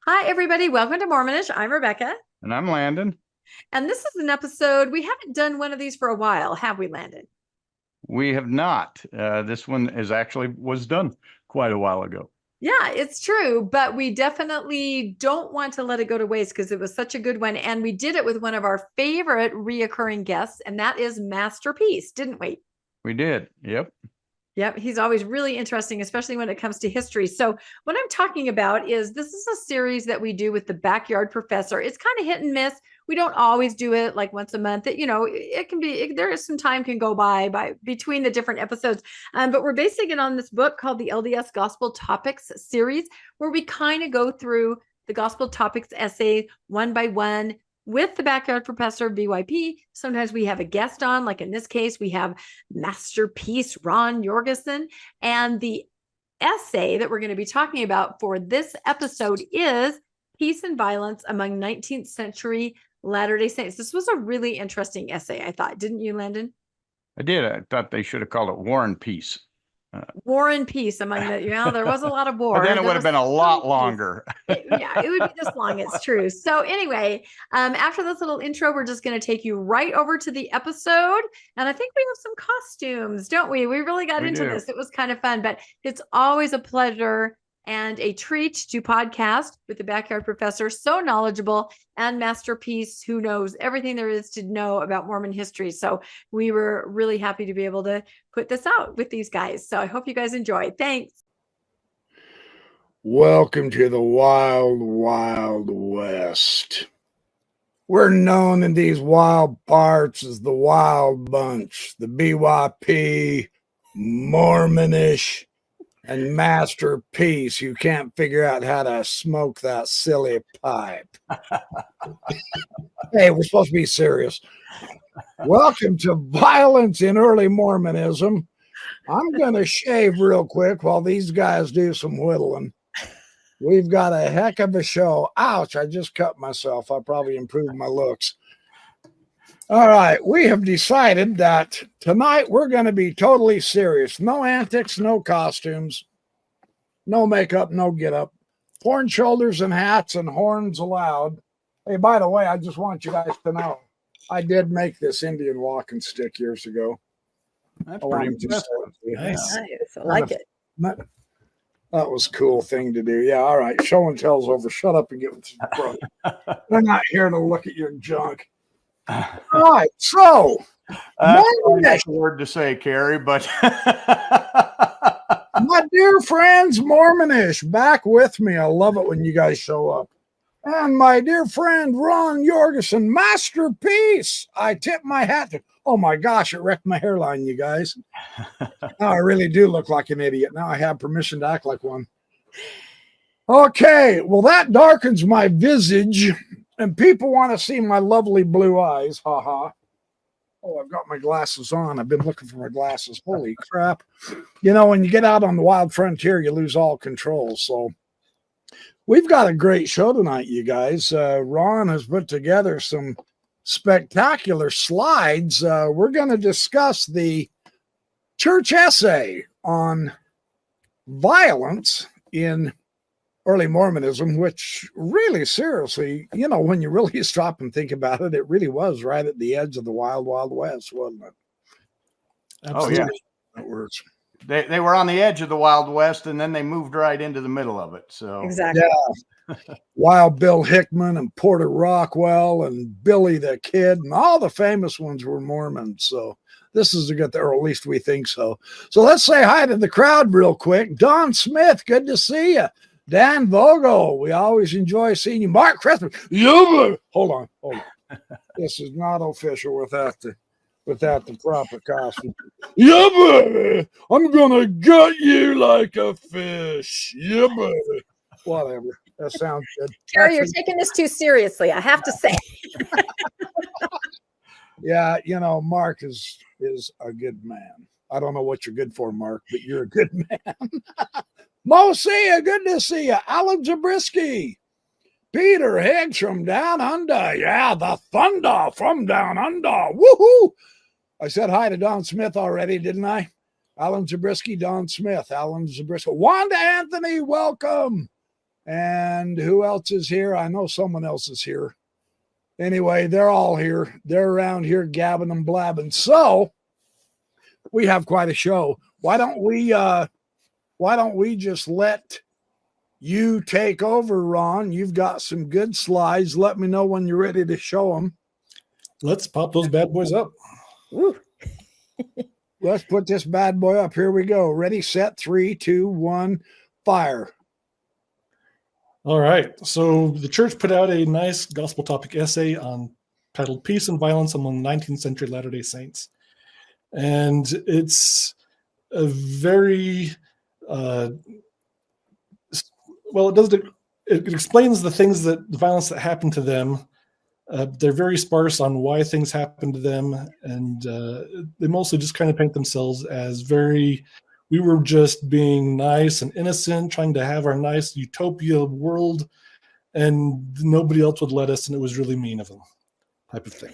Hi, everybody. Welcome to Mormonish. I'm Rebecca. And I'm Landon. And this is an episode. We haven't done one of these for a while, have we, Landon? We have not. This one was done quite a while ago. Yeah, it's true. But we definitely don't want to let it go to waste because it was such a good one. And we did it with one of our favorite reoccurring guests, and that is Master Peace, didn't we? We did. Yep. Yep. He's always really interesting, especially when it comes to history. So what I'm talking about is this is a series that we do with the Backyard Professor. It's kind of hit and miss. We don't always do it like once a month. It can be, there is some time can go by between the different episodes. But we're basing it on this book called the LDS Gospel Topics series, where we kind of go through the Gospel Topics essay one by one with the Backyard Professor BYP. Sometimes we have a guest on, like in this case, we have Master Peace Ron Jorgensen. And the essay that we're going to be talking about for this episode is Peace and Violence Among 19th Century Latter-day Saints. This was a really interesting essay, I thought. Didn't you, Landon? I did. I thought they should have called it War and Peace. War and Peace among there was a lot of war. But then it would have been a lot longer. It would be this long. It's true. So anyway, after this little intro, we're just going to take you right over to the episode. And I think we have some costumes, don't we? We really got into this. It was kind of fun, but it's always a pleasure and a treat to podcast with the Backyard Professor, so knowledgeable, and Master Peace, who knows everything there is to know about Mormon history. So we were really happy to be able to put this out with these guys. So I hope you guys enjoy. Thanks. Welcome to the Wild, Wild West. We're known in these wild parts as the Wild Bunch, the BYP, Mormonish, and Master Peace, you can't figure out how to smoke that silly pipe. Hey, we're supposed to be serious. Welcome to Violence in Early Mormonism. I'm going to shave real quick while these guys do some whittling. We've got a heck of a show. Ouch, I just cut myself. I'll probably improve my looks. All right, we have decided that tonight we're going to be totally serious. No antics, no costumes, no makeup, no get up. Horn shoulders and hats and horns allowed. Hey, by the way, I just want you guys to know, I did make this Indian walking stick years ago. That's pretty impressive. Nice. I like it. That was a cool thing to do. Yeah, all right. Show and tell's over. Shut up and get with your brother. We're not here to look at your junk. All right, so that's a word to say, Carrie, but my dear friends, Mormonish, back with me. I love it when you guys show up. And my dear friend, Ron Jorgensen, Master Peace. I tip my hat to. Oh my gosh, it wrecked my hairline, you guys. Now I really do look like an idiot. Now I have permission to act like one. Okay, well, that darkens my visage. And people want to see my lovely blue eyes. Ha ha. Oh, I've got my glasses on. I've been looking for my glasses. Holy crap. You know, when you get out on the wild frontier, you lose all control. So we've got a great show tonight, you guys. Ron has put together some spectacular slides. We're going to discuss the church essay on violence in early Mormonism, which really seriously, you know, when you really stop and think about it, it really was right at the edge of the Wild, Wild West, wasn't it? Absolutely. Oh, yeah. That works. They were on the edge of the Wild West, and then they moved right into the middle of it. So exactly. Yeah. Wild Bill Hickman and Porter Rockwell and Billy the Kid and all the famous ones were Mormons. So this is a good thing, or at least we think so. So let's say hi to the crowd real quick. Don Smith, good to see you. Dan Vogel, we always enjoy seeing you. Mark Cressman, hold on. This is not official without the proper costume. I'm gonna gut you like a fish. Whatever. That sounds good. Carrie, you're taking this too seriously, I have to say. Yeah, you know, Mark is a good man. I don't know what you're good for, Mark, but you're a good man. Mo, see you. Good to see you. Alan Zabriskie. Peter Higgs from Down Under. Yeah, the thunder from Down Under. Woohoo! I said hi to Don Smith already, didn't I? Alan Zabriskie, Don Smith, Alan Zabriskie. Wanda Anthony, welcome. And who else is here? I know someone else is here. Anyway, they're all here. They're around here gabbing and blabbing. So we have quite a show. Why don't we just let you take over, Ron? You've got some good slides. Let me know when you're ready to show them. Let's pop those bad boys up. Let's put this bad boy up. Here we go. Ready, set, 3, 2, 1, fire. All right. So the church put out a nice gospel topic essay titled Peace and Violence Among 19th Century Latter-day Saints. And it's a very, it explains the violence that happened to them. They're very sparse on why things happened to them. And they mostly just kind of paint themselves as we were just being nice and innocent, trying to have our nice utopia world, and nobody else would let us, and it was really mean of them, type of thing.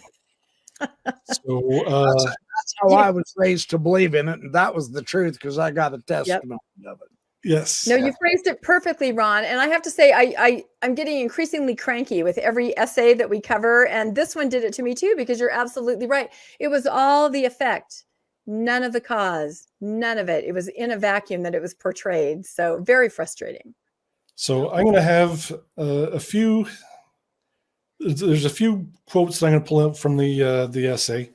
So that's how I was raised to believe in it, and that was the truth because I got a testimony of it. Yes. No, you phrased it perfectly, Ron. And I have to say, I'm getting increasingly cranky with every essay that we cover, and this one did it to me too, because you're absolutely right. It was all the effect. None of the cause, none of it. It was in a vacuum that it was portrayed. So very frustrating. So I'm going to have a few. There's a few quotes that I'm going to pull out from the essay.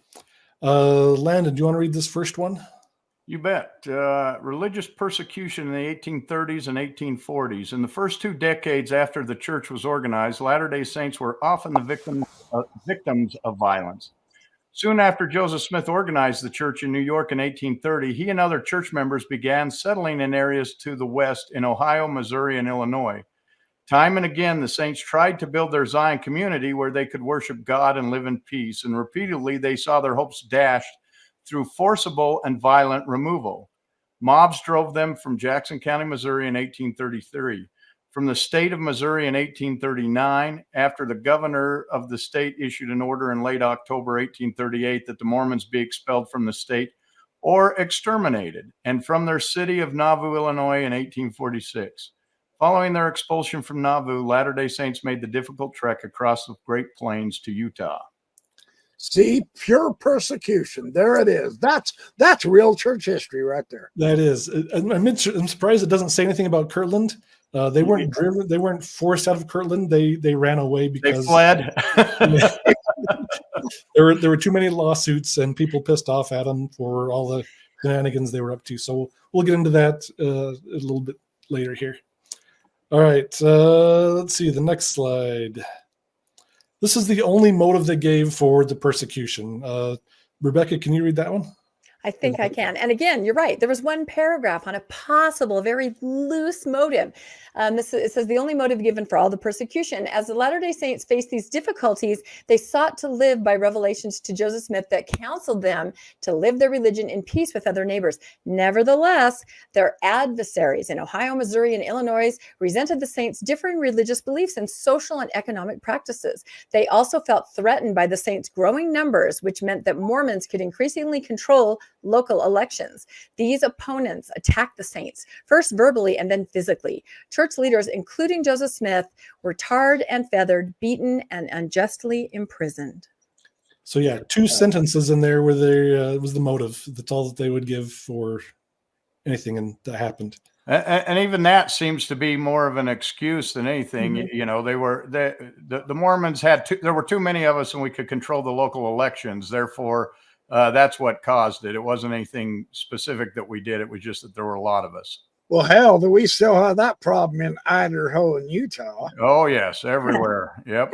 Landon, do you want to read this first one? You bet. Religious persecution in the 1830s and 1840s. In the first 2 decades after the church was organized, Latter-day Saints were often the victims of violence. Soon after Joseph Smith organized the church in New York in 1830, he and other church members began settling in areas to the west in Ohio, Missouri, and Illinois. Time and again, the Saints tried to build their Zion community where they could worship God and live in peace, and repeatedly they saw their hopes dashed through forcible and violent removal. Mobs drove them from Jackson County, Missouri in 1833. From the state of Missouri in 1839, after the governor of the state issued an order in late October 1838 that the Mormons be expelled from the state or exterminated, and from their city of Nauvoo, Illinois in 1846. Following their expulsion from Nauvoo, Latter-day Saints made the difficult trek across the Great Plains to Utah. See, pure persecution. There it is. That's real church history right there. That is. I'm surprised it doesn't say anything about Kirtland. They weren't driven. They weren't forced out of Kirtland. They ran away because they fled. There were too many lawsuits and people pissed off at them for all the shenanigans they were up to. So we'll get into that a little bit later here. All right. Let's see the next slide. This is the only motive they gave for the persecution. Rebecca, can you read that one? I think I can. And again, you're right. There was one paragraph on a possible, very loose motive. It says the only motive given for all the persecution. As the Latter-day Saints faced these difficulties, they sought to live by revelations to Joseph Smith that counseled them to live their religion in peace with other neighbors. Nevertheless, their adversaries in Ohio, Missouri, and Illinois resented the Saints' differing religious beliefs and social and economic practices. They also felt threatened by the Saints' growing numbers, which meant that Mormons could increasingly control local elections. These opponents attacked the Saints, first verbally and then physically. Church leaders, including Joseph Smith, were tarred and feathered, beaten, and unjustly imprisoned. So yeah, 2 sentences in there where there was the motive. That's all that they would give for anything that happened. And even that seems to be more of an excuse than anything. Mm-hmm. You know, the Mormons there were too many of us and we could control the local elections. Therefore, that's what caused it. It wasn't anything specific that we did. It was just that there were a lot of us. Well, hell, we still have that problem in Idaho and Utah. Oh, yes, everywhere. Yep.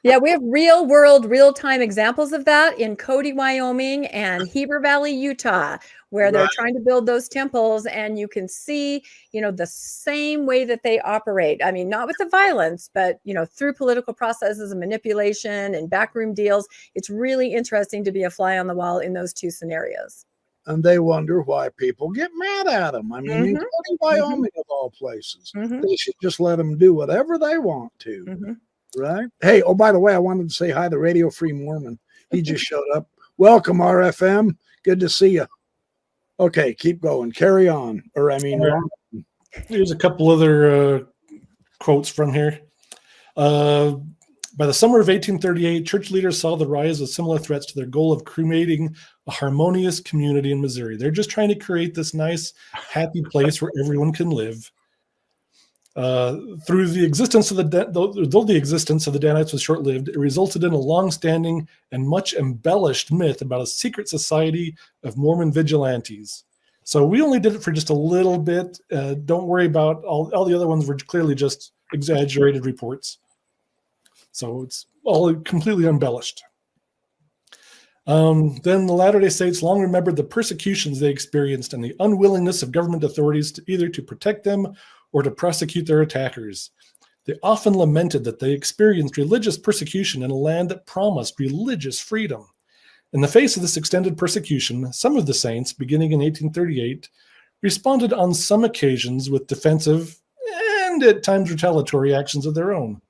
Yeah, we have real-time examples of that in Cody, Wyoming and Heber Valley, Utah, where they're trying to build those temples, and you can see, the same way that they operate. I mean, not with the violence, but, through political processes and manipulation and backroom deals. It's really interesting to be a fly on the wall in those 2 scenarios. And they wonder why people get mad at them. I mean, in Cody, Wyoming, of all places, they should just let them do whatever they want to. Right? Hey, oh, by the way, I wanted to say hi to Radio Free Mormon. He just showed up. Welcome, RFM. Good to see you. Okay, keep going. Carry on. Here's a couple other quotes from here. By the summer of 1838, church leaders saw the rise of similar threats to their goal of creating a harmonious community in Missouri. They're just trying to create this nice, happy place where everyone can live. Through the existence of though the existence of the Danites was short-lived, it resulted in a long-standing and much embellished myth about a secret society of Mormon vigilantes. So we only did it for just a little bit. Don't worry about all the other ones were clearly just exaggerated reports. So it's all completely embellished. Then the Latter-day Saints long remembered the persecutions they experienced and the unwillingness of government authorities to either to protect them or to prosecute their attackers. They often lamented that they experienced religious persecution in a land that promised religious freedom. In the face of this extended persecution, some of the saints, beginning in 1838, responded on some occasions with defensive and at times retaliatory actions of their own.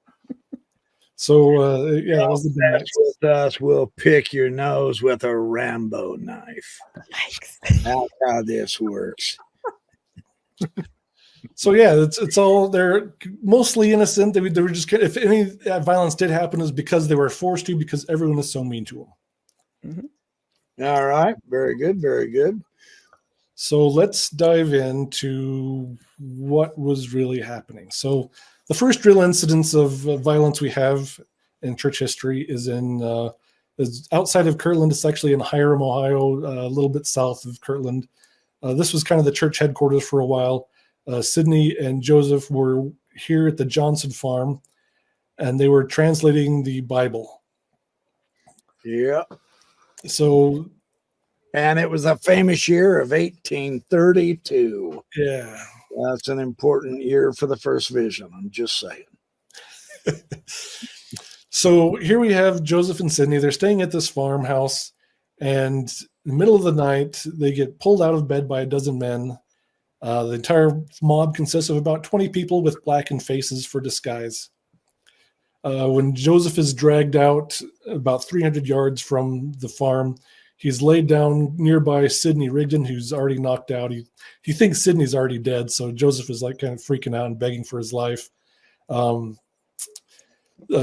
So, that was the Danites. With us, we'll pick your nose with a Rambo knife. That's how this works. So it's all, they're mostly innocent. They were just, if any violence did happen, it was because they were forced to, because everyone is so mean to them. Mm-hmm. All right, very good, very good. So let's dive into what was really happening. So the first real incidence of violence we have in church history is is outside of Kirtland. It's actually in Hiram, Ohio, a little bit south of Kirtland. This was kind of the church headquarters for a while. Sidney and Joseph were here at the Johnson farm, and they were translating the Bible. Yeah. So, and it was a famous year of 1832. Yeah. That's an important year for the first vision. I'm just saying. So here we have Joseph and Sidney. They're staying at this farmhouse, and in the middle of the night, they get pulled out of bed by a dozen men. The entire mob consists of about 20 people with blackened faces for disguise. When Joseph is dragged out about 300 yards from the farm, he's laid down nearby Sidney Rigdon, who's already knocked out. He thinks Sidney's already dead, so Joseph is like kind of freaking out and begging for his life.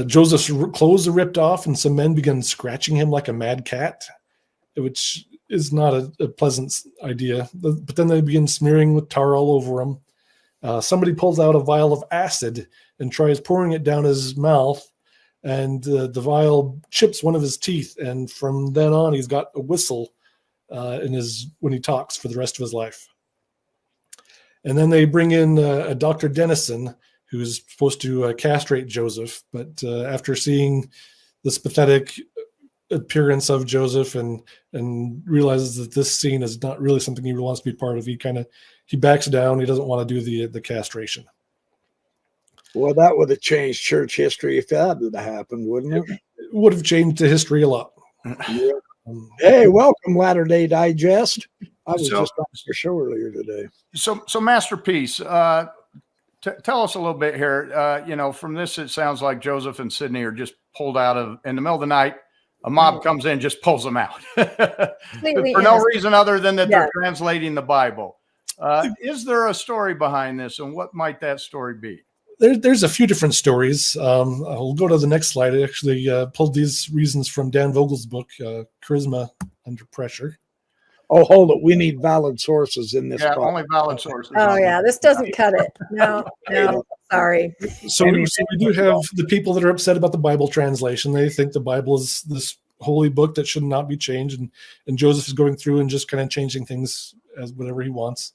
Joseph's clothes are ripped off, and some men begin scratching him like a mad cat, which is not a pleasant idea. But then they begin smearing with tar all over him. Somebody pulls out a vial of acid and tries pouring it down his mouth, and the vial chips one of his teeth. And from then on, he's got a whistle when he talks for the rest of his life. And then they bring in a Dr. Dennison, who's supposed to castrate Joseph. But after seeing this pathetic appearance of Joseph and realizes that this scene is not really something he wants to be part of, he backs down. He doesn't want to do the castration. Well, that would have changed church history if that would have happened, wouldn't it? It would have changed the history a lot. Yeah. Hey, welcome, Latter-day Digest. I was just on your show earlier today. So Masterpiece, tell us a little bit here. From this, it sounds like Joseph and Sidney are just pulled out in the middle of the night. A mob comes in, just pulls them out for no reason other than that they're translating the Bible. Is there a story behind this, and what might that story be? There's a few different stories. I'll go to the next slide. I actually pulled these reasons from Dan Vogel's book, Charisma Under Pressure. Oh, hold it. We need valid sources in this. Yeah, only valid sources. Oh, yeah. This doesn't cut it. No, sorry. So we do have the people that are upset about the Bible translation. They think the Bible is this holy book that should not be changed. And Joseph is going through and just kind of changing things as whatever he wants.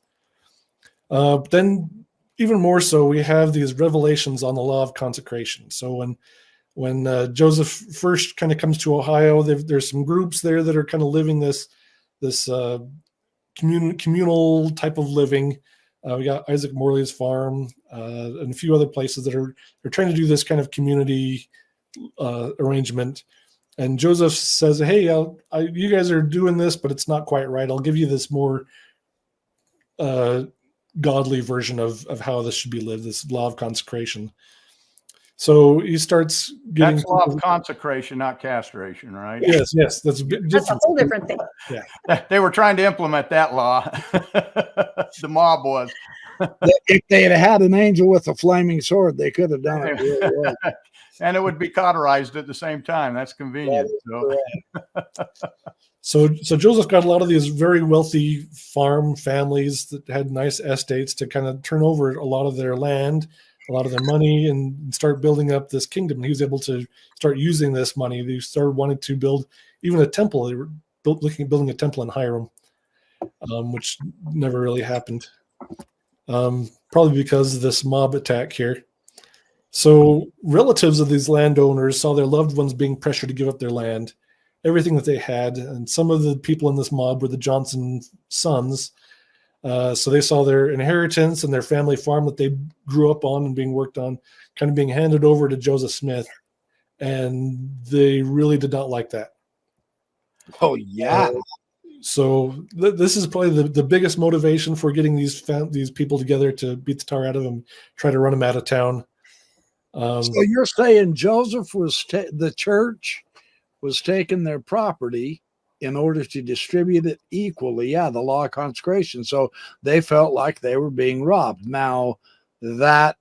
But then even more so, we have these revelations on the law of consecration. So when Joseph first kind of comes to Ohio, there's some groups there that are kind of living this communal type of living. We got Isaac Morley's farm and a few other places that are trying to do this kind of community arrangement. And Joseph says, "Hey, you guys are doing this, but it's not quite right. I'll give you this more godly version of how this should be lived, this law of consecration." So he starts getting... That's law of consecration, not castration, right? Yes. That's a whole different thing. Yeah. They were trying to implement that law. The mob was. If they had had an angel with a flaming sword, they could have done it really well. And it would be cauterized at the same time. That's convenient. So Joseph got a lot of these very wealthy farm families that had nice estates to kind of turn over a lot of their land, a lot of their money, and start building up this kingdom. And he was able to start using this money. They started wanting to build even a temple. They were looking at building a temple in Hiram, which never really happened. Probably because of this mob attack here. So relatives of these landowners saw their loved ones being pressured to give up their land, everything that they had. And some of the people in this mob were the Johnson sons. So they saw their inheritance and their family farm that they grew up on and being worked on kind of being handed over to Joseph Smith. And they really did not like that. Oh, yeah. So this is probably the biggest motivation for getting these people together to beat the tar out of them, try to run them out of town. So you're saying Joseph was the church was taking their property in order to distribute it equally. Yeah, the law of consecration. So they felt like they were being robbed. Now that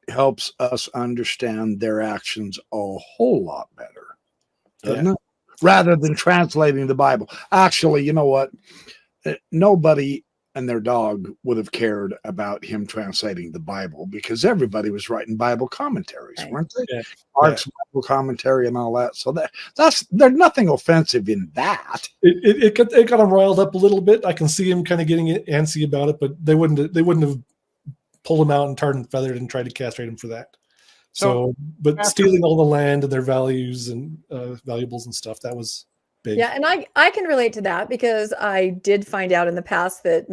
helps us understand their actions a whole lot better, doesn't it? Rather than translating the Bible. Actually, you know what? Nobody and their dog would have cared about him translating the Bible because everybody was writing Bible commentaries, weren't they? Yeah. Mark's Bible commentary and all that. So there's nothing offensive in that. It got him riled up a little bit. I can see him kind of getting antsy about it, but they wouldn't have pulled him out and tarred and feathered and tried to castrate him for that. But stealing all the land and their values and valuables and stuff, that was big. Yeah, and I can relate to that because I did find out in the past that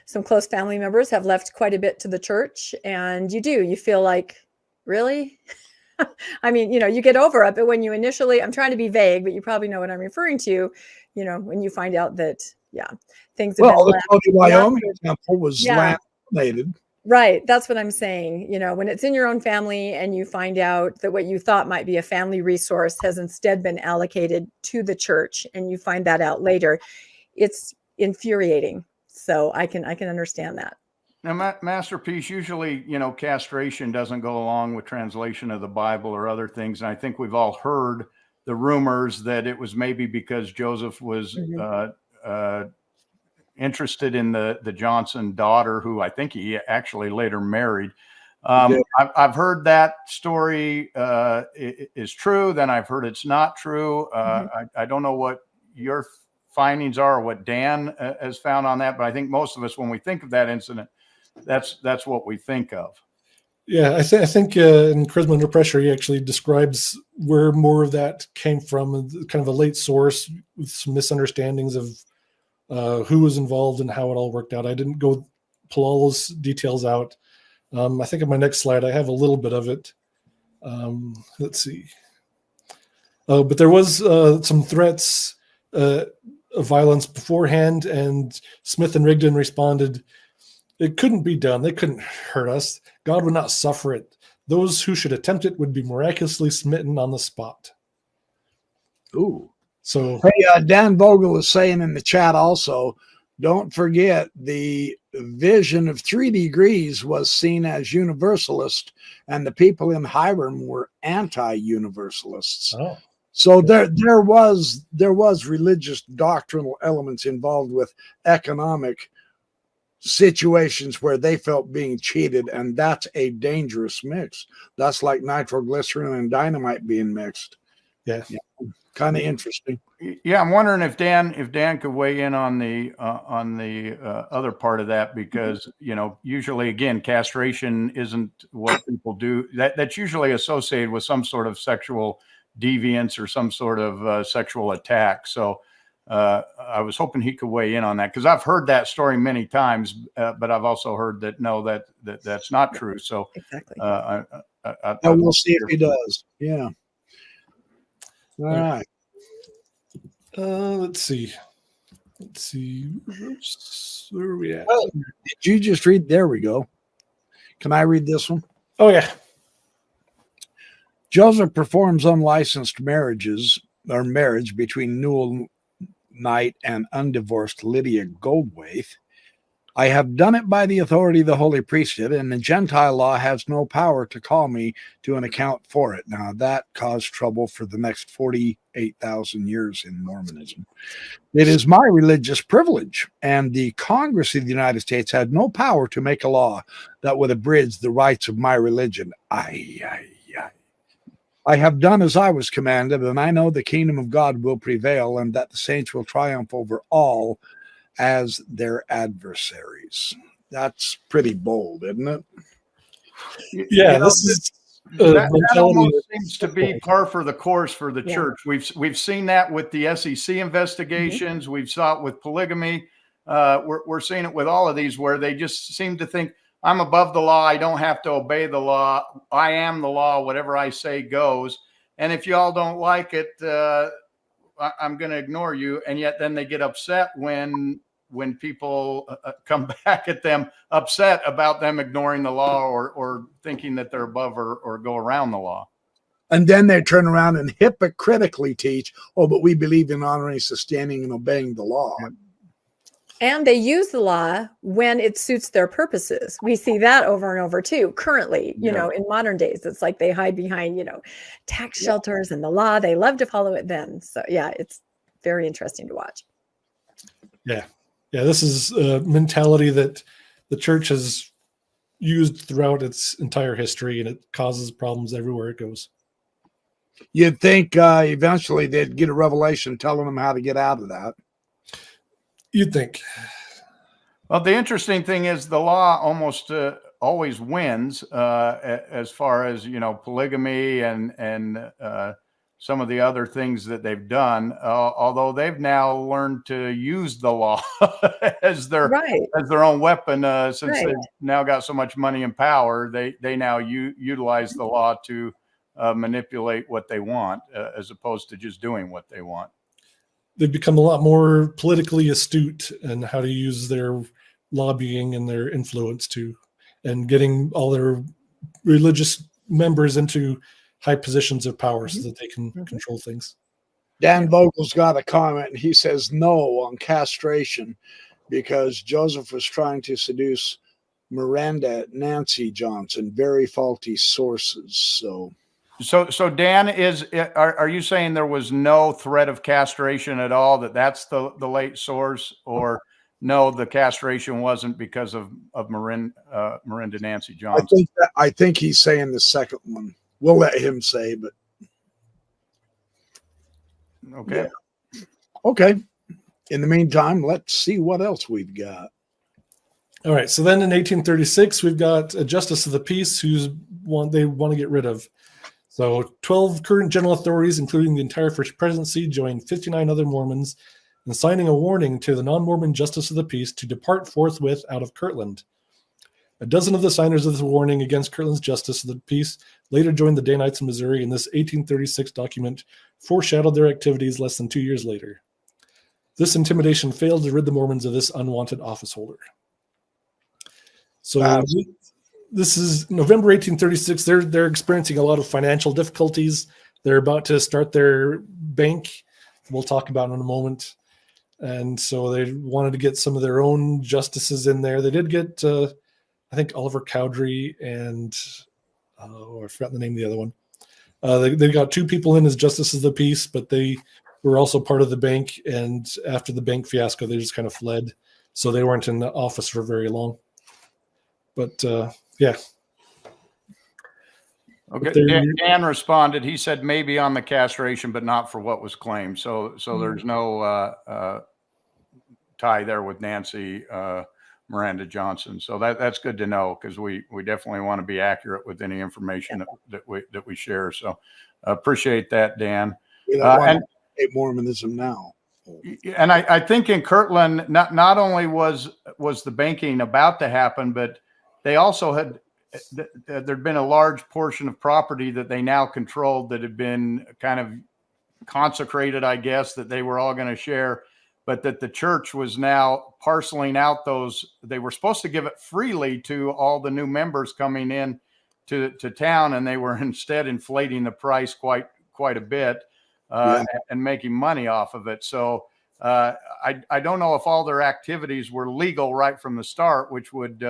some close family members have left quite a bit to the church, and you feel like, really? I mean, you get over it, but when you initially, I'm trying to be vague, but you probably know what I'm referring to, when you find out that, things have been the Cody, Wyoming temple was laminated. Right. That's what I'm saying. When it's in your own family and you find out that what you thought might be a family resource has instead been allocated to the church and you find that out later, it's infuriating. So I can understand that. Now, Masterpiece, usually, castration doesn't go along with translation of the Bible or other things. And I think we've all heard the rumors that it was maybe because Joseph was interested in the Johnson daughter, who I think he actually later married. I've heard that story is true. Then I've heard it's not true. I don't know what your findings are or what Dan has found on that, but I think most of us, when we think of that incident, that's what we think of. Yeah, I think in Charisma Under Pressure, he actually describes where more of that came from, kind of a late source with some misunderstandings of who was involved and how it all worked out. I didn't go pull all those details out. I think in my next slide, I have a little bit of it. Let's see. But there was some threats of violence beforehand, and Smith and Rigdon responded, "It couldn't be done. They couldn't hurt us. God would not suffer it. Those who should attempt it would be miraculously smitten on the spot." Ooh. So, hey, Dan Vogel is saying in the chat also, don't forget the vision of 3 degrees was seen as universalist, and the people in Hiram were anti-universalists. oh, So there was religious doctrinal elements involved with economic situations where they felt being cheated, and that's a dangerous mix. That's like nitroglycerin and dynamite being mixed. yeah. Kind of interesting. Yeah, I'm wondering if Dan could weigh in on the other part of that, because usually, again, castration isn't what people do. That's usually associated with some sort of sexual deviance or some sort of sexual attack. So I was hoping he could weigh in on that, because I've heard that story many times, but I've also heard that that's not true. So Exactly. We'll see if he does. Yeah. All right. Let's see. Where are we at? Well, did you just read? There we go. Can I read this one? Oh, yeah. Joseph performs unlicensed marriage between Newell Knight and undivorced Lydia Goldwaith. I have done it by the authority of the holy priesthood, and the Gentile law has no power to call me to an account for it. Now, that caused trouble for the next 48,000 years in Mormonism. It is my religious privilege, and the Congress of the United States had no power to make a law that would abridge the rights of my religion. I have done as I was commanded, and I know the kingdom of God will prevail, and that the saints will triumph over all as their adversaries. That's pretty bold, isn't it? Yeah, this is that almost seems to be par for the course for the church. We've seen that with the SEC investigations. Mm-hmm. We've saw it with polygamy. We're seeing it with all of these, where they just seem to think, I'm above the law. I don't have to obey the law. I am the law. Whatever I say goes. And if y'all don't like it, I'm going to ignore you. And yet then they get upset when people come back at them upset about them ignoring the law or thinking that they're above or go around the law. And then they turn around and hypocritically teach, oh, but we believe in honoring, sustaining, and obeying the law. And they use the law when it suits their purposes. We see that over and over too. Currently, you know, in modern days, it's like they hide behind, tax shelters and the law. They love to follow it then. So yeah, it's very interesting to watch. Yeah. Yeah. This is a mentality that the church has used throughout its entire history, and it causes problems everywhere it goes. You'd think eventually they'd get a revelation telling them how to get out of that. You'd think. Well, the interesting thing is the law almost always wins as far as, polygamy and some of the other things that they've done, although they've now learned to use the law as their own weapon. Since they've now got so much money and power, they now utilize the law to manipulate what they want as opposed to just doing what they want. They've become a lot more politically astute in how to use their lobbying and their influence and getting all their religious members into high positions of power so that they can control things. Dan Vogel's got a comment, and he says no on castration because Joseph was trying to seduce Miranda Nancy Johnson, very faulty sources. So Dan, are you saying there was no threat of castration at all? That's the late source, or no, the castration wasn't because of Miranda Nancy Johnson? I think he's saying the second one. We'll let him say, but okay. Yeah. Okay. In the meantime, let's see what else we've got. All right. So then in 1836, we've got a justice of the peace they want to get rid of. So 12 current general authorities, including the entire First Presidency, joined 59 other Mormons in signing a warning to the non-Mormon justice of the peace to depart forthwith out of Kirtland. A dozen of the signers of the warning against Kirtland's justice of the peace later joined the Danites in Missouri, and this 1836 document foreshadowed their activities less than 2 years later. This intimidation failed to rid the Mormons of this unwanted office holder. So this is November 1836. They're experiencing a lot of financial difficulties. They're about to start their bank. We'll talk about it in a moment. And so they wanted to get some of their own justices in there. They did get, I think, Oliver Cowdery and I forgot the name of the other one. They got two people in as justices of the peace, but they were also part of the bank. And after the bank fiasco, they just kind of fled. So they weren't in the office for very long. But yeah. Okay. Dan responded. He said maybe on the castration, but not for what was claimed. So there's no tie there with Nancy Miranda Johnson. So that's good to know, because we definitely want to be accurate with any information that we share. So appreciate that, Dan. And Mormonism now. And I think in Kirtland, not only was the banking about to happen, but they also there'd been a large portion of property that they now controlled that had been kind of consecrated, I guess, that they were all going to share, but that the church was now parceling out those. They were supposed to give it freely to all the new members coming in to town, and they were instead inflating the price quite a bit and making money off of it. So I don't know if all their activities were legal right from the start, which would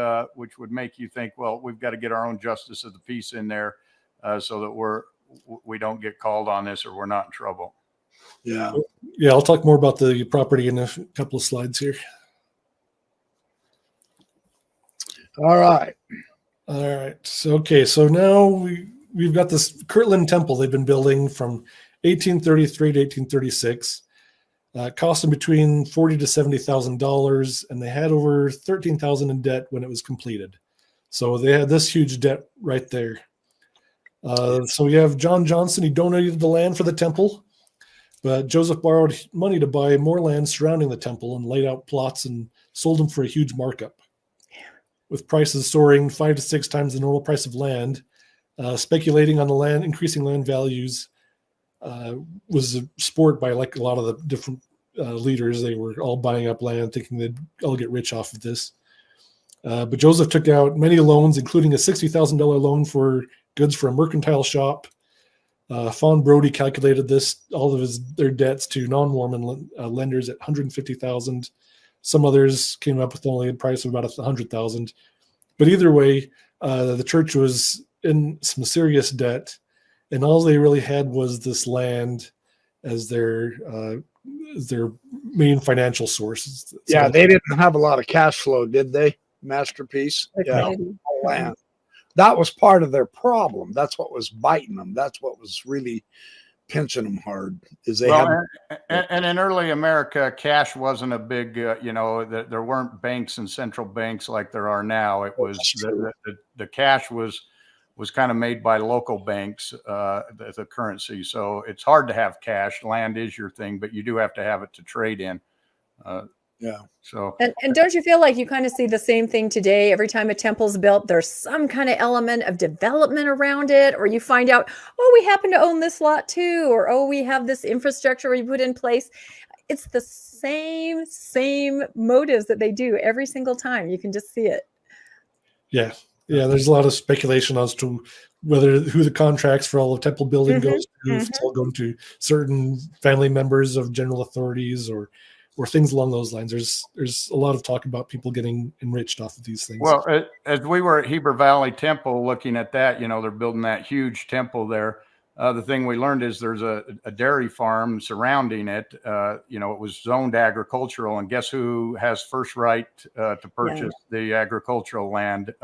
make you think, well, we've got to get our own justice of the peace in there so that we don't get called on this or we're not in trouble. Yeah. Yeah, I'll talk more about the property in a couple of slides here. All right. So now we've got this Kirtland Temple they've been building from 1833 to 1836. Cost them between $40,000 to $70,000, and they had over $13,000 in debt when it was completed. So they had this huge debt right there. So we have John Johnson. He donated the land for the temple, but Joseph borrowed money to buy more land surrounding the temple and laid out plots and sold them for a huge markup. With prices soaring 5 to 6 times the normal price of land, speculating on the land, increasing land values was a sport by like a lot of the different leaders. They were all buying up land, thinking they'd all get rich off of this. But Joseph took out many loans, including a $60,000 loan for goods for a mercantile shop. Fawn Brody calculated all of their debts to non-Mormon lenders at $150,000. Some others came up with only a price of about $100,000. But either way, the church was in some serious debt, and all they really had was this land as their main financial source. Yeah, they didn't have a lot of cash flow, did they? Masterpiece. Yeah, land. That was part of their problem. That's what was biting them. That's what was really pinching them hard. And in early America, cash wasn't a big, there weren't banks and central banks like there are now. It was the cash was kind of made by local banks, the currency. So it's hard to have cash. Land is your thing, but you do have to have it to trade in. Yeah. So and don't you feel like you kind of see the same thing today? Every time a temple's built, there's some kind of element of development around it, or you find out, oh, we happen to own this lot too, or oh, we have this infrastructure we put in place. It's the same motives that they do every single time. You can just see it. Yeah. There's a lot of speculation as to who the contracts for all of temple building goes to. If it's all going to certain family members of general authorities or things along those lines. There's a lot of talk about people getting enriched off of these things. Well, as we were at Heber Valley Temple looking at that, they're building that huge temple there. The thing we learned is there's a dairy farm surrounding it. It was zoned agricultural, and guess who has first right to purchase the agricultural land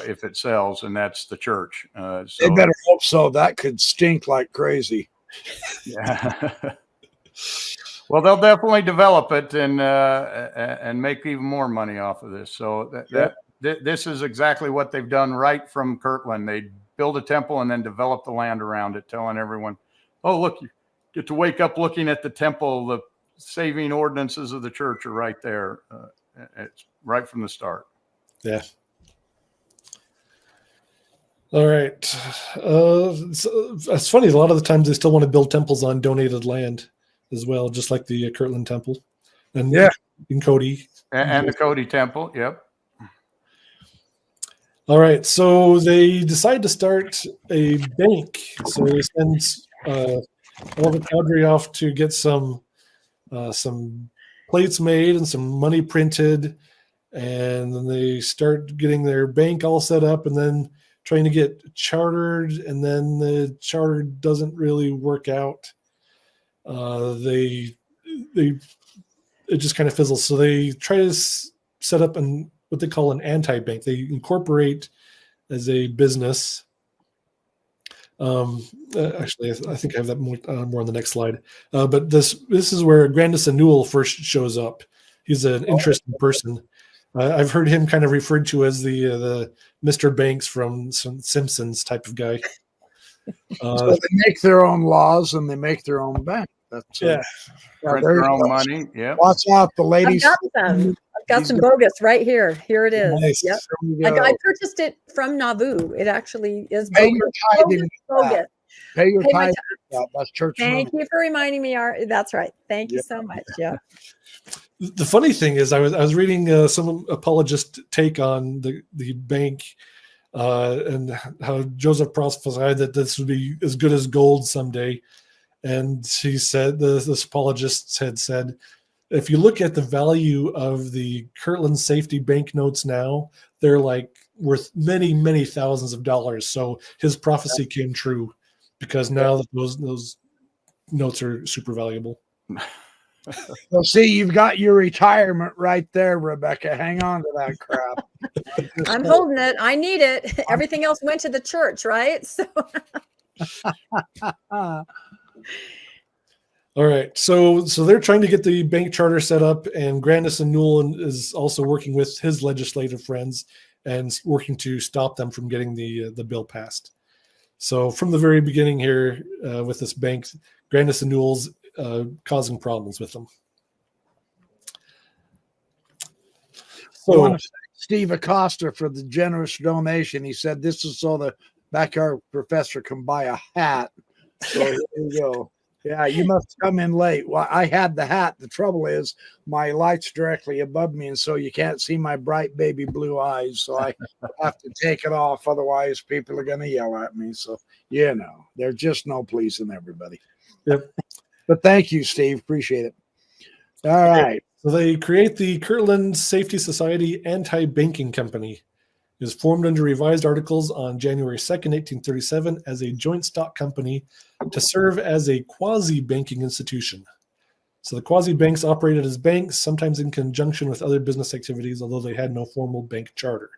if it sells, and that's the church. They better hope so. That could stink like crazy. Yeah. Well, they'll definitely develop it and make even more money off of this. So this is exactly what they've done right from Kirtland. They build a temple and then develop the land around it, telling everyone, oh, look, you get to wake up looking at the temple. The saving ordinances of the church are right there. It's right from the start. Yeah. All right. It's funny. A lot of the times they still want to build temples on donated land as well, just like the Kirtland Temple, and in Cody and the Cody Temple. Yep. All right, so they decide to start a bank. So they send all the cadre off to get some plates made and some money printed, and then they start getting their bank all set up, and then trying to get chartered, and then the charter doesn't really work out. It just kind of fizzles. So they try to set up what they call an anti-bank. They incorporate as a business. Actually, I think I have that more on the next slide. But this is where Grandison Newell first shows up. He's an interesting person. I've heard him kind of referred to as the Mr. Banks from some Simpsons type of guy. So they make their own laws and they make their own bank. That's print their own money. Yeah. Watch out, the ladies. I've got some bogus right here. Here it is. Nice. Yep. I purchased it from Nauvoo. It actually is Pay bogus. Pay your tithe. That's church. Thank you for reminding me. That's right. Thank you so much. Yeah. The funny thing is, I was reading some apologist take on the bank and how Joseph prophesied that this would be as good as gold someday. And he said, the apologists had said, if you look at the value of the Kirtland safety banknotes now, they're like worth many, many thousands of dollars. So his prophecy came true, because now those notes are super valuable. Well, see, you've got your retirement right there, Rebecca. Hang on to that crap. I'm holding it. I need it. Everything else went to the church, right? So. All right, so they're trying to get the bank charter set up, and Grandison Newell is also working with his legislative friends and working to stop them from getting the bill passed. So from the very beginning here with this bank, Grandison Newell's causing problems with them. So, I want to thank Steve Acosta for the generous donation. He said this is so the backyard professor can buy a hat. So here you go. Yeah, you must come in late. Well, I had the hat. The trouble is my light's directly above me, and so you can't see my bright baby blue eyes. So I have to take it off. Otherwise, people are going to yell at me. So, there's just no pleasing everybody. Yep. But thank you, Steve. Appreciate it. All right. So they create the Kirtland Safety Society Anti-Banking Company. It was formed under revised articles on January 2nd, 1837 as a joint stock company to serve as a quasi-banking institution. So the quasi-banks operated as banks, sometimes in conjunction with other business activities, although they had no formal bank charter.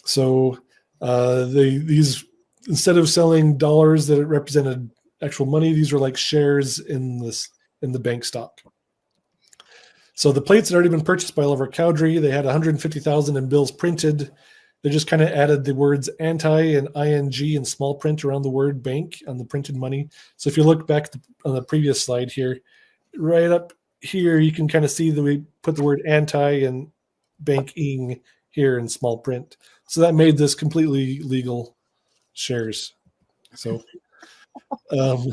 So these, instead of selling dollars that represented actual money, these were like shares in the bank stock. So the plates had already been purchased by Oliver Cowdery. They had 150,000 in bills printed. They just kind of added the words anti and ing in small print around the word bank on the printed money. So if you look back on the previous slide here, right up here, you can kind of see that we put the word anti and banking here in small print. So that made this completely legal shares. So, so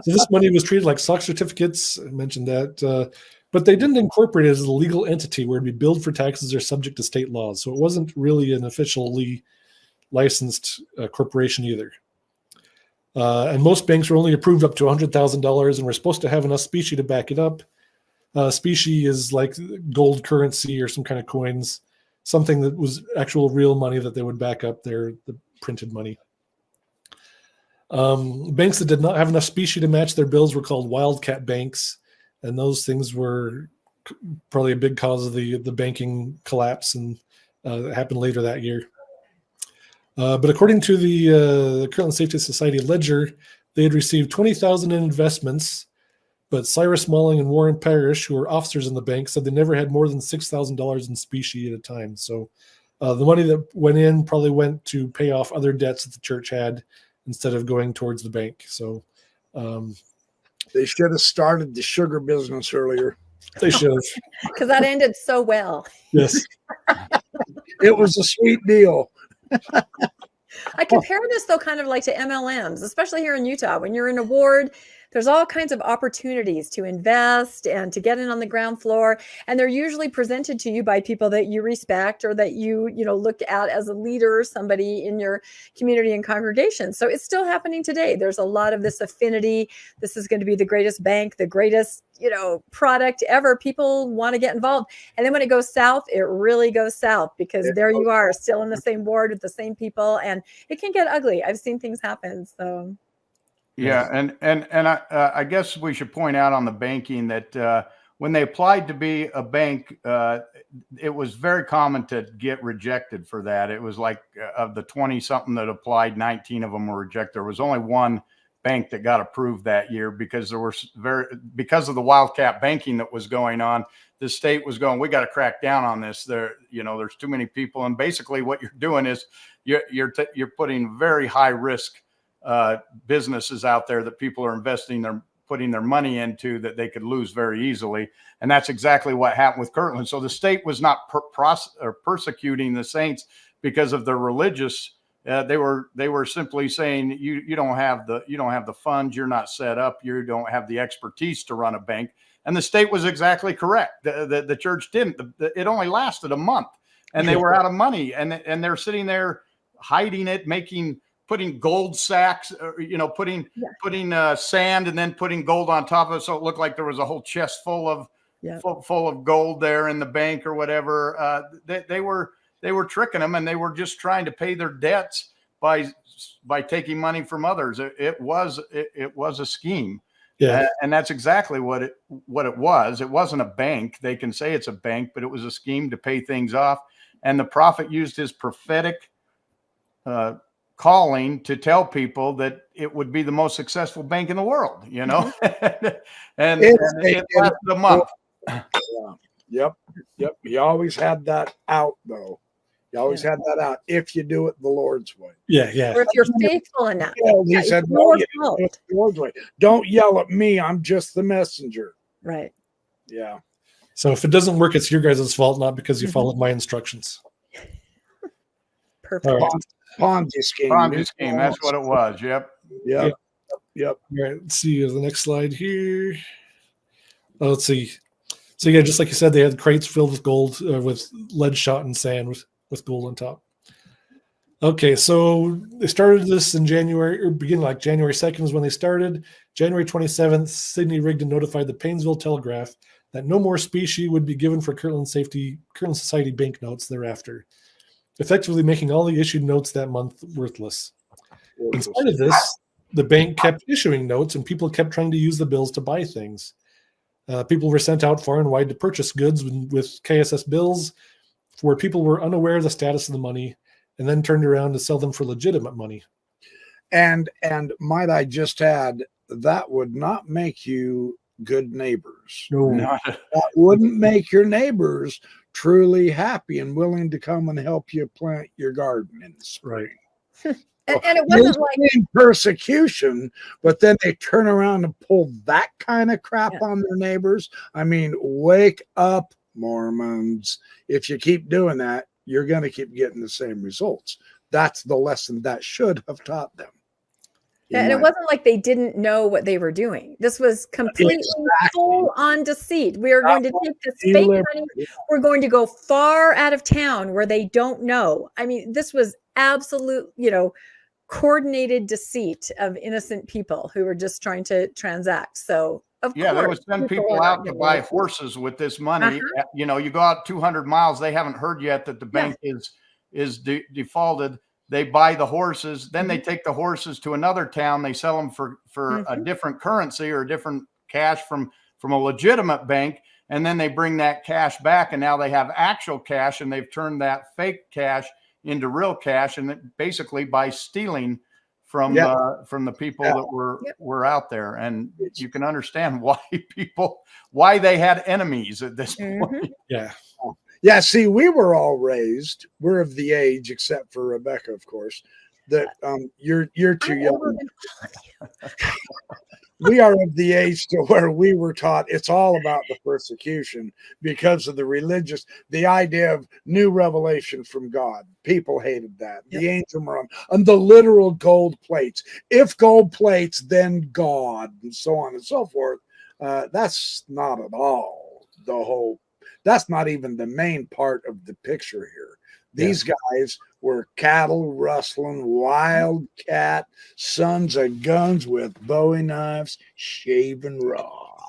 this money was treated like stock certificates. I mentioned that. But they didn't incorporate it as a legal entity where it'd be billed for taxes or subject to state laws. So it wasn't really an officially licensed corporation either. And most banks were only approved up to $100,000 and were supposed to have enough specie to back it up. Specie is like gold currency or some kind of coins, something that was actual real money that they would back up the printed money. Banks that did not have enough specie to match their bills were called wildcat banks. And those things were probably a big cause of the banking collapse, and it happened later that year. But according to the Kirtland Safety Society ledger, they had received $20,000 in investments, but Cyrus Malling and Warren Parrish, who were officers in the bank, said they never had more than $6,000 in specie at a time. So the money that went in probably went to pay off other debts that the church had instead of going towards the bank. So they should have started the sugar business earlier. They should have. Because that ended so well. Yes. It was a sweet deal. I compare this, though, kind of like to MLMs, especially here in Utah. When you're in a ward, there's all kinds of opportunities to invest and to get in on the ground floor. And they're usually presented to you by people that you respect or that you look at as a leader, somebody in your community and congregation. So it's still happening today. There's a lot of this affinity. This is going to be the greatest bank, the greatest, product ever. People want to get involved. And then when it goes south, it really goes south because there you are still in the same ward with the same people. And it can get ugly. I've seen things happen. So. Yeah, and I guess we should point out on the banking that when they applied to be a bank, it was very common to get rejected for that. It was like of the 20-something that applied, 19 of them were rejected. There was only one bank that got approved that year because because of the wildcat banking that was going on. The state was going, we got to crack down on this. There's too many people, and basically what you're doing is you're putting very high risk businesses out there that people are putting their money into that they could lose very easily. And that's exactly what happened with Kirtland. So the state was not persecuting the saints because of their religious. They were simply saying you don't have the funds, you're not set up, you don't have the expertise to run a bank. And the state was exactly correct. The church didn't. It only lasted a month, and they were out of money, and they're sitting there hiding it, making putting gold sacks, putting sand and then putting gold on top of it, so it looked like there was a whole chest full of gold there in the bank or whatever. They were tricking them, and they were just trying to pay their debts by taking money from others. It was a scheme. Yeah. And that's exactly what it was. It wasn't a bank. They can say it's a bank, but it was a scheme to pay things off. And the prophet used his prophetic calling to tell people that it would be the most successful bank in the world, and it lasted a month. Yep. He always had that out, though. You always had that out if you do it the Lord's way. Yeah. Or if you're faithful enough. He said, no, the Lord's way. Don't yell at me. I'm just the messenger. Right. Yeah. So if it doesn't work, it's your guys' fault, not because you followed my instructions. Perfect. Right. Ponzi scheme. That's what it was. Yep. All right. Let's see the next slide here. Oh, let's see. So yeah, just like you said, they had crates filled with gold, with lead shot and sand with gold on top. Okay, so they started this in January, or beginning like January 2nd is when they started. January 27th, Sidney Rigdon notified the Painesville Telegraph that no more specie would be given for Kirtland Society banknotes thereafter, effectively making all the issued notes that month worthless. In spite of this, the bank kept issuing notes, and people kept trying to use the bills to buy things. People were sent out far and wide to purchase goods with KSS bills, where people were unaware of the status of the money, and then turned around to sell them for legitimate money. And might I just add, that would not make you good neighbors. No. That wouldn't make your neighbors truly happy and willing to come and help you plant your garden in the spring. Right. And it wasn't like persecution, but then they turn around and pull that kind of crap on their neighbors. I mean, wake up, Mormons. If you keep doing that, you're going to keep getting the same results. That's the lesson that should have taught them. And it wasn't like they didn't know what they were doing. This was completely full on deceit. We are going to take this fake money. We're going to go far out of town where they don't know. I mean, this was absolute, coordinated deceit of innocent people who were just trying to transact. So, of course, they would send people out to buy horses with this money. You go out 200 miles. They haven't heard yet that the bank is defaulted. They buy the horses, then they take the horses to another town. They sell them for a different currency or a different cash from a legitimate bank. And then they bring that cash back, and now they have actual cash, and they've turned that fake cash into real cash. And basically by stealing from the people that were out there. And you can understand why they had enemies at this point. Yeah, see, we were all raised. We're of the age, except for Rebecca, of course, that you're too young. We are of the age to where we were taught it's all about the persecution because of the idea of new revelation from God. People hated that. The angel Mormon and the literal gold plates. If gold plates, then God, and so on and so forth. That's not at all the whole. That's not even the main part of the picture here. These guys were cattle rustling, wildcat, sons of guns with Bowie knives, shaving raw.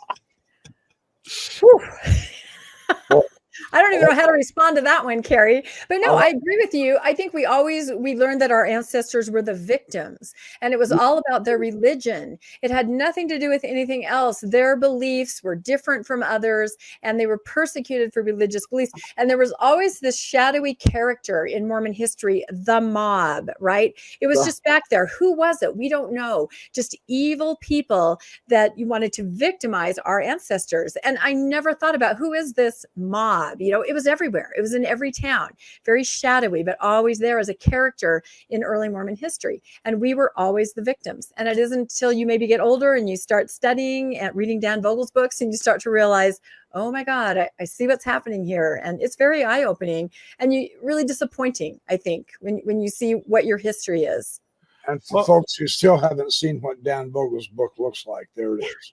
I don't even know how to respond to that one, Carrie. But no, I agree with you. I think we learned that our ancestors were the victims, and it was all about their religion. It had nothing to do with anything else. Their beliefs were different from others, and they were persecuted for religious beliefs. And there was always this shadowy character in Mormon history, the mob, right? It was just back there. Who was it? We don't know. Just evil people that you wanted to victimize our ancestors. And I never thought about who is this mob? It was everywhere. It was in every town, very shadowy, but always there as a character in early Mormon history. And we were always the victims. And it isn't until you maybe get older and you start studying and reading Dan Vogel's books and you start to realize, oh my God, I see what's happening here. And it's very eye-opening and really disappointing, I think, when you see what your history is. And for folks who still haven't seen what Dan Vogel's book looks like, there it is.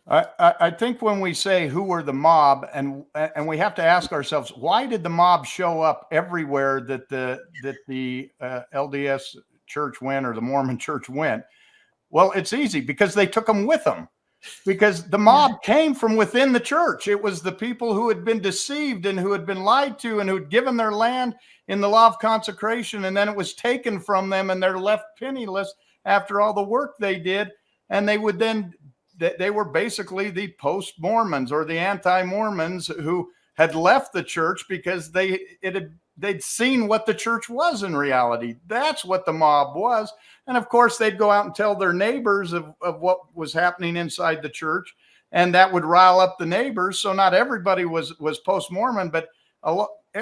I think when we say who were the mob, and we have to ask ourselves, why did the mob show up everywhere that the LDS church went or the Mormon church went. Well, it's easy because they took them with them. Because the mob came from within the church. It was the people who had been deceived and who had been lied to and who'd given their land in the law of consecration. And then it was taken from them and they're left penniless after all the work they did. And they would then, they were basically the post-Mormons or the anti-Mormons who had left the church because they'd seen what the church was in reality. That's what the mob was. And of course, they'd go out and tell their neighbors of what was happening inside the church, and that would rile up the neighbors. So not everybody was post-Mormon, but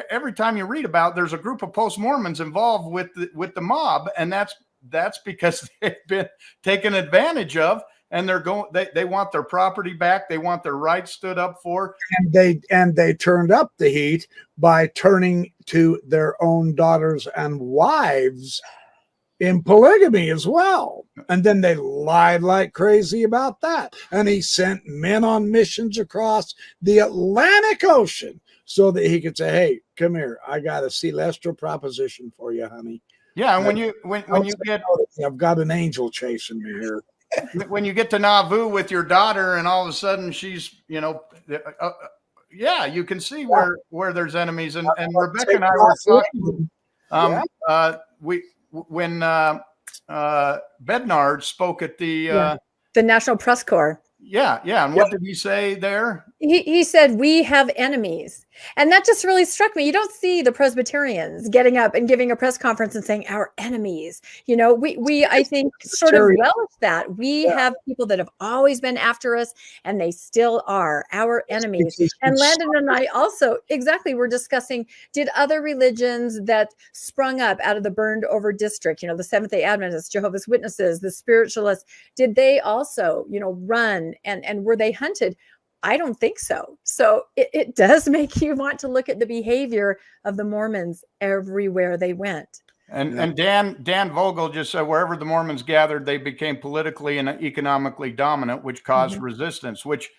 every time you read about, there's a group of post-Mormons involved with the mob, and that's because they've been taken advantage of, and they want their property back, they want their rights stood up for, and they turned up the heat by turning to their own daughters and wives in polygamy as well. And then they lied like crazy about that. And he sent men on missions across the Atlantic Ocean so that he could say, hey, come here, I got a celestial proposition for you, honey. Yeah, and when you get, I've got an angel chasing me here. When you get to Nauvoo with your daughter and all of a sudden she's, you can see where there's enemies. And Rebecca and I were talking, when Bednard spoke at the National Press Corps. Yeah. And what did he say there? He said, we have enemies. And that just really struck me. You don't see the Presbyterians getting up and giving a press conference and saying our enemies. We I think sort of relish that. We have people that have always been after us and they still are our enemies. And Landon and I also were discussing, did other religions that sprung up out of the burned over district, the Seventh-day Adventists, Jehovah's Witnesses, the spiritualists, did they also, run and were they hunted? I don't think so. So it does make you want to look at the behavior of the Mormons everywhere they went. And Dan Vogel just said wherever the Mormons gathered, they became politically and economically dominant, which caused resistance, which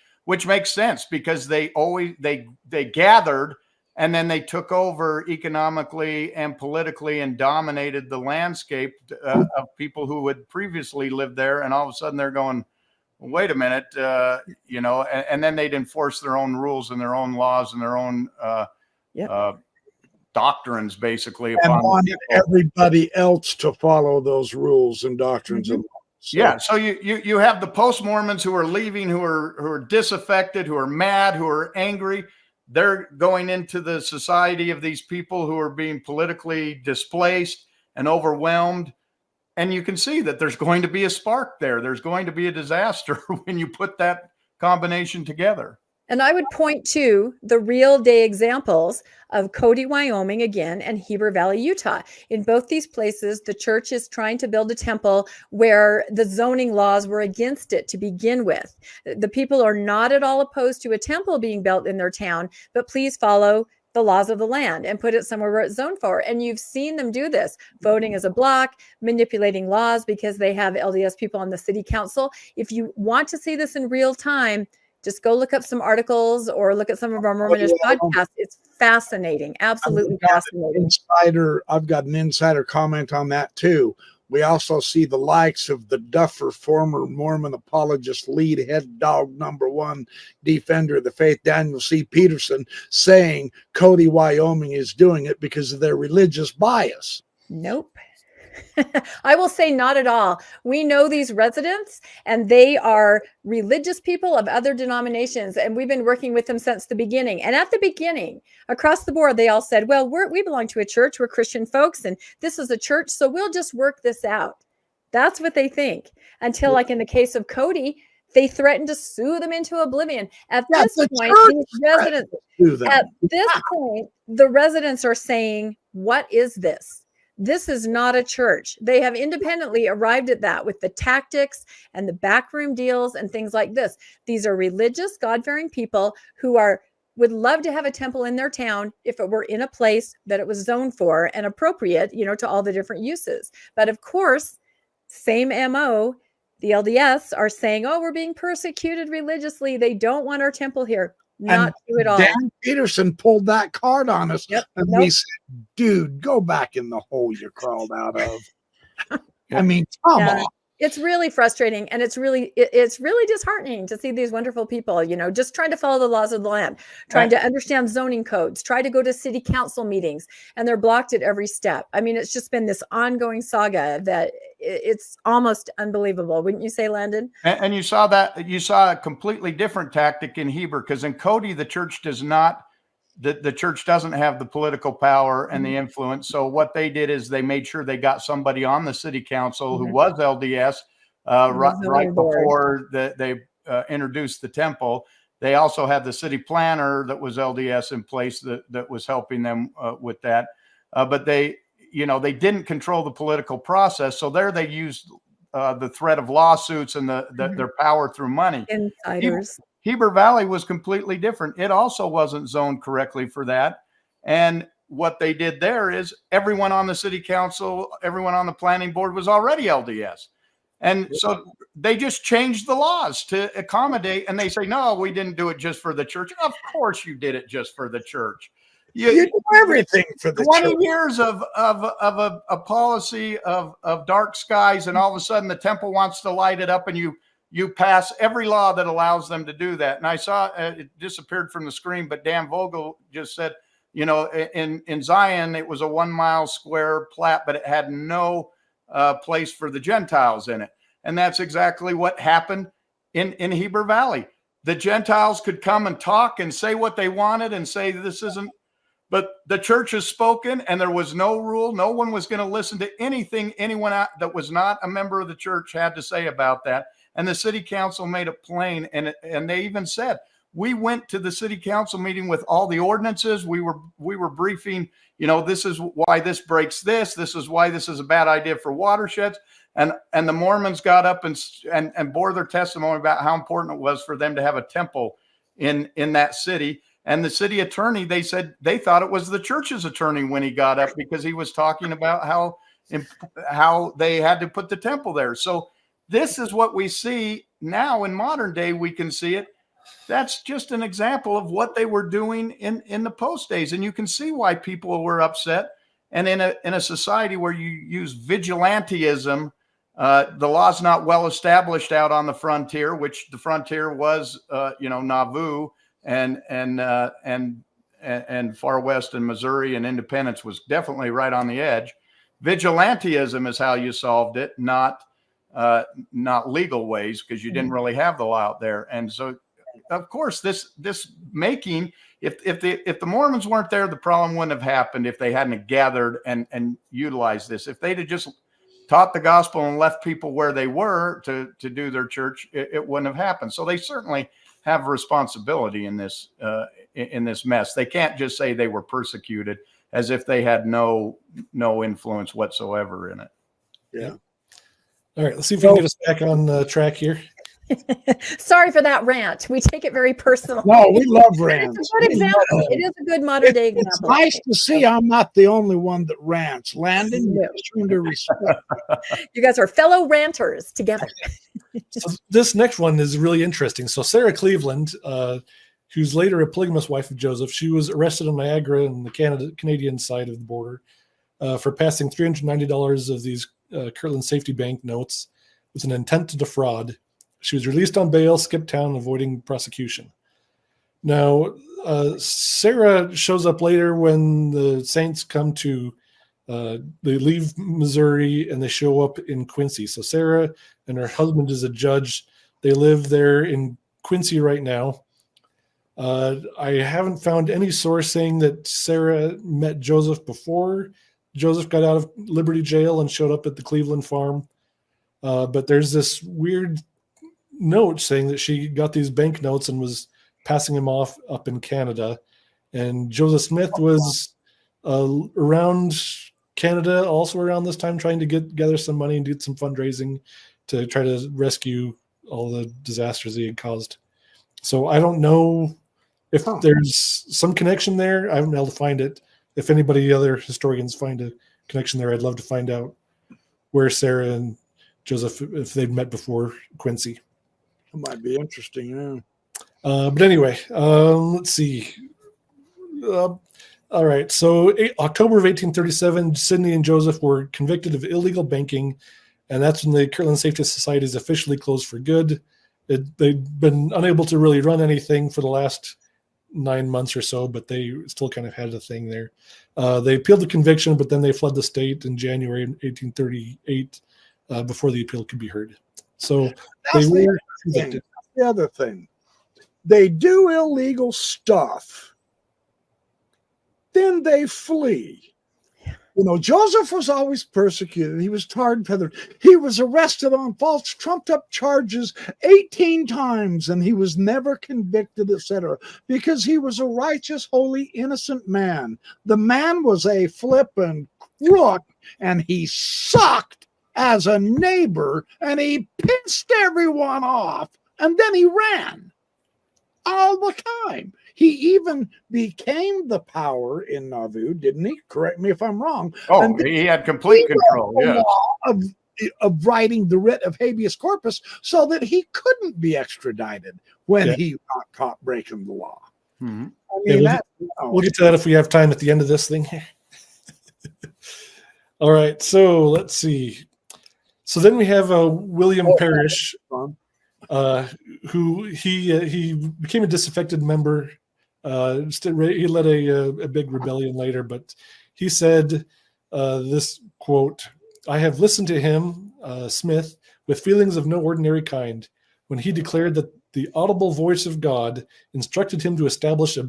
makes sense because they gathered and then they took over economically and politically and dominated the landscape of people who had previously lived there. And all of a sudden they're going, wait a minute, and then they'd enforce their own rules and their own laws and their own doctrines, basically. And wanted everybody else to follow those rules and doctrines. So you have the post-Mormons who are leaving, who are disaffected, who are mad, who are angry. They're going into the society of these people who are being politically displaced and overwhelmed. And you can see that there's going to be a spark there. There's going to be a disaster when you put that combination together. And I would point to the real day examples of Cody, Wyoming, again, and Heber Valley, Utah. In both these places, the church is trying to build a temple where the zoning laws were against it to begin with. The people are not at all opposed to a temple being built in their town, but please follow the laws of the land and put it somewhere where it's zoned for. And you've seen them do this, voting as a block, manipulating laws because they have LDS people on the city council. If you want to see this in real time, just go look up some articles or look at some of our Mormonish podcasts. It's fascinating. Absolutely fascinating. I've got an insider comment on that too. We also see the likes of the Duffer, former Mormon apologist, lead head dog, #1 defender of the faith, Daniel C. Peterson, saying Cody, Wyoming is doing it because of their religious bias. Nope. I will say not at all. We know these residents and they are religious people of other denominations. And we've been working with them since the beginning. And at the beginning, across the board, they all said, well, we belong to a church. We're Christian folks. And this is a church. So we'll just work this out. That's what they think. Until, like in the case of Cody, they threatened to sue them into oblivion. At this point, the residents are saying, what is this? This is not a church. They have independently arrived at that with the tactics and the backroom deals and things like this. These are religious, God-fearing people who would love to have a temple in their town if it were in a place that it was zoned for and appropriate, to all the different uses. But of course, same MO, the LDS are saying, oh, we're being persecuted religiously. They don't want our temple here. Not true at all. Dan Peterson pulled that card on us. And we said, dude, go back in the hole you crawled out of. I mean, come Yeah. on. It's really frustrating, and it's really disheartening to see these wonderful people, just trying to follow the laws of the land, trying to understand zoning codes, try to go to city council meetings, and they're blocked at every step. I mean, it's just been this ongoing saga that it's almost unbelievable, wouldn't you say, Landon? And you saw a completely different tactic in Heber, because in Cody, the church doesn't have the political power and the influence. So what they did is they made sure they got somebody on the city council who was LDS right before they introduced the temple. They also had the city planner that was LDS in place that was helping them with that. But they didn't control the political process. So there they used the threat of lawsuits and their power through money. Insiders. Heber Valley was completely different. It also wasn't zoned correctly for that. And what they did there is everyone on the city council, everyone on the planning board was already LDS. And so they just changed the laws to accommodate. And they say, no, we didn't do it just for the church. Of course you did it just for the church. You do everything for the 20 church. years of a policy of dark skies, and all of a sudden the temple wants to light it up, and you pass every law that allows them to do that. And I saw it disappeared from the screen, but Dan Vogel just said, in Zion, it was a 1 mile square plat, but it had no place for the Gentiles in it. And that's exactly what happened in Heber Valley. The Gentiles could come and talk and say what they wanted and say, this isn't, but the church has spoken, and there was no rule. No one was going to listen to anything anyone that was not a member of the church had to say about that. And the city council made it plain. And they even said, we went to the city council meeting with all the ordinances. We were briefing, this is why this breaks this. This is why this is a bad idea for watersheds. And the Mormons got up and bore their testimony about how important it was for them to have a temple in that city. And the city attorney, they said they thought it was the church's attorney when he got up, because he was talking about how they had to put the temple there. So this is what we see now in modern day. We can see it. That's just an example of what they were doing in the post days. And you can see why people were upset. And in a society where you use vigilantism, the law's not well established out on the frontier, which the frontier was, Nauvoo and far west in Missouri, and Independence was definitely right on the edge. Vigilantism is how you solved it, not legal ways, because you didn't really have the law out there. And so, of course, this making, if the Mormons weren't there, the problem wouldn't have happened if they hadn't gathered and utilized this. If they'd have just taught the gospel and left people where they were to do their church, it wouldn't have happened. So they certainly have responsibility in this mess. They can't just say they were persecuted as if they had no influence whatsoever in it. Yeah. All right, let's see if we can get us back on track here. Sorry for that rant. We take it very personal. No, we love rants. It's a good example. It is a good modern day example. It's nice to see I'm not the only one that rants. Landon, you seem to respect. You guys are fellow ranters together. So this next one is really interesting. So Sarah Cleveland, who's later a polygamous wife of Joseph, she was arrested in Niagara on the Canadian side of the border for passing $390 of these Kirtland Safety Bank notes with an intent to defraud. She was released on bail, skipped town, avoiding prosecution. Now, Sarah shows up later when the Saints come to, they leave Missouri and they show up in Quincy. So Sarah and her husband is a judge. They live there in Quincy right now. I haven't found any source saying that Sarah met Joseph before Joseph got out of Liberty Jail and showed up at the Cleveland farm. But there's this weird note saying that she got these bank notes and was passing them off up in Canada. And Joseph Smith was around Canada also around this time, trying to gather some money and do some fundraising to try to rescue all the disasters he had caused. So I don't know if there's some connection there. I haven't been able to find it. If anybody, other historians, find a connection there, I'd love to find out where Sarah and Joseph, if they'd met before Quincy. It might be interesting, yeah. But anyway, let's see. All right. So October of 1837, Sidney and Joseph were convicted of illegal banking, and that's when the Kirtland Safety Society is officially closed for good. They'd been unable to really run anything for the last 9 months or so, but they still kind of had a thing there. They appealed the conviction, but then they fled the state in January 1838 before the appeal could be heard. So they were convicted. The other thing, they do illegal stuff, then they flee. You know, Joseph was always persecuted. He was tarred and feathered. He was arrested on false, trumped-up charges 18 times, and he was never convicted, etc., because he was a righteous, holy, innocent man. The man was a flippin' crook, and he sucked as a neighbor, and he pissed everyone off, and then he ran all the time. He even became the power in Nauvoo, didn't he? Correct me if I'm wrong. Oh, and he had complete control, yes. Of writing the writ of habeas corpus so that he couldn't be extradited when he got caught breaking the law. Mm-hmm. I mean, we'll get to that if we have time at the end of this thing. All right, so let's see. So then we have William Parrish, who he became a disaffected member. He led a big rebellion later, but he said this quote, "I have listened to him, Smith, with feelings of no ordinary kind, when he declared that the audible voice of God instructed him to establish a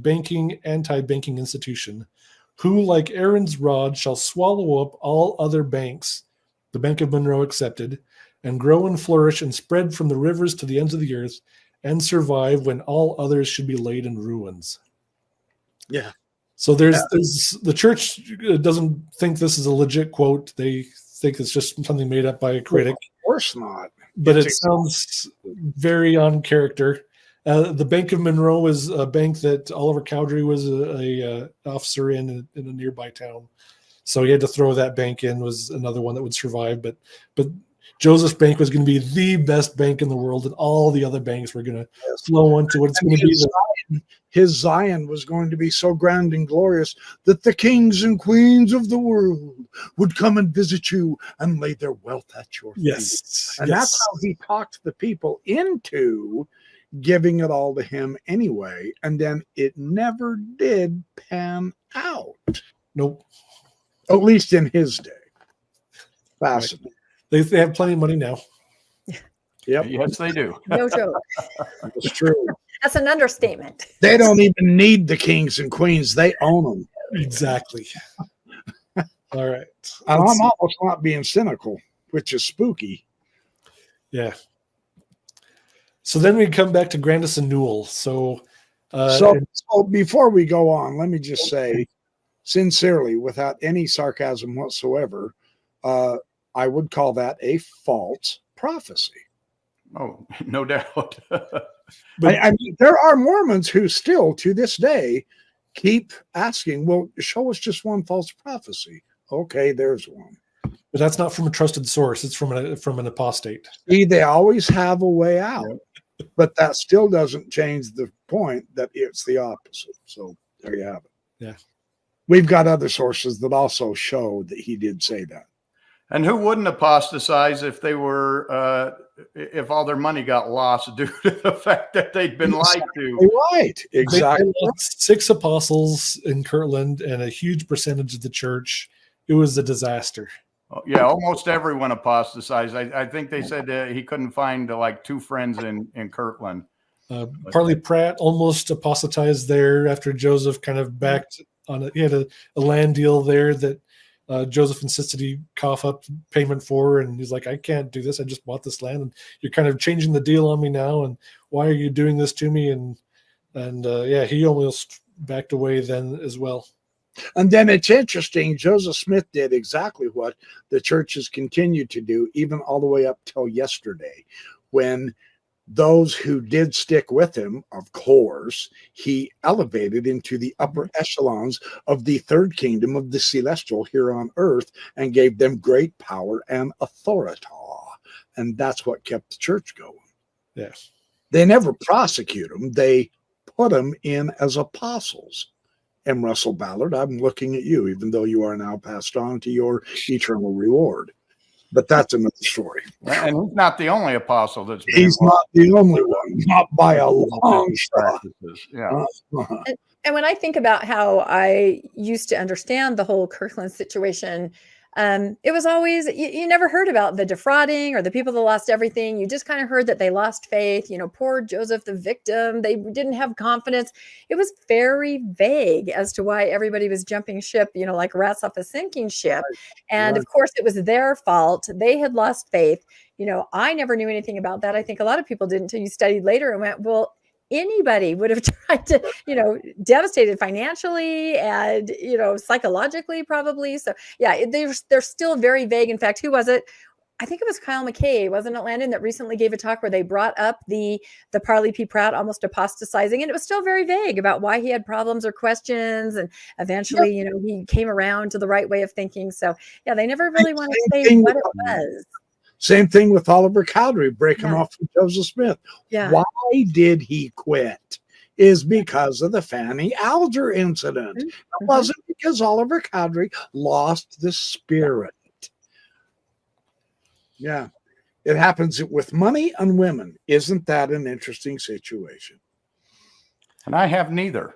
anti-banking institution, who, like Aaron's rod, shall swallow up all other banks, the Bank of Monroe excepted, and grow and flourish and spread from the rivers to the ends of the earth, and survive when all others should be laid in ruins." Yeah. So there's the church doesn't think this is a legit quote. They think it's just something made up by a critic. Of course not. But it sounds very on character. The Bank of Monroe is a bank that Oliver Cowdery was a officer in a nearby town. So he had to throw that bank in, was another one that would survive. But Joseph's bank was going to be the best bank in the world, and all the other banks were going to flow into what it's going to be. His Zion was going to be so grand and glorious that the kings and queens of the world would come and visit you and lay their wealth at your feet. Yes. And that's how he talked the people into giving it all to him anyway. And then it never did pan out. Nope. At least in his day. Fascinating. Right. They have plenty of money now. Yep. Yes, they do. No joke. That's true. That's an understatement. They don't even need the kings and queens. They own them. Exactly. All right. And I'm almost not being cynical, which is spooky. Yeah. So then we come back to Grandis and Newell. So before we go on, let me just say, sincerely, without any sarcasm whatsoever, I would call that a false prophecy. Oh, no doubt. I mean, there are Mormons who still, to this day, keep asking, well, show us just one false prophecy. Okay, there's one. But that's not from a trusted source. It's from an apostate. See, they always have a way out. Yep. But that still doesn't change the point that it's the opposite. So there you have it. Yeah. We've got other sources that also show that he did say that. And who wouldn't apostatize if they were, if all their money got lost due to the fact that they'd been lied to? Right, exactly. They lost 6 apostles in Kirtland and a huge percentage of the church. It was a disaster. Yeah, almost everyone apostatized. I think they said he couldn't find like 2 friends in Kirtland. Partly Pratt almost apostatized there after Joseph kind of backed on it. He had a land deal there that Joseph insisted he cough up payment for, and he's like, I can't do this. I just bought this land, and you're kind of changing the deal on me now. And why are you doing this to me? And he almost backed away then as well. And then it's interesting, Joseph Smith did exactly what the church has continued to do, even all the way up till yesterday, when those who did stick with him, of course, he elevated into the upper echelons of the third kingdom of the celestial here on earth and gave them great power and authority. And that's what kept the church going. Yes. They never prosecute them. They put them in as apostles. M. Russell Ballard, I'm looking at you, even though you are now passed on to your eternal reward. But that's another story. And he's not the only apostle that's been He's not the only one, not by a long shot. Yeah. And when I think about how I used to understand the whole Kirkland situation, it was always, you never heard about the defrauding or the people that lost everything. You just kind of heard that they lost faith. Poor Joseph, the victim, they didn't have confidence. It was very vague as to why everybody was jumping ship, like rats off a sinking ship. And of course, it was their fault. They had lost faith. I never knew anything about that. I think a lot of people didn't until you studied later and went, well, anybody would have tried to, devastated financially and, psychologically probably. So yeah, they're still very vague. In fact, who was it? I think it was Kyle McKay, wasn't it, Landon, that recently gave a talk where they brought up the Parley P. Pratt almost apostatizing, and it was still very vague about why he had problems or questions. And eventually, he came around to the right way of thinking. So yeah, they never really want to say what it was. Same thing with Oliver Cowdery breaking off from Joseph Smith. Yeah. Why did he quit? Is because of the Fanny Alger incident. It wasn't because Oliver Cowdery lost the spirit. Yeah. It happens with money and women. Isn't that an interesting situation? And I have neither.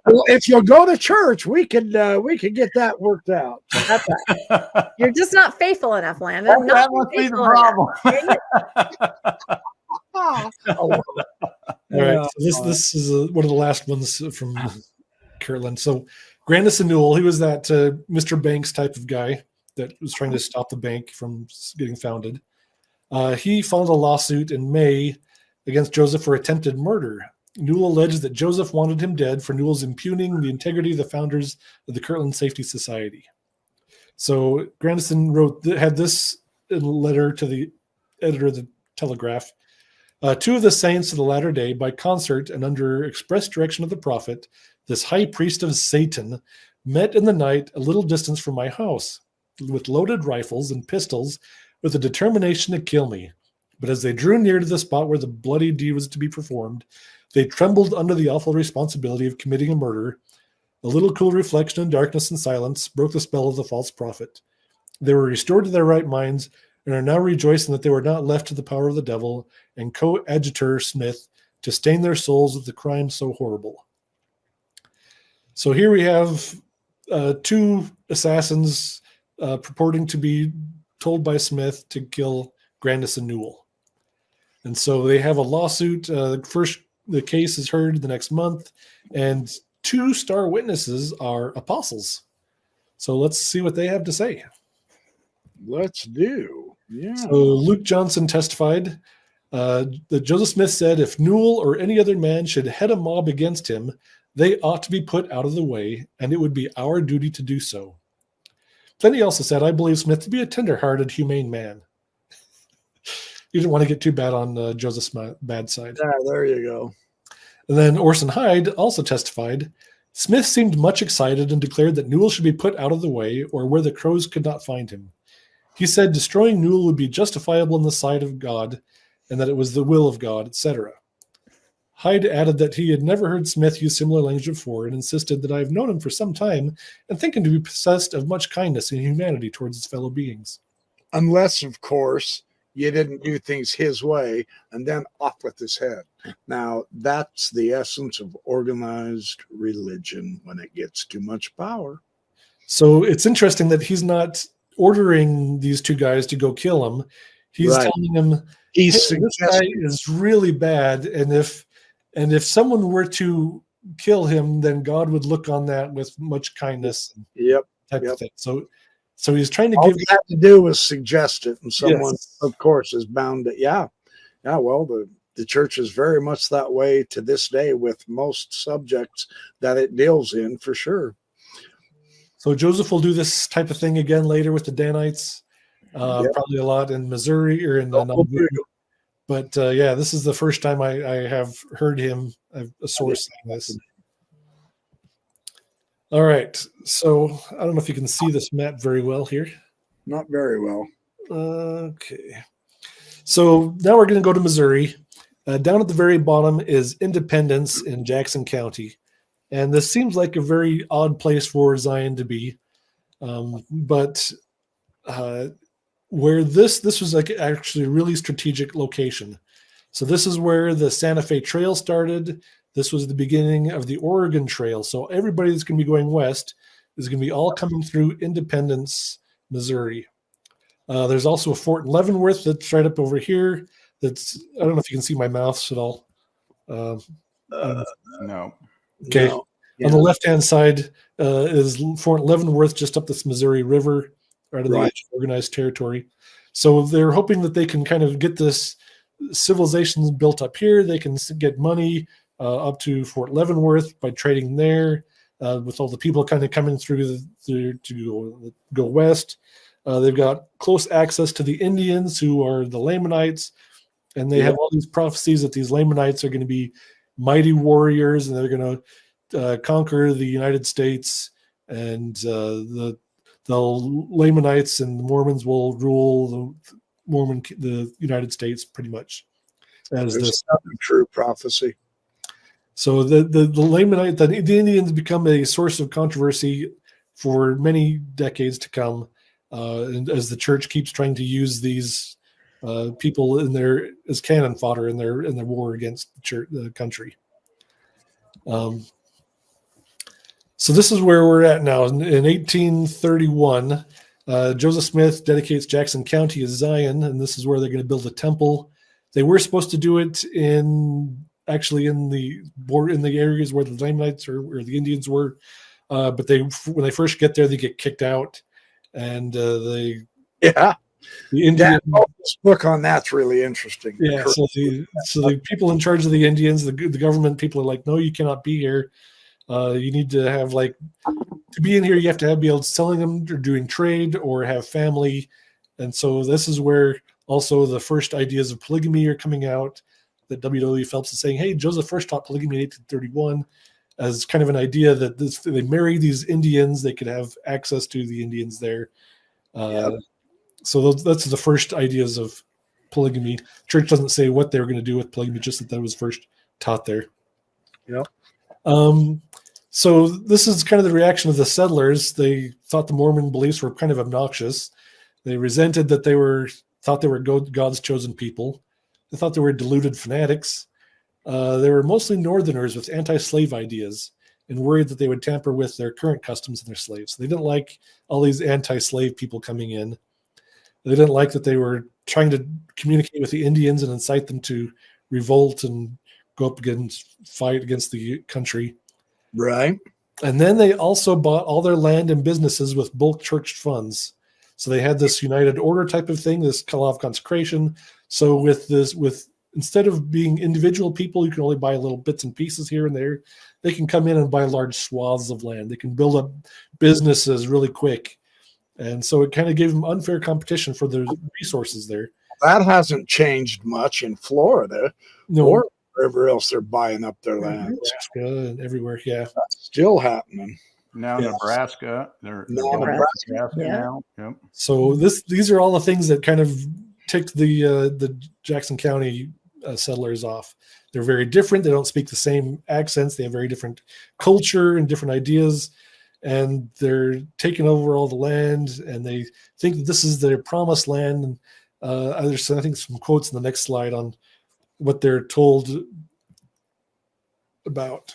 Well, if you'll go to church, we could get that worked out. That's right. You're just not faithful enough, Landon. That must be the problem. All right. So this is one of the last ones from Kirtland. So Grandison Newell, he was that Mr. Banks type of guy that was trying to stop the bank from getting founded. He filed a lawsuit in May against Joseph for attempted murder. Newell alleged that Joseph wanted him dead for Newell's impugning the integrity of the founders of the Kirtland Safety Society. So Grandison had this in a letter to the editor of the Telegraph. Two of the saints of the latter day, by concert and under express direction of the prophet, this high priest of Satan, met in the night a little distance from my house, with loaded rifles and pistols, with a determination to kill me. But as they drew near to the spot where the bloody deed was to be performed, they trembled under the awful responsibility of committing a murder. A little cool reflection in darkness and silence broke the spell of the false prophet. They were restored to their right minds and are now rejoicing that they were not left to the power of the devil and coadjutor Smith to stain their souls with the crime so horrible. So here we have two assassins purporting to be told by Smith to kill Grandison Newell. And so they have a lawsuit. The case is heard the next month, and two star witnesses are apostles. So let's see what they have to say. Let's do. Yeah. So Luke Johnson testified that Joseph Smith said if Newell or any other man should head a mob against him, they ought to be put out of the way, and it would be our duty to do so. Then he also said, I believe Smith to be a tender-hearted, humane man. You didn't want to get too bad on Joseph's bad side. Yeah, there you go. And then Orson Hyde also testified, Smith seemed much excited and declared that Newell should be put out of the way or where the crows could not find him. He said destroying Newell would be justifiable in the sight of God and that it was the will of God, etc. Hyde added that he had never heard Smith use similar language before and insisted that I have known him for some time and think him to be possessed of much kindness and humanity towards his fellow beings. Unless, of course, you didn't do things his way and then off with his head. Now, that's the essence of organized religion when it gets too much power. So it's interesting that he's not ordering these two guys to go kill him. He's telling them, hey, this guy is really bad, and if someone were to kill him, then God would look on that with much kindness. Type of thing. So he's trying to all give. you have to do is suggest it, and someone, of course, is bound to. Well, the church is very much that way to this day with most subjects that it deals in, for sure. So Joseph will do this type of thing again later with the Danites, probably a lot in Missouri or in Nauvoo. But this is the first time I have heard him, a source saying this. All right. So I don't know if you can see this map very well here. Not very well. Okay. So now we're going to go to Missouri. Down at the very bottom is Independence in Jackson County. And this seems like a very odd place for Zion to be. But where this was like actually a really strategic location. So this is where the Santa Fe Trail started. This was the beginning of the Oregon Trail. So everybody that's going to be going west is going to be all coming through Independence, Missouri. There's also a fort in Leavenworth that's right up over here. That's, I don't know if you can see my mouse at all. No. Okay. No. Yeah. On the left-hand side is Fort Leavenworth, just up this Missouri River, right on the edge of organized territory. So they're hoping that they can kind of get this civilization built up here. They can get money up to Fort Leavenworth by trading there with all the people kind of coming through to go west. They've got close access to the Indians, who are the Lamanites, and they have all these prophecies that these Lamanites are going to be mighty warriors, and they're going to conquer the United States, and the Lamanites and the Mormons will rule the United States pretty much as this true prophecy. So the Lamanite, the Indians become a source of controversy for many decades to come, and as the church keeps trying to use these people as cannon fodder in their war against the country. So this is where we're at now. In 1831, Joseph Smith dedicates Jackson County as Zion, and this is where they're going to build a temple. They were supposed to do it in the areas where the Lamanites or the Indians were, but when they first get there, they get kicked out, and the Indian this book on that's really interesting. Yeah, so the people in charge of the Indians, the government people are like, no, you cannot be here. You need to have to be in here. You have to be able to selling them or doing trade or have family, and so this is where also the first ideas of polygamy are coming out. That W.W. Phelps is saying, hey, Joseph first taught polygamy in 1831 as kind of an idea that they marry these Indians, they could have access to the Indians there. So that's the first ideas of polygamy. Church doesn't say what they were going to do with polygamy, just that was first taught there. Yep. So this is kind of the reaction of the settlers. They thought the Mormon beliefs were kind of obnoxious. They resented that thought they were God's chosen people. They thought they were deluded fanatics. They were mostly Northerners with anti-slave ideas and worried that they would tamper with their current customs and their slaves. They didn't like all these anti-slave people coming in. They didn't like that they were trying to communicate with the Indians and incite them to revolt and go up fight against the country. Right. And then they also bought all their land and businesses with bulk church funds. So they had this united order type of thing, this law of consecration. So instead of being individual people, you can only buy little bits and pieces here and there. They can come in and buy large swaths of land. They can build up businesses really quick. And so it kind of gave them unfair competition for the resources there. That hasn't changed much in Florida. No. Or wherever else they're buying up their land. Alaska and everywhere, yeah. That's still happening. Now Nebraska. They're Nebraska now. Yep. So these are all the things that kind of ticked the Jackson County settlers off. They're very different. They don't speak the same accents. They have very different culture and different ideas. And they're taking over all the land, and they think that this is their promised land. And there's, I think, some quotes in the next slide on what they're told about.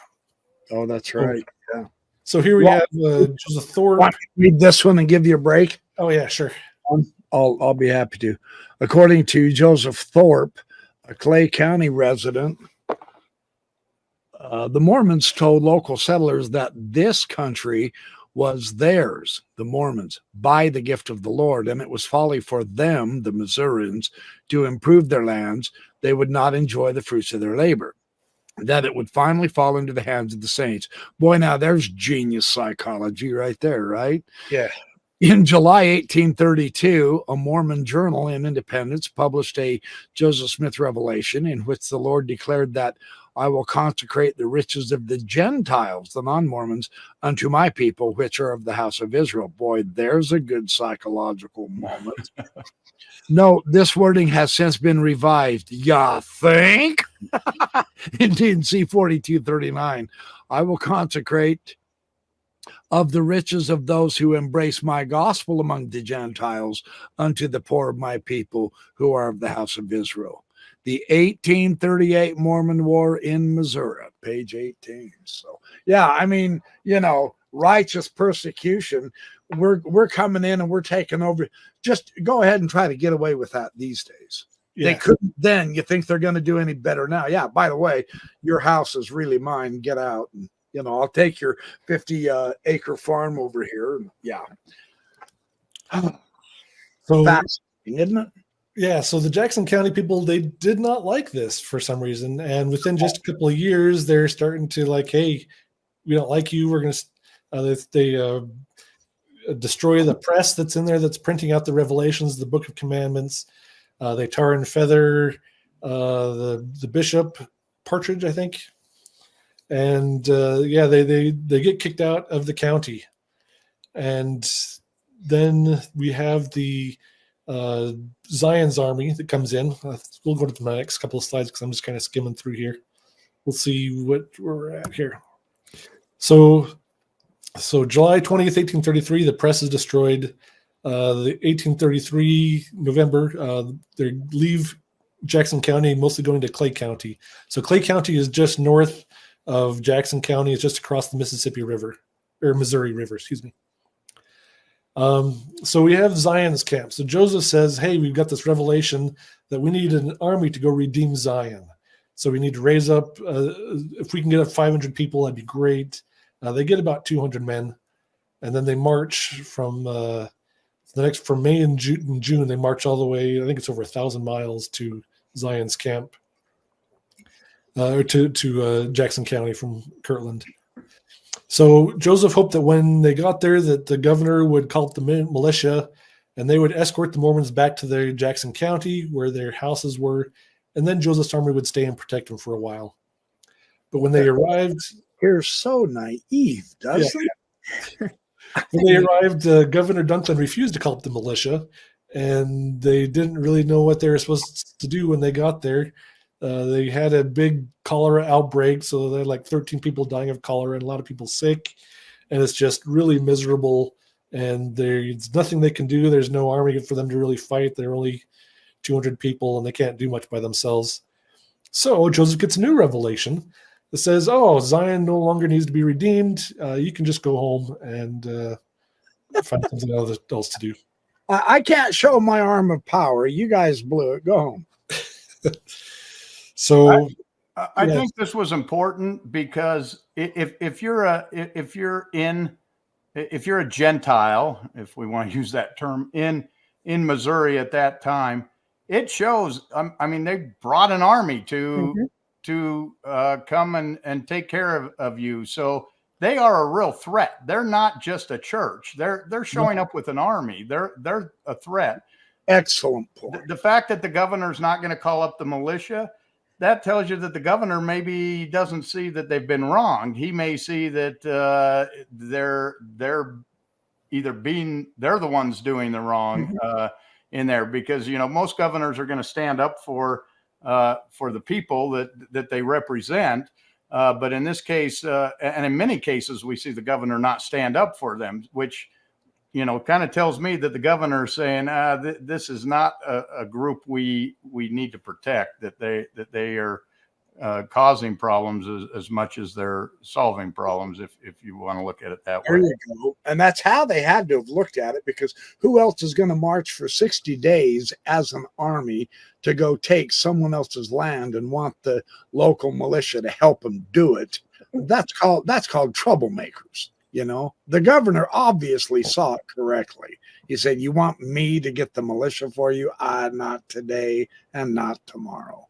Oh, that's right. Yeah. So here we have Joseph Thorpe. Want me to read this one and give you a break? Oh yeah, sure. I'll be happy to. According to Joseph Thorpe, a Clay County resident, the Mormons told local settlers that this country was theirs, the Mormons, by the gift of the Lord, and it was folly for them, the Missourians, to improve their lands. They would not enjoy the fruits of their labor, that it would finally fall into the hands of the saints. Boy, now there's genius psychology right there, right? Yeah. In July 1832, a Mormon journal in Independence published a Joseph Smith revelation in which the Lord declared that I will consecrate the riches of the Gentiles, the non-Mormons, unto my people, which are of the house of Israel. Boy, there's a good psychological moment. No, this wording has since been revised. Ya think? Indeed, C4239. I will consecrate of the riches of those who embrace my gospel among the Gentiles unto the poor of my people who are of the house of Israel. The 1838 Mormon War in Missouri, page 18. So, yeah, I mean, righteous persecution. We're coming in and we're taking over. Just go ahead and try to get away with that these days. Yeah. They couldn't then. You think they're going to do any better now? Yeah, by the way, your house is really mine. Get out. And, I'll take your 50-acre farm over here. Yeah. So fascinating, isn't it? Yeah, so the Jackson County people, they did not like this for some reason. And within just a couple of years, they're starting to like, hey, we don't like you. We're going to, they destroy the press that's in there that's printing out the Revelations, the Book of Commandments. They tar and feather the bishop, Partridge, I think. And they get kicked out of the county. And then we have the Zion's army that comes in. We'll go to the next couple of slides because I'm just kind of skimming through here. We'll see what we're at here. So July 20th, 1833, the press is destroyed. The 1833 November, they leave Jackson County, mostly going to Clay County. So Clay County is just north of Jackson County. It's just across the Mississippi River, or Missouri River, excuse me. So we have Zion's camp. So Joseph says, hey, we've got this revelation that we need an army to go redeem Zion. So we need to raise up, if we can get up 500 people, that'd be great. They get about 200 men. And then they march from May and June, they march all the way, I think it's over 1,000 miles to Zion's camp, or to Jackson County from Kirtland. So Joseph hoped that when they got there that the governor would call up the militia and they would escort the Mormons back to their Jackson County where their houses were, and then Joseph's army would stay and protect them for a while. But when they arrived... You're so naive, doesn't it? When they arrived, Governor Dunklin refused to call up the militia, and they didn't really know what they were supposed to do when they got there. They had a big cholera outbreak, so they had like 13 people dying of cholera and a lot of people sick, and it's just really miserable, and there's nothing they can do. There's no army for them to really fight. They're only 200 people, and they can't do much by themselves. So Joseph gets a new revelation that says, oh, Zion no longer needs to be redeemed. You can just go home and find something else to do. I can't show my arm of power. You guys blew it. Go home. So I think this was important because if you're a Gentile, if we want to use that term, in Missouri at that time, it shows. I mean, they brought an army to come and take care of you. So they are a real threat. They're not just a church. They're showing up with an army. They're a threat. Excellent point. The fact that the governor's not going to call up the militia, that tells you that the governor maybe doesn't see that they've been wronged. He may see that they're the ones doing the wrong in there, because most governors are going to stand up for the people that they represent. But in this case, and in many cases, we see the governor not stand up for them, which, kind of tells me that the governor is saying, this is not a group we need to protect, that they are causing problems as much as they're solving problems, if you want to look at it that way. There you go. And that's how they had to have looked at it, because who else is going to march for 60 days as an army to go take someone else's land and want the local militia to help them do it? That's called troublemakers. The governor obviously saw it correctly. He said, you want me to get the militia for you? Not today and not tomorrow.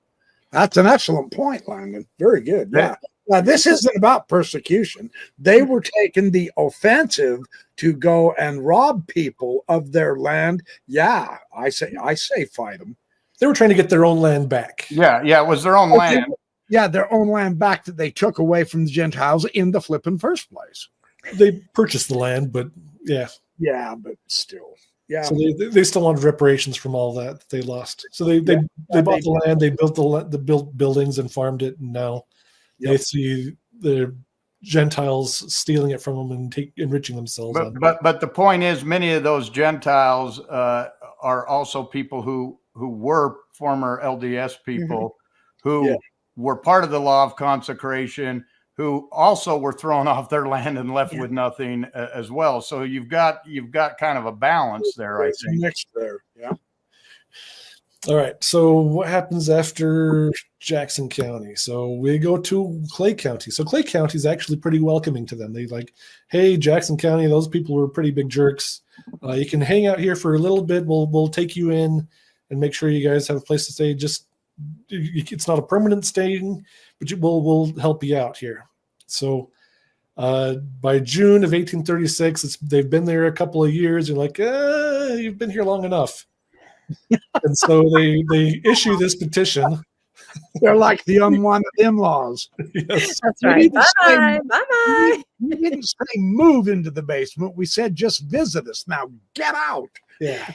That's an excellent point, Landon. Very good. Yeah. Now, this isn't about persecution. They were taking the offensive to go and rob people of their land. Yeah, I say fight them. They were trying to get their own land back. Yeah, it was their own land. Yeah, their own land back that they took away from the Gentiles in the flipping first place. They purchased the land, but yeah. Yeah, but still. Yeah. So they still wanted reparations from all that they lost. So they bought the land, they built the built buildings and farmed it, and now they see the Gentiles stealing it from them and enriching themselves. But the point is, many of those Gentiles are also people who were former LDS people who were part of the law of consecration, who also were thrown off their land and left with nothing as well. So you've got kind of a balance there, I think. Mixed there, yeah. All right. So what happens after Jackson County? So we go to Clay County. So Clay County is actually pretty welcoming to them. They like, hey, Jackson County, those people were pretty big jerks. You can hang out here for a little bit. We'll take you in and make sure you guys have a place to stay. Just it's not a permanent staying, but we'll help you out here. So by June of 1836, they've been there a couple of years. You're like, you've been here long enough. And so they issue this petition. They're like the unwanted in-laws. Yes. That's right. Bye-bye. Bye-bye. We didn't say move into the basement. We said just visit us. Now get out. Yeah.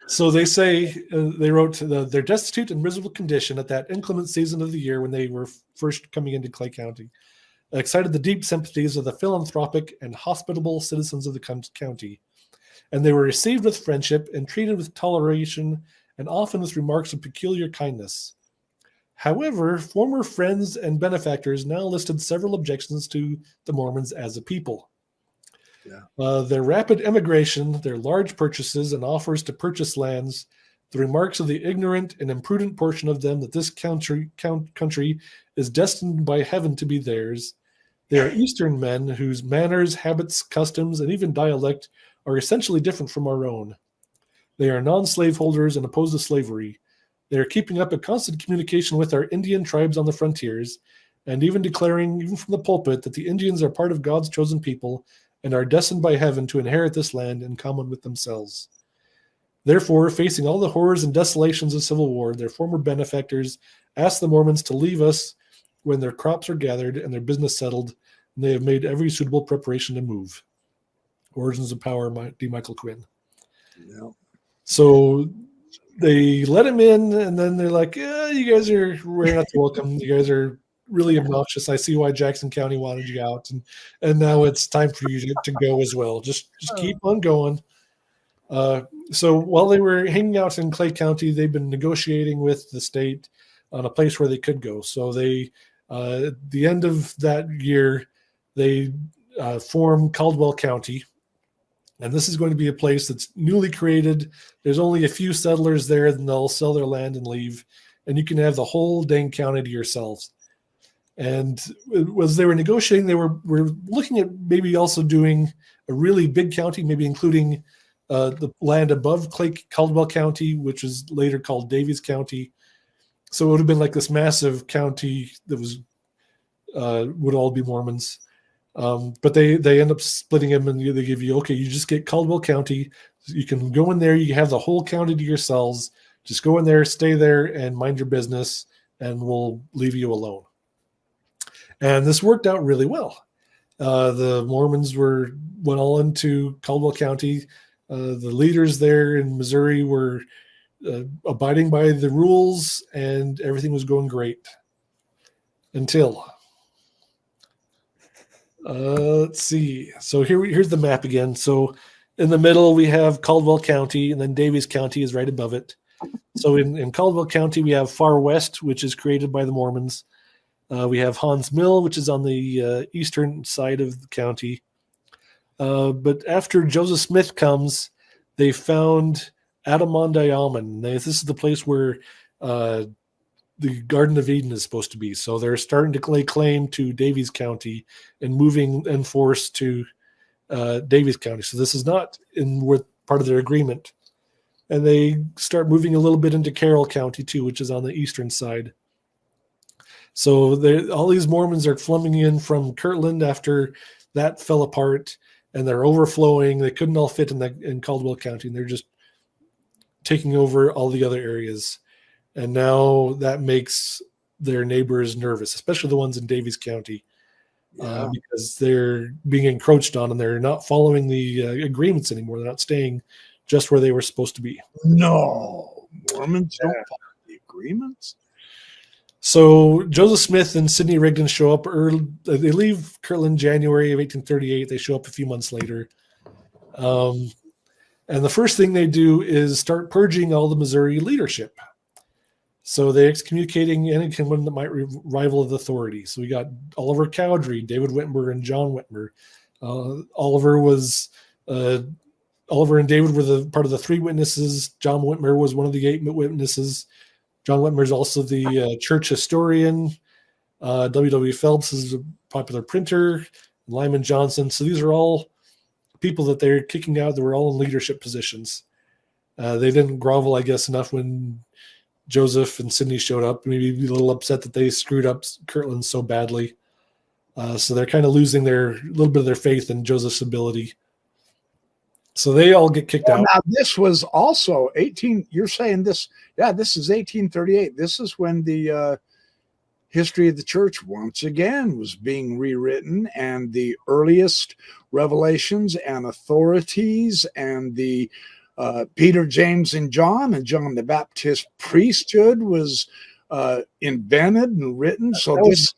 So they say, they wrote, they're destitute and miserable condition at that inclement season of the year when they were first coming into Clay County. Excited the deep sympathies of the philanthropic and hospitable citizens of the county. And they were received with friendship and treated with toleration and often with remarks of peculiar kindness. However, former friends and benefactors now listed several objections to the Mormons as a people. Their rapid emigration, their large purchases and offers to purchase lands, the remarks of the ignorant and imprudent portion of them that this country is destined by heaven to be theirs. They are Eastern men whose manners, habits, customs, and even dialect are essentially different from our own. They are non-slaveholders and opposed to slavery. They are keeping up a constant communication with our Indian tribes on the frontiers, and even declaring, even from the pulpit, that the Indians are part of God's chosen people and are destined by heaven to inherit this land in common with themselves. Therefore, facing all the horrors and desolations of civil war, their former benefactors asked the Mormons to leave us when their crops are gathered and their business settled, and they have made every suitable preparation to move. Origins of Power, D. Michael Quinn. Yeah. So they let him in, and then they're like, you guys we're not welcome. You guys are really obnoxious. I see why Jackson County wanted you out, and now it's time for you to go as well. Just keep on going. So while they were hanging out in Clay County, they've been negotiating with the state on a place where they could go. So they, at the end of that year, they form Caldwell County. And this is going to be a place that's newly created. There's only a few settlers there, and they'll sell their land and leave. And you can have the whole dang county to yourselves. And as they were negotiating, they were looking at maybe also doing a really big county, maybe including the land above Caldwell County, which was later called Davies County. So it would have been like this massive county that was would all be Mormons. But they end up splitting them, and they give you, okay, you just get Caldwell County. You can go in there. You have the whole county to yourselves. Just go in there, stay there, and mind your business, and we'll leave you alone. And this worked out really well. The Mormons went all into Caldwell County. The leaders there in Missouri were abiding by the rules, and everything was going great. Until... let's see. So here's the map again. So in the middle, we have Caldwell County, and then Davies County is right above it. So in Caldwell County, we have Far West, which is created by the Mormons. We have Hans Mill, which is on the eastern side of the county. But after Joseph Smith comes, they found Adamondiaman. This is the place where the Garden of Eden is supposed to be. So they're starting to lay claim to Davies County and moving in force to Davies County. So this is not with part of their agreement. And they start moving a little bit into Carroll County too, which is on the eastern side. So all these Mormons are flooding in from Kirtland after that fell apart, and they're overflowing. They couldn't all fit in Caldwell County, and they're just taking over all the other areas. And now that makes their neighbors nervous, especially the ones in Davies County, Yeah. because they're being encroached on and they're not following the agreements anymore. They're not staying just where they were supposed to be. No, Mormons don't follow the agreements. So Joseph Smith and Sidney Rigdon show up early. They leave Kirtland January of 1838. They show up a few months later. And the first thing they do is start purging all the Missouri leadership. So they're excommunicating anyone that might rival the authority. So we got Oliver Cowdery, David Whitmer, and John Whitmer. Oliver and David were part of the 3 witnesses. John Whitmer was one of the 8 witnesses. John Whitmer is also the church historian. W.W. Phelps is a popular printer. Lyman Johnson. So these are all people that they're kicking out that were all in leadership positions. They didn't grovel, I guess, enough when Joseph and Sidney showed up. Maybe be a little upset that they screwed up Kirtland so badly. So they're kind of losing a little bit of their faith in Joseph's ability. So they all get kicked out. Now, this was also 18. You're saying this. Yeah, this is 1838. This is when the history of the church once again was being rewritten, and the earliest revelations and authorities and the Peter, James, and John the Baptist priesthood was invented and written. So this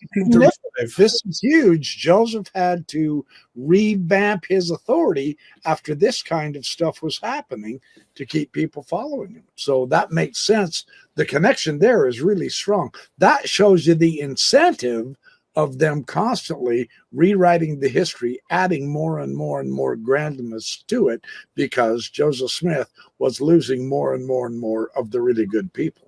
is huge. Joseph had to revamp his authority after this kind of stuff was happening to keep people following him. So that makes sense. The connection there is really strong. That shows you the incentive of them constantly rewriting the history, adding more and more and more grandness to it, because Joseph Smith was losing more and more and more of the really good people.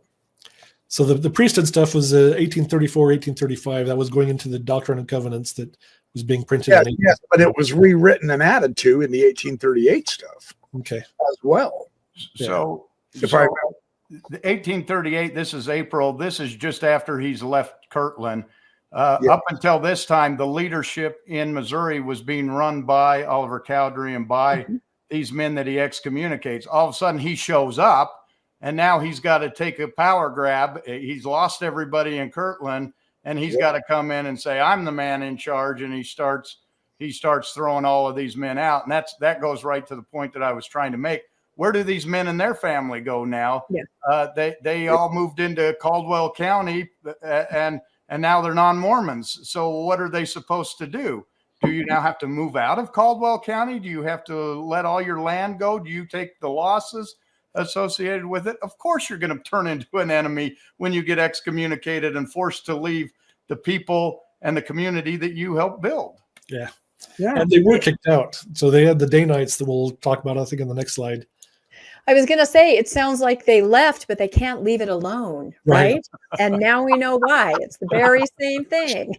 So the priesthood stuff was 1834, 1835. That was going into the Doctrine and Covenants that was being printed. Yes, but it was rewritten and added to in the 1838 stuff. Okay. As well. So the 1838, this is April. This is just after he's left Kirtland. Up until this time, the leadership in Missouri was being run by Oliver Cowdery and by these men that he excommunicates. All of a sudden, he shows up. And now he's got to take a power grab. He's lost everybody in Kirtland, and he's got to come in and say, "I'm the man in charge." And he starts throwing all of these men out, and that goes right to the point that I was trying to make. Where do these men and their family go now? Yeah. They all moved into Caldwell County, and now they're non-Mormons. So what are they supposed to do? Do you now have to move out of Caldwell County? Do you have to let all your land go? Do you take the losses associated with it? Of course you're going to turn into an enemy when you get excommunicated and forced to leave the people and the community that you helped build. Yeah. And they were kicked out. So they had the Danites that we'll talk about, I think, on the next slide. I was going to say, it sounds like they left, but they can't leave it alone, right? And now we know why. It's the very same thing.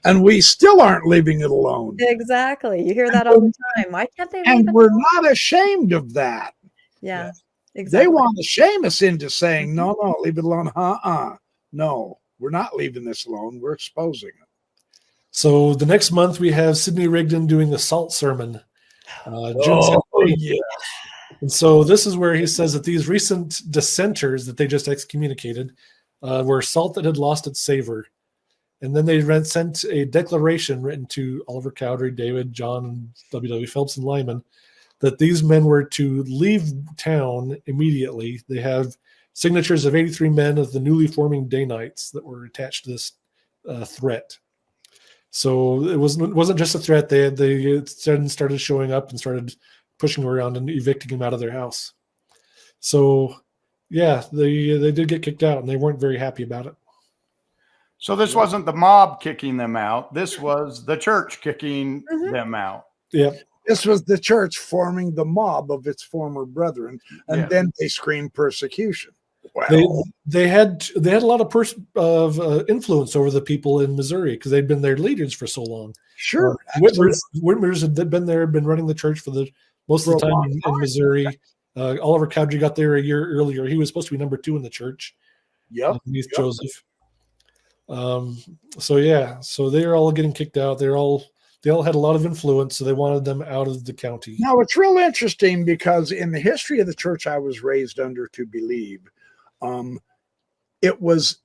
And we still aren't leaving it alone. Exactly. You hear that all the time. Why can't they leave and it we're alone? not ashamed of that. Yeah, exactly. They want to shame us into saying, no, leave it alone. No, we're not leaving this alone. We're exposing it. So the next month we have Sidney Rigdon doing the Salt Sermon. June 17th. And so this is where he says that these recent dissenters that they just excommunicated were salt that had lost its savor. And then they sent a declaration written to Oliver Cowdery, David, John, and W.W. Phelps and Lyman that these men were to leave town immediately. They have signatures of 83 men of the newly forming Danites that were attached to this threat. So it wasn't just a threat. They started showing up and started pushing around and evicting him out of their house. So, yeah, they did get kicked out, and they weren't very happy about it. So this wasn't the mob kicking them out. This was the church kicking them out. Yeah. This was the church forming the mob of its former brethren, and then they screamed persecution. Wow. They had a lot of influence over the people in Missouri because they'd been their leaders for so long. Sure. Whitmer's had been there, been running the church for the most of the time in Missouri. Oliver Cowdery got there a year earlier. He was supposed to be number 2 in the church. Beneath Joseph. So they're all getting kicked out. They all had a lot of influence, so they wanted them out of the county. Now, it's real interesting because in the history of the church I was raised under to believe, it was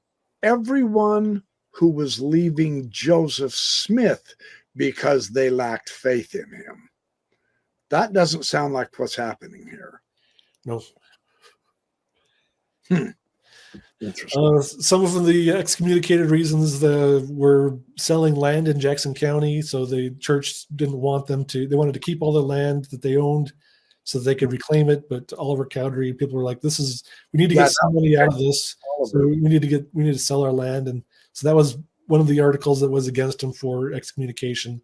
everyone who was leaving Joseph Smith because they lacked faith in him. That doesn't sound like what's happening here. No. Interesting. Some of the excommunicated reasons were selling land in Jackson County, so the church didn't want them to. They wanted to keep all the land that they owned so that they could reclaim it. But Oliver Cowdery, people were like, we need to get some money out of this. So we need to sell our land. And so that was one of the articles that was against him for excommunication.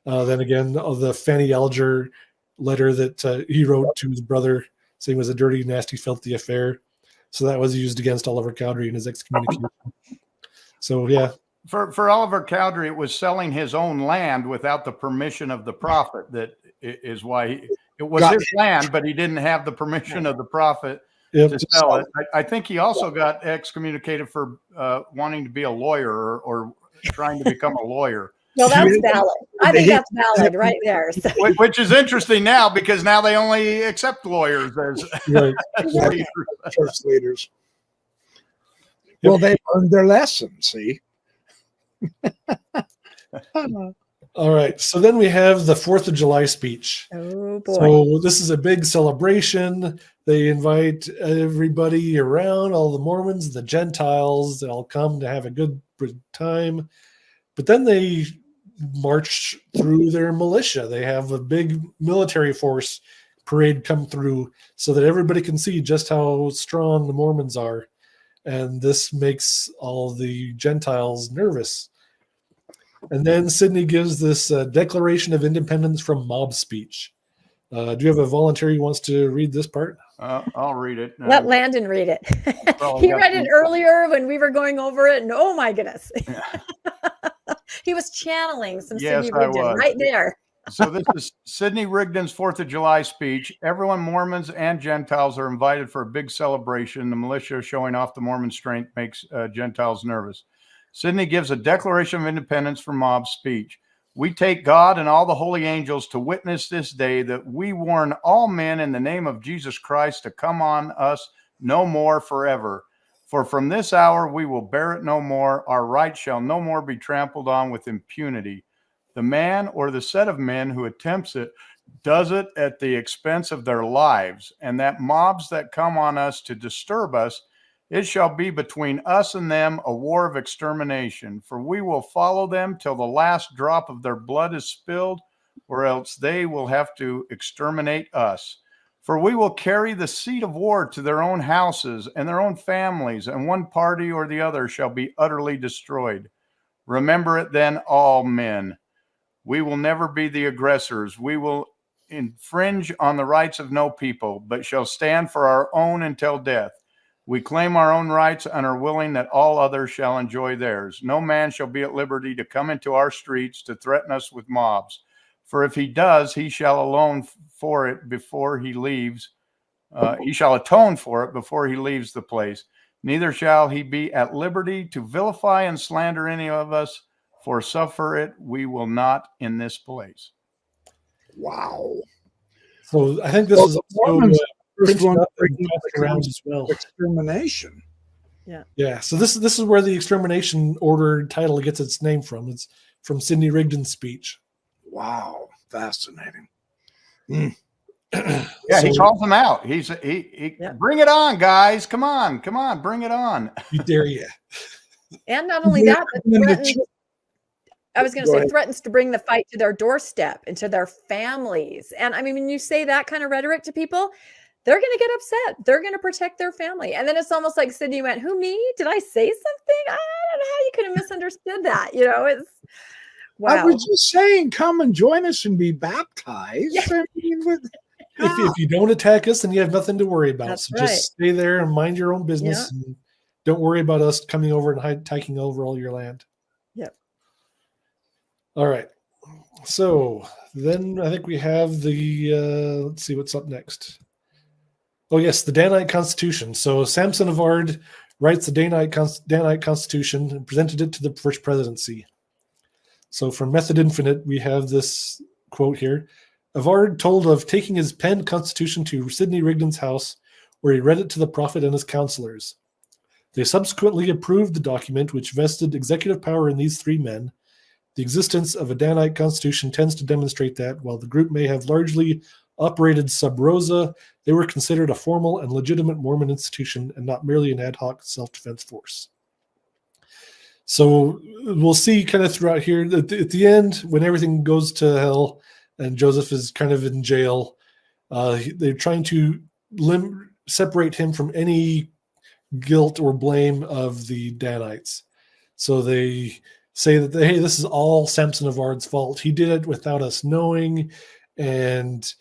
Then again, the Fanny Alger letter that he wrote to his brother saying it was a dirty, nasty, filthy affair. So that was used against Oliver Cowdery in his excommunication. So, yeah. For Oliver Cowdery, it was selling his own land without the permission of the prophet. That is why it was his land, but he didn't have the permission of the prophet to sell it. I think he also got excommunicated for wanting to be a lawyer or trying to become a lawyer. Well, that's valid. I think that's valid right there. So. Which is interesting now because now they only accept lawyers as church leaders. Well, they learned their lesson, see? All right. So then we have the 4th of July speech. Oh, boy. So this is a big celebration. They invite everybody around, all the Mormons, the Gentiles. They all come to have a good time. But then they march through their militia. They have a big military force parade come through so that everybody can see just how strong the Mormons are. And this makes all the Gentiles nervous. And then Sidney gives this Declaration of Independence from mob speech. Do you have a volunteer who wants to read this part? I'll read it. Let Landon read it. He read it earlier when we were going over it, and oh my goodness. He was channeling some Sidney Rigdon right there. So this is Sidney Rigdon's 4th of July speech. Everyone, Mormons and Gentiles, are invited for a big celebration. The militia showing off the Mormon strength makes Gentiles nervous. Sidney gives a Declaration of Independence from mob speech. We take God and all the holy angels to witness this day that we warn all men in the name of Jesus Christ to come on us no more forever. For from this hour we will bear it no more. Our rights shall no more be trampled on with impunity. The man or the set of men who attempts it does it at the expense of their lives, and that mobs that come on us to disturb us, it shall be between us and them a war of extermination. For we will follow them till the last drop of their blood is spilled, or else they will have to exterminate us. For we will carry the seat of war to their own houses and their own families, and one party or the other shall be utterly destroyed. Remember it then, all men. We will never be the aggressors. We will infringe on the rights of no people, but shall stand for our own until death. We claim our own rights and are willing that all others shall enjoy theirs. No man shall be at liberty to come into our streets to threaten us with mobs. For if he does, he shall atone for it before he leaves. He shall atone for it before he leaves the place. Neither shall he be at liberty to vilify and slander any of us, for suffer it we will not in this place. Wow. So I think this is also first one around as well. Extermination. Yeah. So this is where the extermination order title gets its name from. It's from Sidney Rigdon's speech. Wow, fascinating. Yeah, he calls them out. He bring it on, guys. Come on, bring it on. You dare you. And not only that, but threatens to bring the fight to their doorstep and to their families. And I mean, when you say that kind of rhetoric to people, they're going to get upset. They're going to protect their family. And then it's almost like Sidney went, who, me? Did I say something? I don't know how you could have misunderstood that. You know, it's wow. I was just saying, come and join us and be baptized. Yeah. I mean, if you don't attack us, then you have nothing to worry about. That's so right. Just stay there and mind your own business. Yeah. And don't worry about us coming over and taking over all your land. Yep. All right. So then I think we have the, let's see what's up next. Oh, yes, the Danite Constitution. So Samson of Ard writes the Danite Constitution and presented it to the first presidency. So from Method Infinite, we have this quote here. Avard told of taking his penned constitution to Sidney Rigdon's house, where he read it to the prophet and his counselors. They subsequently approved the document, which vested executive power in these three men. The existence of a Danite constitution tends to demonstrate that, while the group may have largely operated sub rosa, they were considered a formal and legitimate Mormon institution and not merely an ad hoc self-defense force. So we'll see kind of throughout here, at the end, when everything goes to hell and Joseph is kind of in jail, they're trying to separate him from any guilt or blame of the Danites. So they say that, hey, this is all Samson of Ard's fault. He did it without us knowing, and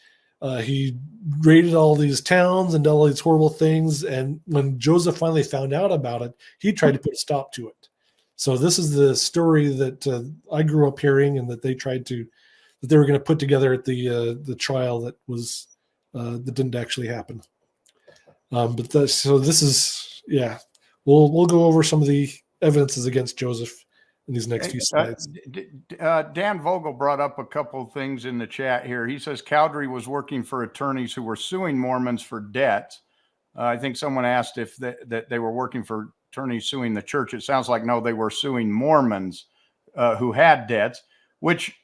he raided all these towns and did all these horrible things. And when Joseph finally found out about it, he tried to put a stop to it. So this is the story that I grew up hearing, and that they were going to put together at the trial that didn't actually happen. So this is, yeah, we'll go over some of the evidences against Joseph in these next few slides. Dan Vogel brought up a couple of things in the chat here. He says Cowdery was working for attorneys who were suing Mormons for debts. I think someone asked if that they were working for attorneys suing the church. It sounds like, no, they were suing Mormons who had debts, which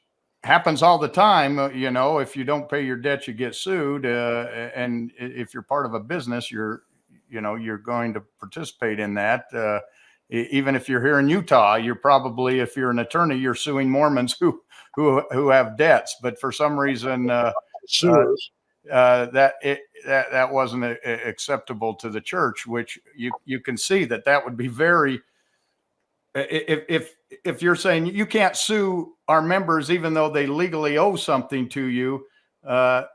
happens all the time. If you don't pay your debts, you get sued. And if you're part of a business, you're going to participate in that. Even if you're here in Utah, you're probably, if you're an attorney, you're suing Mormons who have debts. But for some reason, that wasn't acceptable to the church, which you can see that would be very. If you're saying you can't sue our members even though they legally owe something to you, there's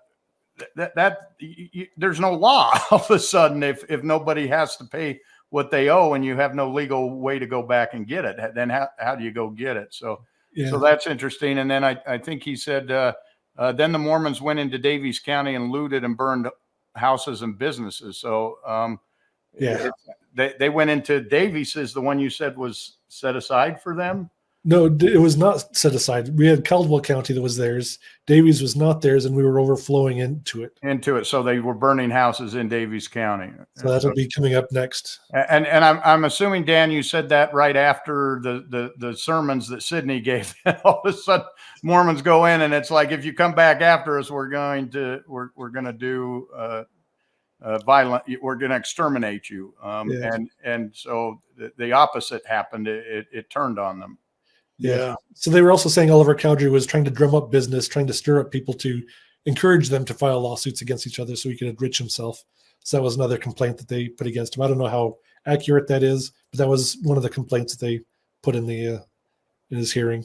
no law all of a sudden if nobody has to pay what they owe and you have no legal way to go back and get it, then how do you go get it? So that's interesting. And then I think he said then the Mormons went into Daviess County and looted and burned houses and businesses. So they went into Daviess, is the one you said was set aside for them? No, it was not set aside. We had Caldwell County that was theirs. Daviess was not theirs, and we were overflowing into it. So they were burning houses in Daviess County. So that'll be coming up next. And I'm assuming, Dan, you said that right after the sermons that Sidney gave. All of a sudden, Mormons go in, and it's like, if you come back after us, we're going to do violent. We're going to exterminate you. And so the opposite happened. It turned on them. Yeah. So they were also saying Oliver Cowdery was trying to drum up business, trying to stir up people to encourage them to file lawsuits against each other so he could enrich himself. So that was another complaint that they put against him. I don't know how accurate that is, but that was one of the complaints that they put in in his hearing.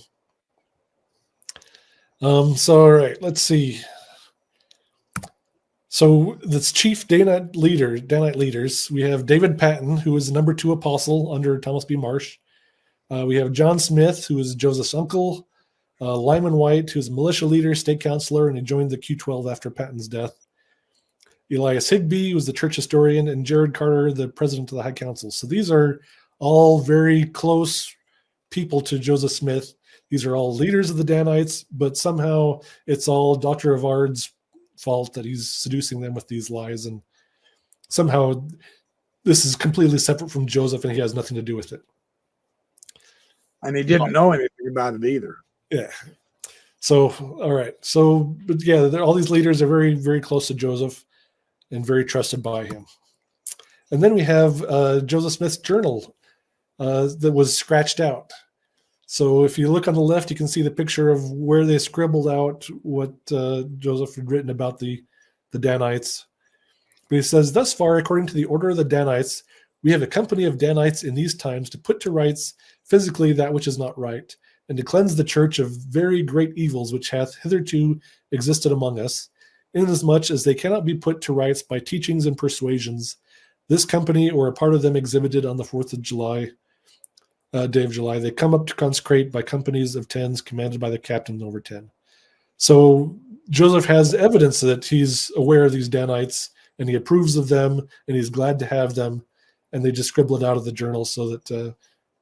So, all right, let's see. So this chief Danite leaders, we have David Patton, who was the number 2 apostle under Thomas B. Marsh. We have John Smith, who is Joseph's uncle, Lyman White, who's a militia leader, state counselor, and he joined the Q12 after Patton's death. Elias Higbee was the church historian, and Jared Carter, the president of the High Council. So these are all very close people to Joseph Smith. These are all leaders of the Danites, but somehow it's all Dr. of Ard's fault that he's seducing them with these lies. And somehow this is completely separate from Joseph, and he has nothing to do with it. And he didn't know anything about it either. Yeah. So, all right. So, but yeah, all these leaders are very, very close to Joseph and very trusted by him. And then we have Joseph Smith's journal that was scratched out. So if you look on the left, you can see the picture of where they scribbled out what Joseph had written about the Danites. But he says, thus far, according to the order of the Danites, we have a company of Danites in these times to put to rights physically that which is not right, and to cleanse the church of very great evils which hath hitherto existed among us, inasmuch as they cannot be put to rights by teachings and persuasions. This company, or a part of them, exhibited on the 4th of July, day of July. They come up to consecrate by companies of 10s, commanded by the captain over 10. So Joseph has evidence that he's aware of these Danites, and he approves of them, and he's glad to have them, and they just scribble it out of the journal so that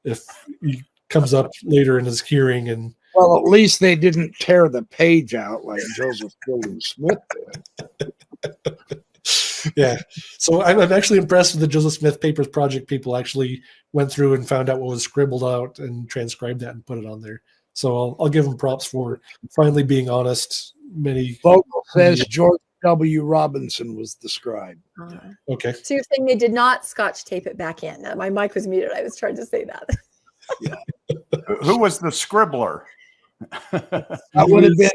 if he comes up later in his hearing and well, at least they didn't tear the page out like Joseph Fielding Smith did. Yeah. So I'm actually impressed with the Joseph Smith Papers Project people actually went through and found out what was scribbled out and transcribed that and put it on there. So I'll give them props for finally being honest. Vogel says George W. Robinson was the scribe. Okay. So you're saying they did not Scotch tape it back in. My mic was muted. I was trying to say that. Yeah. Who was the scribbler? That would have been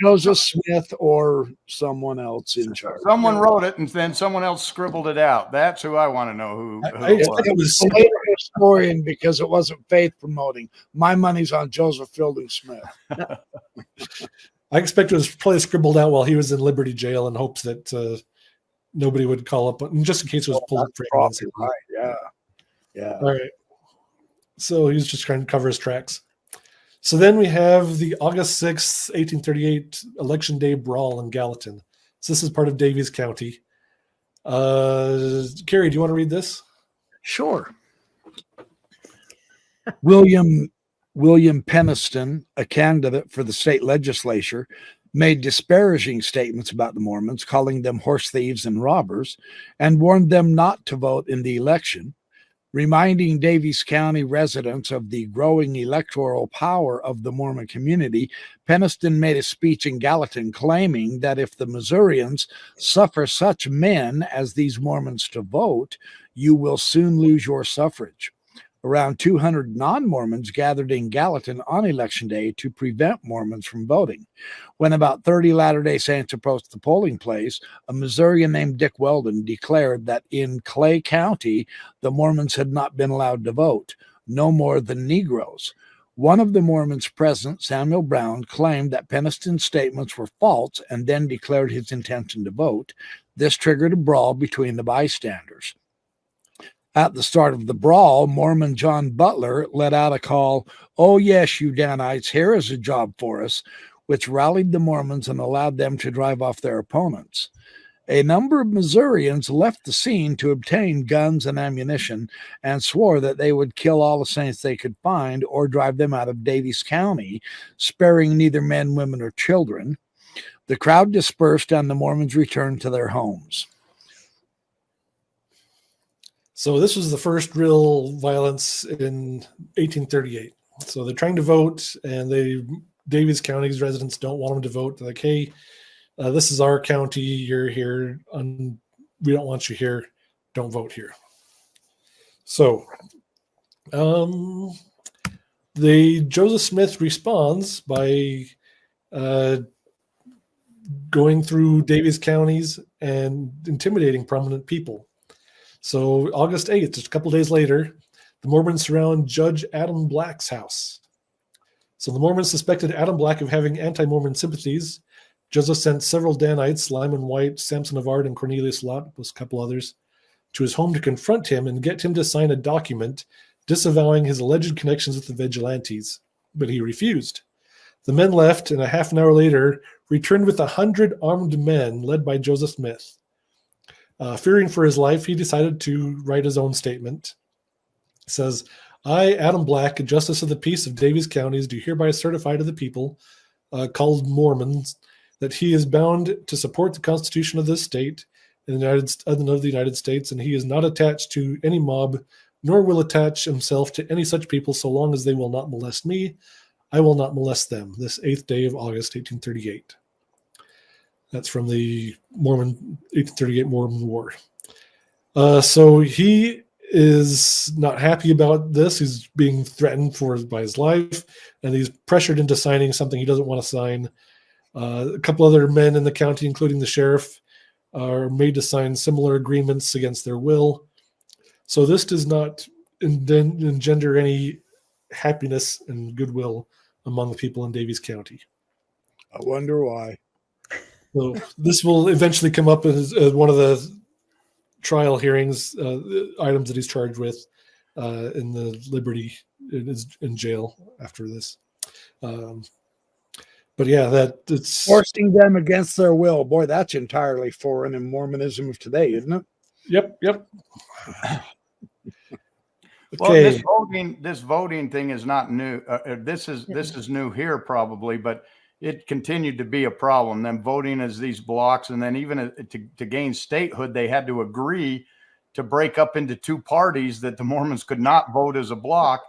Joseph Smith or someone else in charge. Someone wrote it and then someone else scribbled it out. That's who I want to know who it was a later historian because it wasn't faith promoting. My money's on Joseph Fielding Smith. I expect it was probably scribbled out while he was in Liberty Jail in hopes that nobody would call up, just in case it was pulled up for him. Right. Yeah. Yeah. All right. So he was just trying to cover his tracks. So then we have the August 6th, 1838 Election Day Brawl in Gallatin. So this is part of Daviess County. Carrie, do you want to read this? Sure. William Peniston, a candidate for the state legislature, made disparaging statements about the Mormons, calling them horse thieves and robbers, and warned them not to vote in the election. Reminding Daviess County residents of the growing electoral power of the Mormon community, Peniston made a speech in Gallatin claiming that if the Missourians suffer such men as these Mormons to vote, you will soon lose your suffrage. Around 200 non-Mormons gathered in Gallatin on Election Day to prevent Mormons from voting. When about 30 Latter-day Saints approached the polling place, a Missourian named Dick Weldon declared that in Clay County, the Mormons had not been allowed to vote, no more than Negroes. One of the Mormons present, Samuel Brown, claimed that Peniston's statements were false and then declared his intention to vote. This triggered a brawl between the bystanders. At the start of the brawl, Mormon John Butler let out a call, "Oh yes, you Danites, here is a job for us," which rallied the Mormons and allowed them to drive off their opponents. A number of Missourians left the scene to obtain guns and ammunition and swore that they would kill all the Saints they could find or drive them out of Daviess County, sparing neither men, women, or children. The crowd dispersed and the Mormons returned to their homes. So this was the first real violence in 1838. So they're trying to vote, and Daviess County's residents don't want them to vote. They're like, hey, this is our county. You're here. We don't want you here. Don't vote here. So Joseph Smith responds by going through Daviess counties and intimidating prominent people. So August 8th, just a couple days later, the Mormons surround Judge Adam Black's house. So the Mormons suspected Adam Black of having anti-Mormon sympathies. Joseph sent several Danites, Lyman White, Samson Avard, and Cornelius Lott, plus a couple others, to his home to confront him and get him to sign a document disavowing his alleged connections with the vigilantes. But he refused. The men left, and a half an hour later, returned with 100 armed men led by Joseph Smith. Fearing for his life, he decided to write his own statement. It says, I, Adam Black, a justice of the peace of Daviess counties, do hereby certify to the people, called Mormons, that he is bound to support the Constitution of this state and of the United States, and he is not attached to any mob, nor will attach himself to any such people so long as they will not molest me. I will not molest them. This 8th day of August, 1838. That's from the 1838 Mormon War. So he is not happy about this. He's being threatened by his life, and he's pressured into signing something he doesn't want to sign. A couple other men in the county, including the sheriff, are made to sign similar agreements against their will. So this does not engender any happiness and goodwill among the people in Daviess County. I wonder why. So this will eventually come up as one of the trial hearings, items that he's charged with in the Liberty in jail after this. But yeah, it's forcing them against their will. Boy, that's entirely foreign in Mormonism of today, isn't it? Yep. Okay. Well, this voting thing is not new. This is new here probably, but it continued to be a problem. Them voting as these blocks, and then even to gain statehood, they had to agree to break up into two parties that the Mormons could not vote as a block,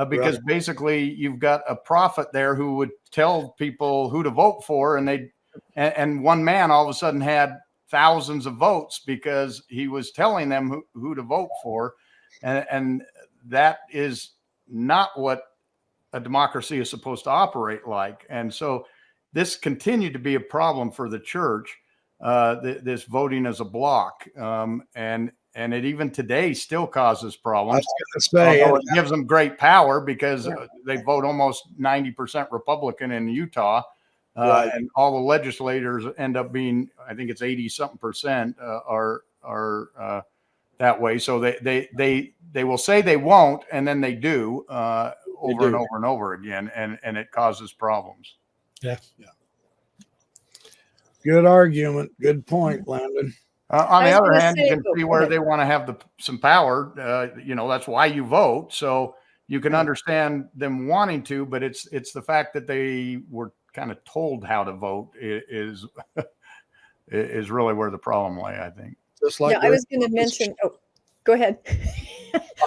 because basically you've got a prophet there who would tell people who to vote for, and one man all of a sudden had thousands of votes because he was telling them who to vote for, and that is not what a democracy is supposed to operate like. And so this continued to be a problem for the church, this voting as a block, and it even today still causes problems. It gives them great power because they vote almost 90% Republican in Utah, and all the legislators end up being, I think it's 80-something% are that way. So they will say they won't, and then they do over and over and over again, and it causes problems. Yeah. Good argument. Good point, Landon. On the other hand, you can see where they want to have some power. That's why you vote. So you can understand them wanting to, but it's the fact that they were kind of told how to vote is really where the problem lay, I think. Just like I was going to mention. Oh, go ahead.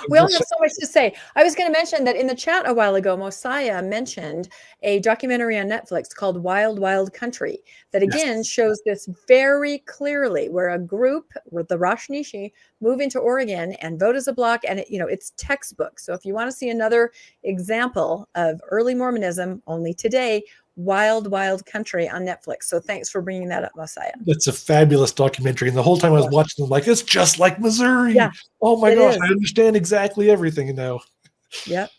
We all have so much to say. I was going to mention that in the chat a while ago, Mosiah mentioned a documentary on Netflix called Wild Wild Country that again shows this very clearly, where a group with the Rosh Nishi move into Oregon and vote as a block, and it's textbook. So if you want to see another example of early Mormonism, only today, Wild Wild Country on Netflix. So thanks for bringing that up, Mosiah. That's a fabulous documentary. And the whole time I was watching it, it's just like Missouri. Yeah, oh my gosh, I understand exactly everything now. Yep.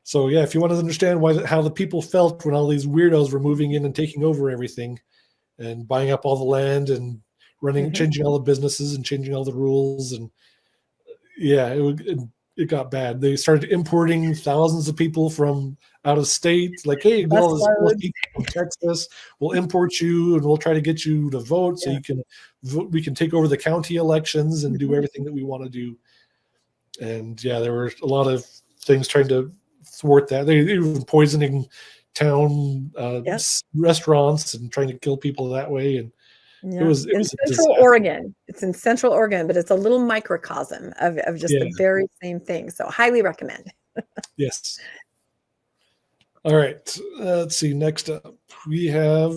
So if you want to understand how the people felt when all these weirdos were moving in and taking over everything and buying up all the land and changing all the businesses and changing all the rules, and it got bad. They started importing thousands of people from out of state, like, hey, all this people from Texas, we'll import you and we'll try to get you to vote so you can vote. We can take over the county elections and do everything that we want to do. And there were a lot of things trying to thwart that. They were poisoning town restaurants and trying to kill people that way. And it was in Central Oregon. It's in Central Oregon, but it's a little microcosm of just the very same thing. So highly recommend. Yes. All right. Let's see. Next up, we have.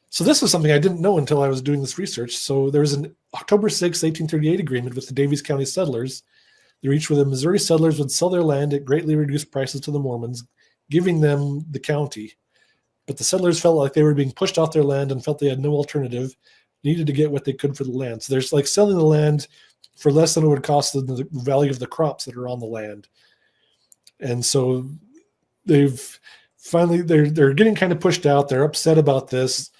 So this was something I didn't know until I was doing this research. So there was an October 6, 1838 agreement with the Davies County settlers. They reached where the Missouri settlers would sell their land at greatly reduced prices to the Mormons, giving them the county. But the settlers felt like they were being pushed off their land and felt they had no alternative, needed to get what they could for the land. So there's selling the land for less than it would cost the value of the crops that are on the land. And so they're getting kind of pushed out. They're upset about this.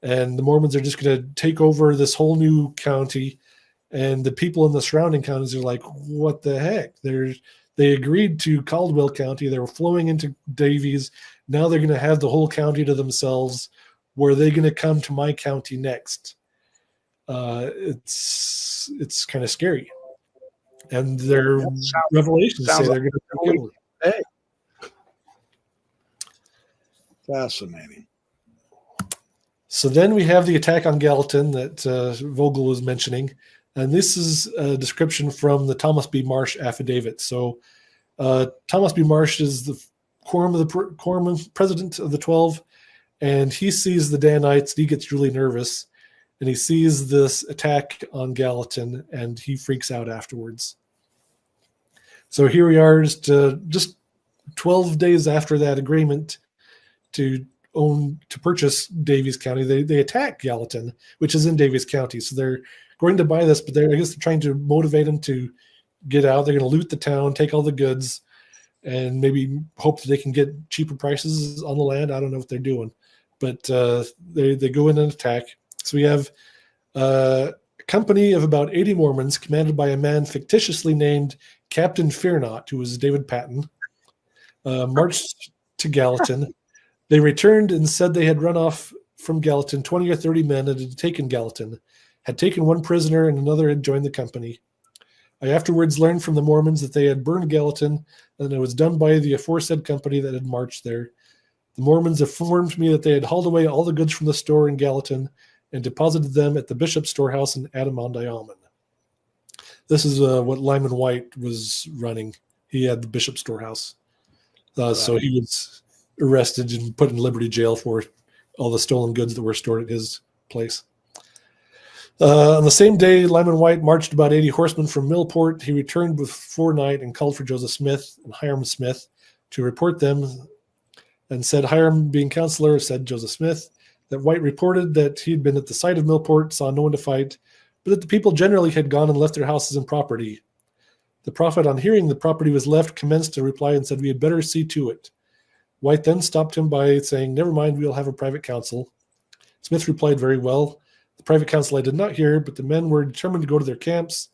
And the Mormons are just going to take over this whole new county. And the people in the surrounding counties are like, what the heck? They agreed to Caldwell County. They were flowing into Davies. Now they're going to have the whole county to themselves. Where are they going to come to my county next? It's kind of scary. And their revelations say they're going to take over. Hey. Fascinating. So then we have the attack on Gallatin that Vogel was mentioning. And this is a description from the Thomas B. Marsh affidavit. So Thomas B. Marsh is the quorum president of the 12, and he sees the Danites. He gets really nervous, and he sees this attack on Gallatin, and he freaks out afterwards. So here we are, just 12 days after that agreement to purchase Davies County. They attack Gallatin, which is in Davies County. So they're going to buy this, but they're trying to motivate them to get out. They're going to loot the town, take all the goods, and maybe hope that they can get cheaper prices on the land. I don't know what they're doing, but they go in and attack. So we have a company of about 80 Mormons commanded by a man fictitiously named Captain Fearnot, who was David Patton, marched to Gallatin. They returned and said they had run off from Gallatin 20 or 30 men and had taken Gallatin, had taken one prisoner and another had joined the company. I afterwards learned from the Mormons that they had burned Gallatin and it was done by the aforesaid company that had marched there. The Mormons informed me that they had hauled away all the goods from the store in Gallatin and deposited them at the bishop's storehouse in Adirondack. This is what Lyman White was running. He had the bishop's storehouse. So he was arrested and put in Liberty Jail for all the stolen goods that were stored at his place. On the same day, Lyman White marched about 80 horsemen from Millport. He returned before night and called for Joseph Smith and Hiram Smith to report them, and said, Hiram, being counselor, said Joseph Smith, that White reported that he had been at the site of Millport, saw no one to fight, but that the people generally had gone and left their houses and property. The prophet, on hearing the property was left, commenced to reply and said, we had better see to it. White then stopped him by saying, never mind, we'll have a private council. Smith replied, very well. The private council I did not hear, but the men were determined to go to their camps.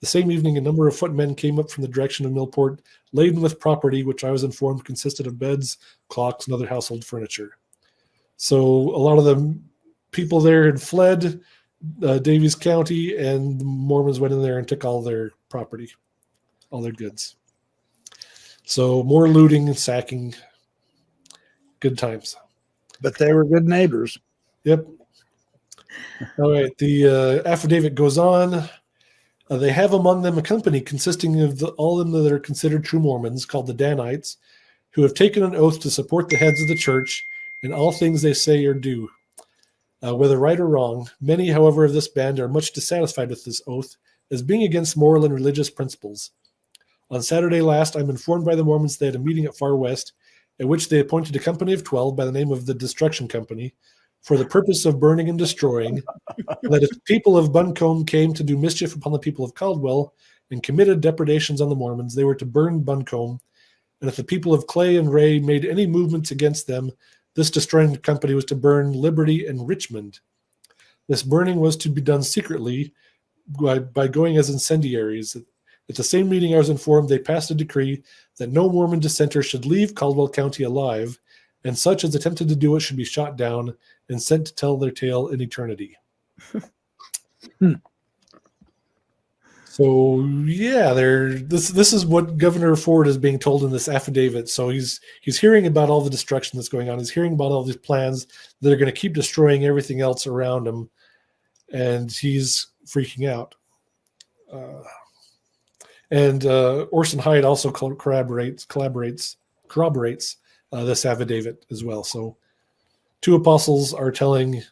The same evening, a number of footmen came up from the direction of Millport, laden with property, which I was informed consisted of beds, clocks, and other household furniture. So a lot of the people there had fled Davies County, and the Mormons went in there and took all their property, all their goods. So more looting and sacking. Good times. But they were good neighbors. Yep. All right. The affidavit goes on. They have among them a company consisting of all of them that are considered true Mormons, called the Danites, who have taken an oath to support the heads of the church in all things they say or do, whether right or wrong. Many, however, of this band are much dissatisfied with this oath, as being against moral and religious principles. On Saturday last, I'm informed by the Mormons they had a meeting at Far West, at which they appointed a company of 12 by the name of the Destruction Company, for the purpose of burning and destroying, that if the people of Buncombe came to do mischief upon the people of Caldwell and committed depredations on the Mormons, they were to burn Buncombe, and if the people of Clay and Ray made any movements against them, this destroying company was to burn Liberty and Richmond. This burning was to be done secretly by going as incendiaries. At the same meeting I was informed, they passed a decree that no Mormon dissenter should leave Caldwell County alive, and such as attempted to do it should be shot down and sent to tell their tale in eternity. So yeah, this is what Governor Ford is being told in this affidavit. So he's hearing about all the destruction that's going on. He's hearing about all these plans that are going to keep destroying everything else around him, and he's freaking out. And Orson Hyde also corroborates this affidavit as well. So two apostles are telling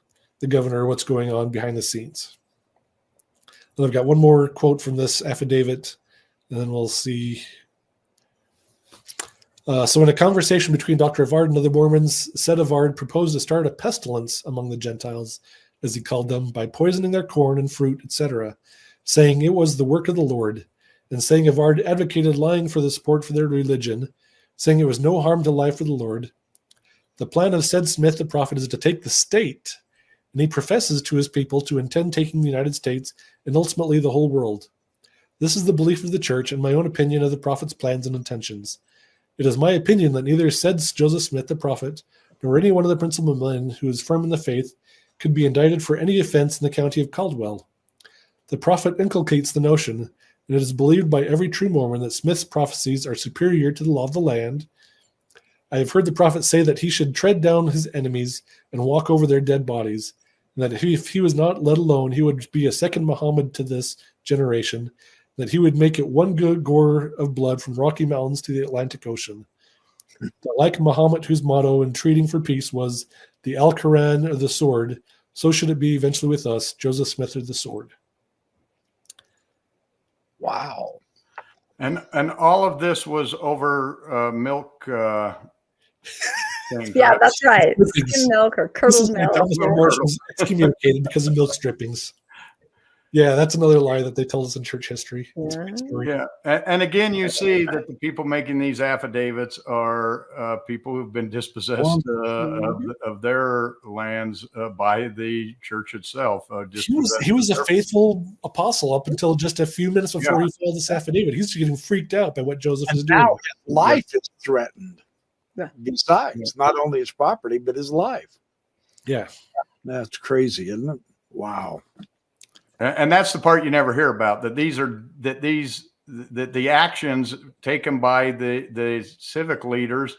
the governor what's going on behind the scenes. And I've got one more quote from this affidavit, and then we'll see. So in a conversation between Dr. Avard and other Mormons, said Avard proposed to start a pestilence among the Gentiles, as he called them, by poisoning their corn and fruit, etc., saying it was the work of the Lord, and saying Avard advocated lying for the support for their religion, saying it was no harm to lie for the Lord. The plan of said Smith the prophet is to take the state, and he professes to his people to intend taking the United States and ultimately the whole world. This is the belief of the church and my own opinion of the prophet's plans and intentions. It is my opinion that neither said Joseph Smith the prophet, nor any one of the principal men who is firm in the faith, could be indicted for any offense in the county of Caldwell. The prophet inculcates the notion, and it is believed by every true Mormon, that Smith's prophecies are superior to the law of the land. I have heard the prophet say that he should tread down his enemies and walk over their dead bodies, and that if he was not let alone, he would be a second Muhammad to this generation, that he would make it one good gore of blood from Rocky Mountains to the Atlantic Ocean. That like Muhammad, whose motto in treating for peace was the Al-Quran or the sword, so should it be eventually with us, Joseph Smith or the sword. Wow. And all of this was over milk. Things, Yeah, right? that's right. Strippings. Skim milk or This curdled is like milk. Thomas Yeah. Marshall's excommunicated because of milk strippings. Yeah, that's another lie that they tell us in church history. It's a great story. Yeah, and again, you see that the people making these affidavits are people who've been dispossessed of their lands by the church itself. He was a faithful apostle up until just a few minutes before he filed this affidavit. He's getting freaked out by what Joseph is And doing. now his life is threatened. Yeah. Besides, not only his property, but his life. Yeah. That's crazy, isn't it? Wow. And that's the part you never hear about, that the actions taken by the civic leaders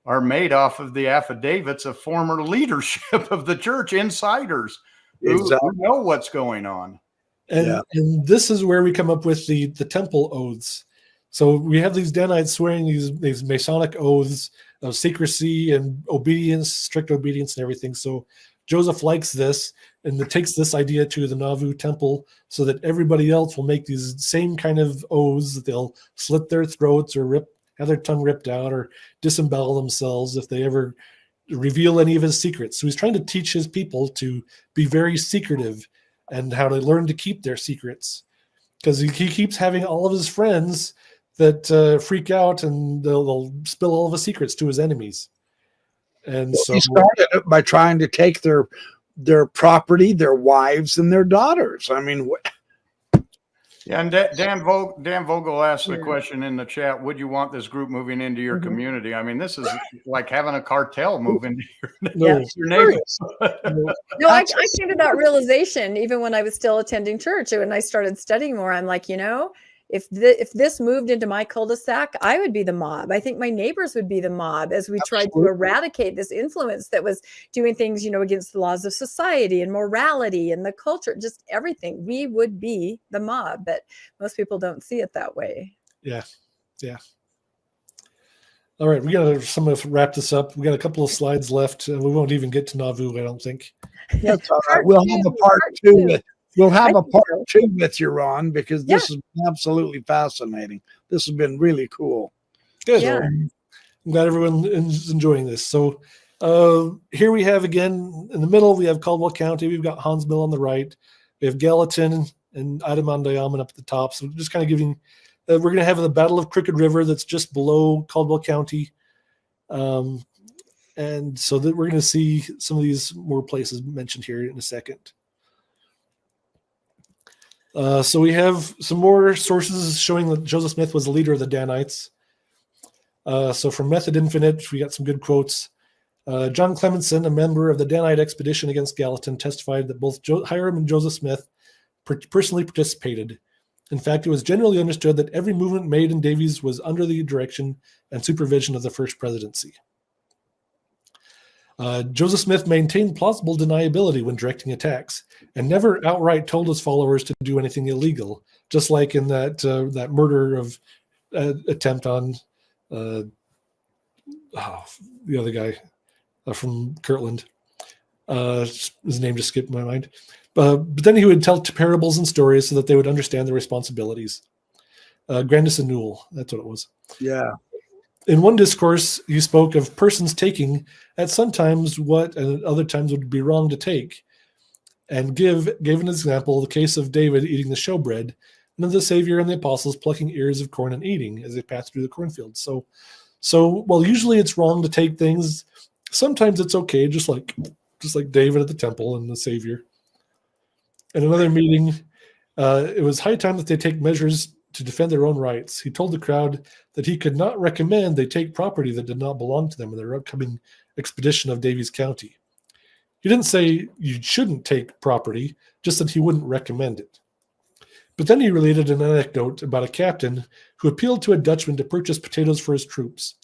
are made off of the affidavits of former leadership of the church, insiders who know what's going on. And this is where we come up with the temple oaths. So we have these Danites swearing these Masonic oaths of secrecy and obedience, strict obedience and everything. So Joseph likes this and takes this idea to the Nauvoo temple so that everybody else will make these same kind of oaths that they'll slit their throats or have their tongue ripped out or disembowel themselves if they ever reveal any of his secrets. So he's trying to teach his people to be very secretive and how to learn to keep their secrets, because he keeps having all of his friends that freak out and they'll spill all of his secrets to his enemies. And so he started it by trying to take their property, their wives, and their daughters. I mean, yeah. And Dan Vogel asked the question in the chat: would you want this group moving into your community? I mean, this is like having a cartel move into your neighbors. No, I came to that realization even when I was still attending church, and I started studying more. I'm like, if this moved into my cul-de-sac, I would be the mob. I think my neighbors would be the mob as we tried to eradicate this influence that was doing things, against the laws of society and morality and the culture, just everything. We would be the mob, but most people don't see it that way. Yeah. Yeah. All right. We got to wrap this up. We got a couple of slides left. We won't even get to Nauvoo, I don't think. That's all right. We'll have a part two. We'll have a part two with you, Ron, because this has been absolutely fascinating. This has been really cool. Good. Yeah. I'm glad everyone is enjoying this. So here we have, again, in the middle, we have Caldwell County. We've got Hansville on the right. We have Gallatin and Adamandayaman up at the top. So just kind of giving, we're going to have the Battle of Crooked River that's just below Caldwell County. And so that we're going to see some of these more places mentioned here in a second. So we have some more sources showing that Joseph Smith was the leader of the Danites. So from Method Infinite, we got some good quotes. John Clemenson, a member of the Danite expedition against Gallatin, testified that both Hiram and Joseph Smith personally participated. In fact, it was generally understood that every movement made in Davies was under the direction and supervision of the First Presidency. Joseph Smith maintained plausible deniability when directing attacks and never outright told his followers to do anything illegal, just like in that murder of attempt on the other guy from Kirtland. His name just skipped my mind. But then he would tell parables and stories so that they would understand their responsibilities. Grandison Newell, that's what it was. Yeah. In one discourse, he spoke of persons taking at sometimes what and at other times would be wrong to take, and gave an example, the case of David eating the showbread, and of the Savior and the apostles plucking ears of corn and eating as they passed through the cornfield. So while usually it's wrong to take things, sometimes it's okay, just like David at the temple and the Savior. In another meeting, it was high time that they take measures to defend their own rights. He told the crowd that he could not recommend they take property that did not belong to them in their upcoming expedition of Davies County. He didn't say you shouldn't take property, just that he wouldn't recommend it. But then he related an anecdote about a captain who appealed to a Dutchman to purchase potatoes for his troops,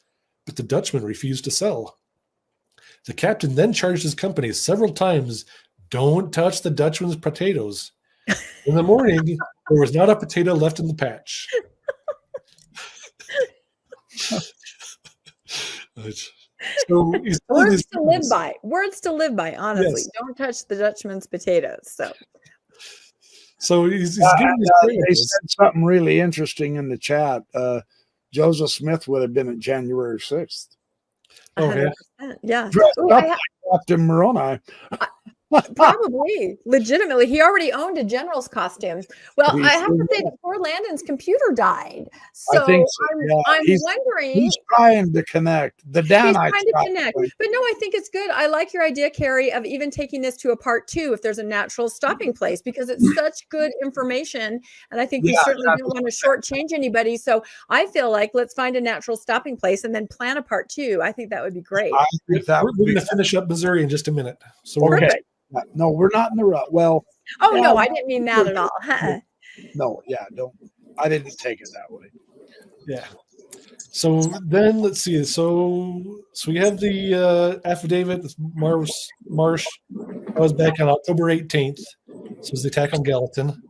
but the Dutchman refused to sell. The captain then charged his company several times, "Don't touch the Dutchman's potatoes." In the morning, there was not a potato left in the patch. So words to live by. Words to live by, honestly. Yes. Don't touch the Dutchman's potatoes. So he's giving they said something really interesting in the chat. Joseph Smith would have been at January 6th. Oh, yeah. Dressed up like Captain Moroni. Probably, legitimately. He already owned a general's costume. Well, I have to say that poor Landon's computer died. So I'm wondering. He's trying to connect. The Danites. He's trying to connect. But no, I think it's good. I like your idea, Carrie, of even taking this to a part 2 if there's a natural stopping place, because it's such good information. And I think we certainly don't want to shortchange anybody. So I feel like let's find a natural stopping place and then plan a part 2. I think that would be great. We're going to finish up Missouri in just a minute. So okay. No, we're not in the rut. Well, no, I didn't mean that at all. No, don't. I didn't take it that way. Yeah. So then let's see. So we have the affidavit with Marsh. That was back on October 18th. So it was the attack on Gallatin.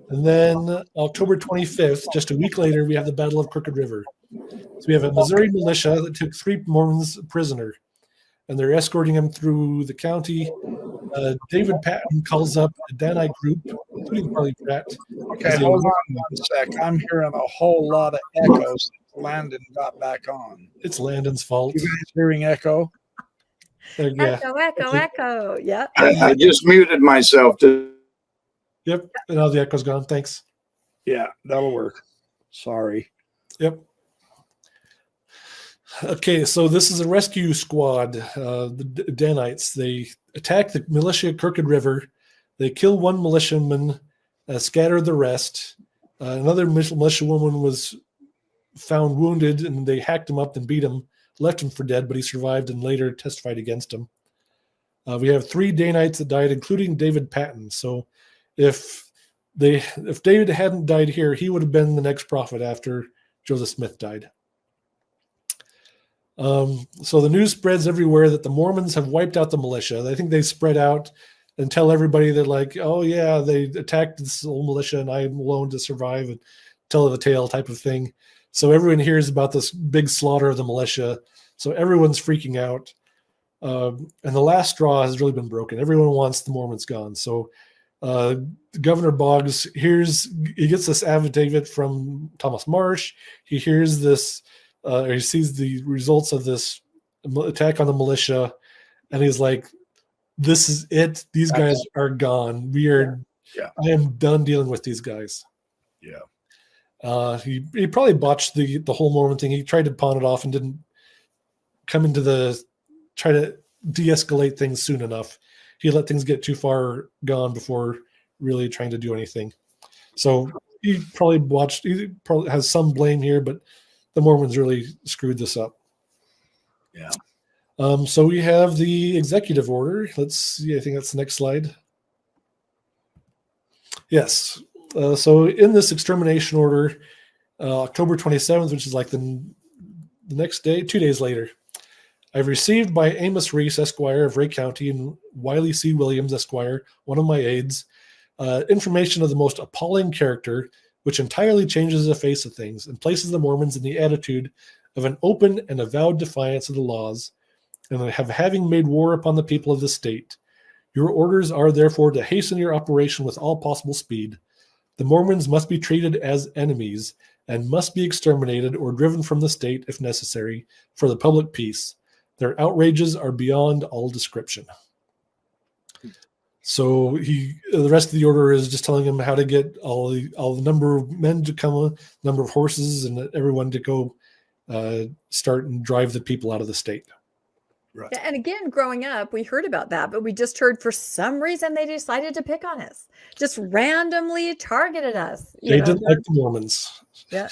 And then October 25th, just a week later, we have the Battle of Crooked River. So we have a Missouri militia that took 3 Mormons prisoner, and they're escorting them through the county. David Patton calls up a Danite group, including Harley Pratt. Okay, hold on one sec. I'm hearing a whole lot of echoes since Landon got back on. It's Landon's fault. You guys hearing echo? Yeah. Echo. Yeah. I just muted myself. Yep. And now the echo's gone. Thanks. Yeah, that'll work. Sorry. Yep. Okay, so this is a rescue squad. The Danites, they attack the militia at Crooked River. They kill 1 militiaman, scatter the rest. Another militia woman was found wounded, and they hacked him up and beat him, left him for dead, but he survived and later testified against him. We have 3 Danites that died, including David Patton. So if David hadn't died here, he would have been the next prophet after Joseph Smith died. So the news spreads everywhere that the Mormons have wiped out the militia. I think they spread out and tell everybody that, like, oh yeah, they attacked this old militia and I'm alone to survive, and tell the tale type of thing. So everyone hears about this big slaughter of the militia. So everyone's freaking out. And the last straw has really been broken. Everyone wants the Mormons gone. So Governor Boggs he gets this affidavit from Thomas Marsh. He hears this, he sees the results of this attack on the militia, and he's like, this is it. These guys are gone. I am done dealing with these guys. Yeah. He probably botched the whole Mormon thing. He tried to pawn it off and didn't come into try to de-escalate things soon enough. He let things get too far gone before really trying to do anything. So he probably has some blame here, but the Mormons really screwed this up. Yeah. So we have the executive order. Let's see. I think that's the next slide. Yes. So in this extermination order, October 27th, which is like the next day, 2 days later, I've received by Amos Reese, Esquire of Ray County, and Wiley C. Williams, Esquire, one of my aides, information of the most appalling character, which entirely changes the face of things and places the Mormons in the attitude of an open and avowed defiance of the laws, and having made war upon the people of the state. Your orders are therefore to hasten your operation with all possible speed. The Mormons must be treated as enemies and must be exterminated or driven from the state if necessary for the public peace. Their outrages are beyond all description. So the rest of the order is just telling him how to get all the number of men to come, number of horses, and everyone to go start and drive the people out of the state. Right. Yeah, and again, growing up, we heard about that, but we just heard for some reason they decided to pick on us, just randomly targeted us. They didn't like the Mormons. Yeah.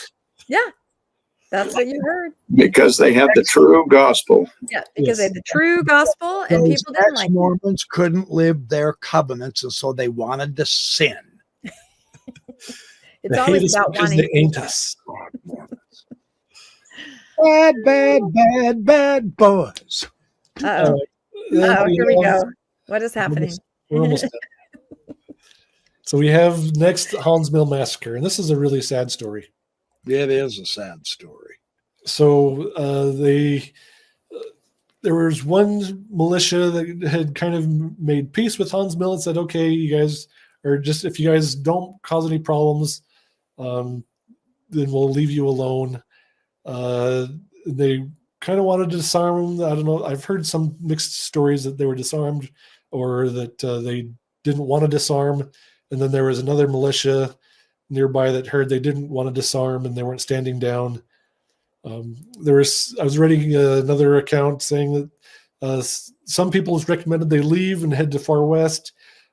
That's what you heard. Because they have the true gospel. Yeah, because they had the true gospel, and people didn't like it. Mormons couldn't live their covenants, and so they wanted to sin. It's always about wanting. They ain't us. Bad boys. Uh-oh. Here we go. What is happening? We're almost done. So we have next Hans Mill Massacre, and this is a really sad story. It is a sad story. So there was one militia that had kind of made peace with Hans Mill and said, okay, you guys are just, if you guys don't cause any problems, then we'll leave you alone. They kind of wanted to disarm them. I don't know. I've heard some mixed stories that they were disarmed or that they didn't want to disarm. And then there was another militia nearby that heard they didn't want to disarm and they weren't standing down. I was reading another account saying that some people recommended they leave and head to far west.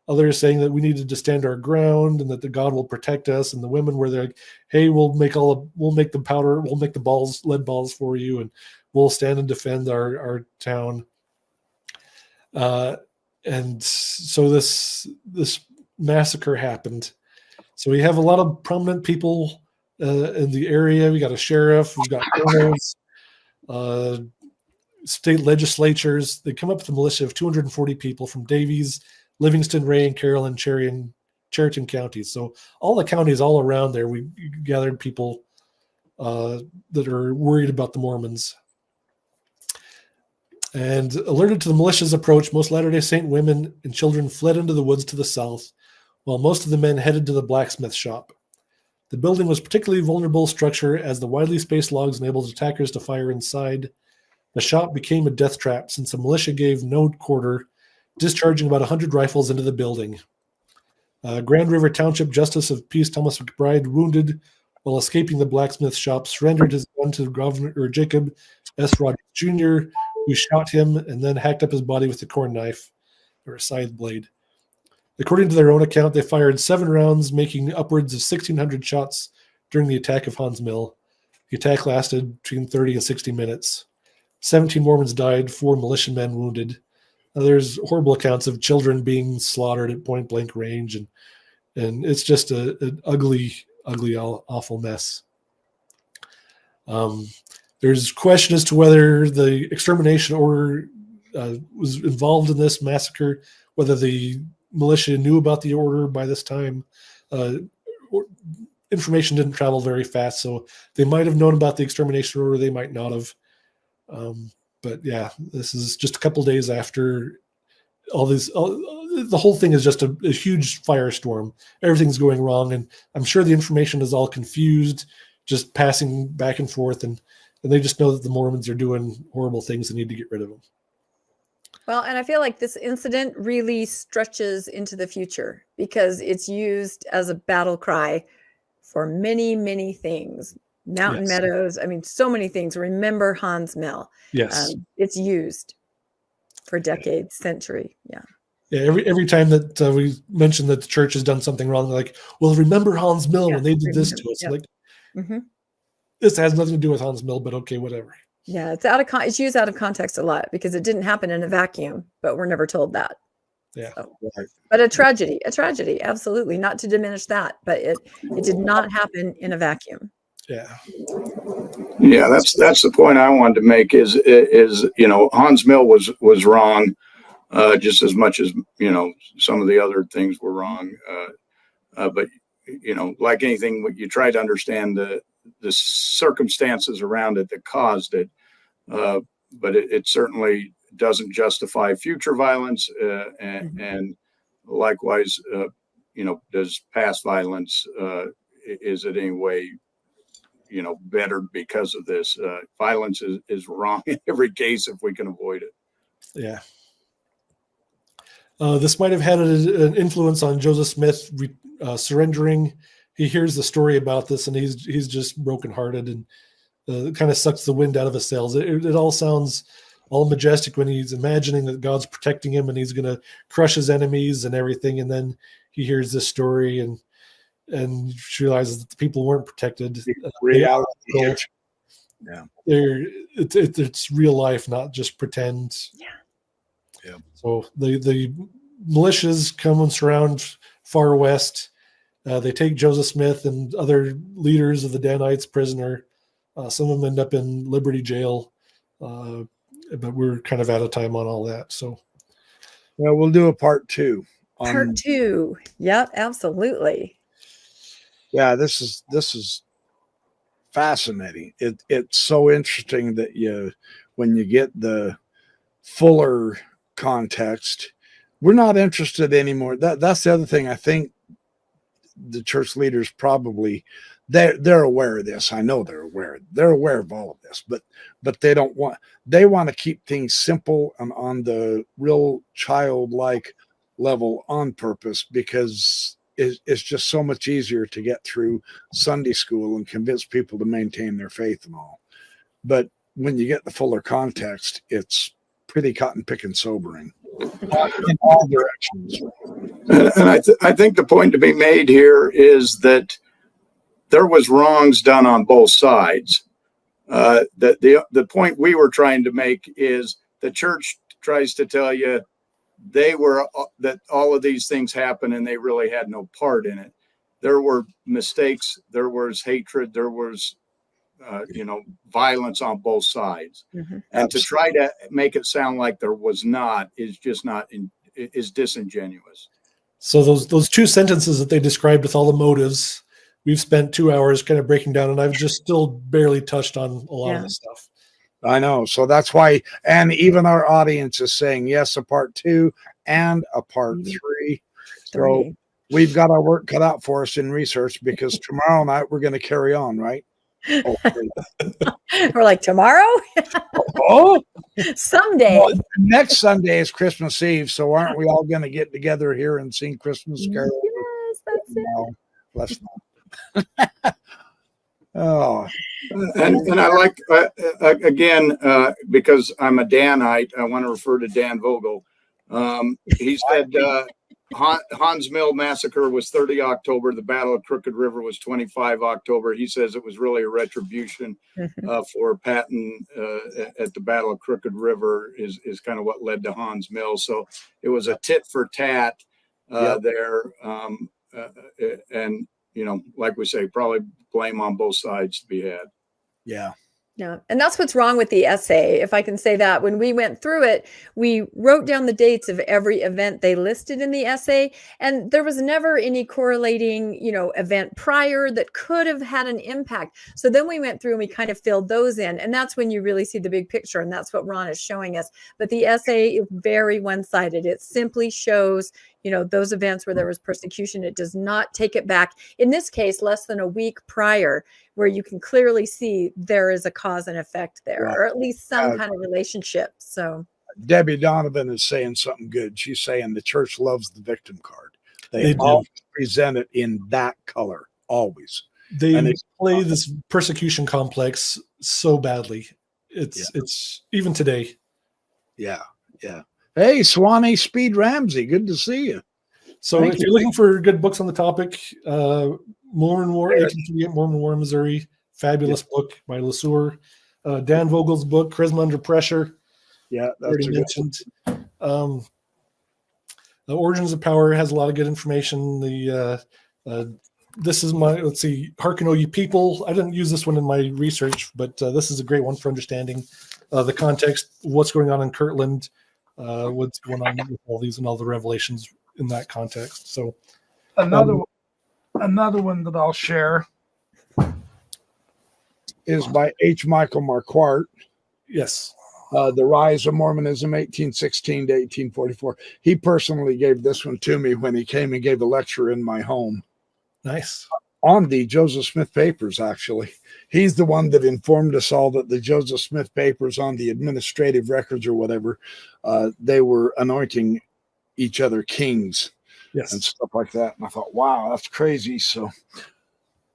Others saying that we needed to stand our ground and that the God will protect us. And the women were like, hey, we'll make the powder, we'll make the balls, lead balls for you, and we'll stand and defend our town. And so this massacre happened. So we have a lot of prominent people in the area. We got a sheriff. We've got colonels, state legislatures. They come up with a militia of 240 people from Davies, Livingston, Ray, and Carroll, and Chariton counties. So all the counties all around there, we gathered people that are worried about the Mormons. And alerted to the militia's approach, most Latter-day Saint women and children fled into the woods to the south, while most of the men headed to the blacksmith shop. The building was a particularly vulnerable structure as the widely spaced logs enabled attackers to fire inside. The shop became a death trap since the militia gave no quarter, discharging about 100 rifles into the building. Grand River Township Justice of Peace Thomas McBride, wounded while escaping the blacksmith shop, surrendered his gun to Governor Jacob S. Rogers Jr., who shot him and then hacked up his body with a corn knife or a scythe blade. According to their own account, they fired 7 rounds, making upwards of 1,600 shots during the attack of Hans Mill. The attack lasted between 30 and 60 minutes. 17 Mormons died, 4 militiamen wounded. There's horrible accounts of children being slaughtered at point blank range, and it's just an ugly, awful mess. There's question as to whether the extermination order was involved in this massacre, whether the militia knew about the order by this time. Information didn't travel very fast, so they might have known about the extermination order, they might not have. But yeah, this is just a couple days after all this. The whole thing is just a huge firestorm. Everything's going wrong, and I'm sure the information is all confused, just passing back and forth, and they just know that the Mormons are doing horrible things and need to get rid of them. Well, and I feel like this incident really stretches into the future because it's used as a battle cry for many, many things. Mountain Meadows. I mean, so many things. Remember Hans Mill. Yes. It's used for decades, century. Yeah. Yeah. Every time that we mention that the church has done something wrong, they're like, well, remember Hans Mill when they did this to us. Like, this has nothing to do with Hans Mill, but okay, whatever. Yeah. It's used out of context a lot because it didn't happen in a vacuum, but we're never told that. Yeah. So, but a tragedy, absolutely. Not to diminish that, but it did not happen in a vacuum. Yeah. Yeah, that's the point I wanted to make is Hans Mill was wrong just as much as some of the other things were wrong, but like anything, you try to understand the circumstances around it that caused it, but it certainly doesn't justify future violence, and likewise, does past violence is it any way bettered because of this? Violence is wrong in every case if we can avoid it. Yeah. This might have had an influence on Joseph Smith surrendering. He hears the story about this and he's just brokenhearted and it kind of sucks the wind out of his sails. It all sounds all majestic when he's imagining that God's protecting him and he's going to crush his enemies and everything. And then he hears this story and realizes that the people weren't protected. Reality. Yeah. It's real life, not just pretend. Yeah. So the militias come and surround far west. They take Joseph Smith and other leaders of the Danites prisoner. Some of them end up in Liberty Jail, but we're kind of out of time on all that. So, well, we'll do a part 2. Part 2. Yep, absolutely. Yeah, this is fascinating. It's so interesting that when you get the fuller context, we're not interested anymore. That's the other thing. I think the church leaders probably they're aware of this. I know they're aware of all of this, but they want to keep things simple and on the real childlike level on purpose because it's just so much easier to get through Sunday school and convince people to maintain their faith and all. But when you get the fuller context, it's pretty cotton picking sobering in all directions. And I think the point to be made here is that there was wrongs done on both sides. The point we were trying to make is the church tries to tell you that all of these things happen and they really had no part in it. there were mistakes, there was hatred, there was violence on both sides. And to try to make it sound like there was not is just is disingenuous. So those two sentences that they described with all the motives, we've spent 2 hours kind of breaking down, and I've just still barely touched on a lot of this stuff. I know. So that's why, and even our audience is saying yes, a part 2 and a part 3. So we've got our work cut out for us in research, because tomorrow night we're going to carry on, right? We're like, tomorrow? Someday. Well, next Sunday is Christmas Eve, so aren't we all going to get together here and sing Christmas carols? Yes, that's it. No, let's not. Oh, and I like again, because I'm a Danite, I want to refer to Dan Vogel. He said Hans Mill massacre was 30 October. The Battle of Crooked River was 25 October. He says it was really a retribution for Patton at the Battle of Crooked River is kind of what led to Hans Mill. So it was a tit for tat there, and like we say, probably blame on both sides to be had. Yeah. Yeah. And that's what's wrong with the essay, if I can say that. When we went through it, we wrote down the dates of every event they listed in the essay, and there was never any correlating, event prior that could have had an impact. So then we went through and we kind of filled those in, and that's when you really see the big picture, and that's what Ron is showing us. But the essay is very one-sided. It simply shows those events where there was persecution. It does not take it back. In this case, less than a week prior, where you can clearly see there is a cause and effect there, or at least some kind of relationship. So Debbie Donovan is saying something good. She's saying the church loves the victim card. They do. always present it in that color, always. They play this persecution complex so badly. It's even today. Yeah. Yeah. Hey, Swanee Speed Ramsey, good to see you. So if you're looking for good books on the topic, Mormon War, 1838 Mormon War in Missouri, fabulous book by LeSueur. Dan Vogel's book, Charisma Under Pressure. Yeah, that's already mentioned. The Origins of Power has a lot of good information. This is Hearken O Ye People. I didn't use this one in my research, but this is a great one for understanding the context, what's going on in Kirtland, what's going on with all these and all the revelations in that context. So another one that I'll share is by H. Michael Marquardt. Yes. The Rise of Mormonism, 1816 to 1844. He personally gave this one to me when he came and gave a lecture in my home. Nice. On the Joseph Smith papers, actually. He's the one that informed us all that the Joseph Smith papers on the administrative records or whatever, they were anointing each other kings and stuff like that. And I thought, wow, that's crazy. So,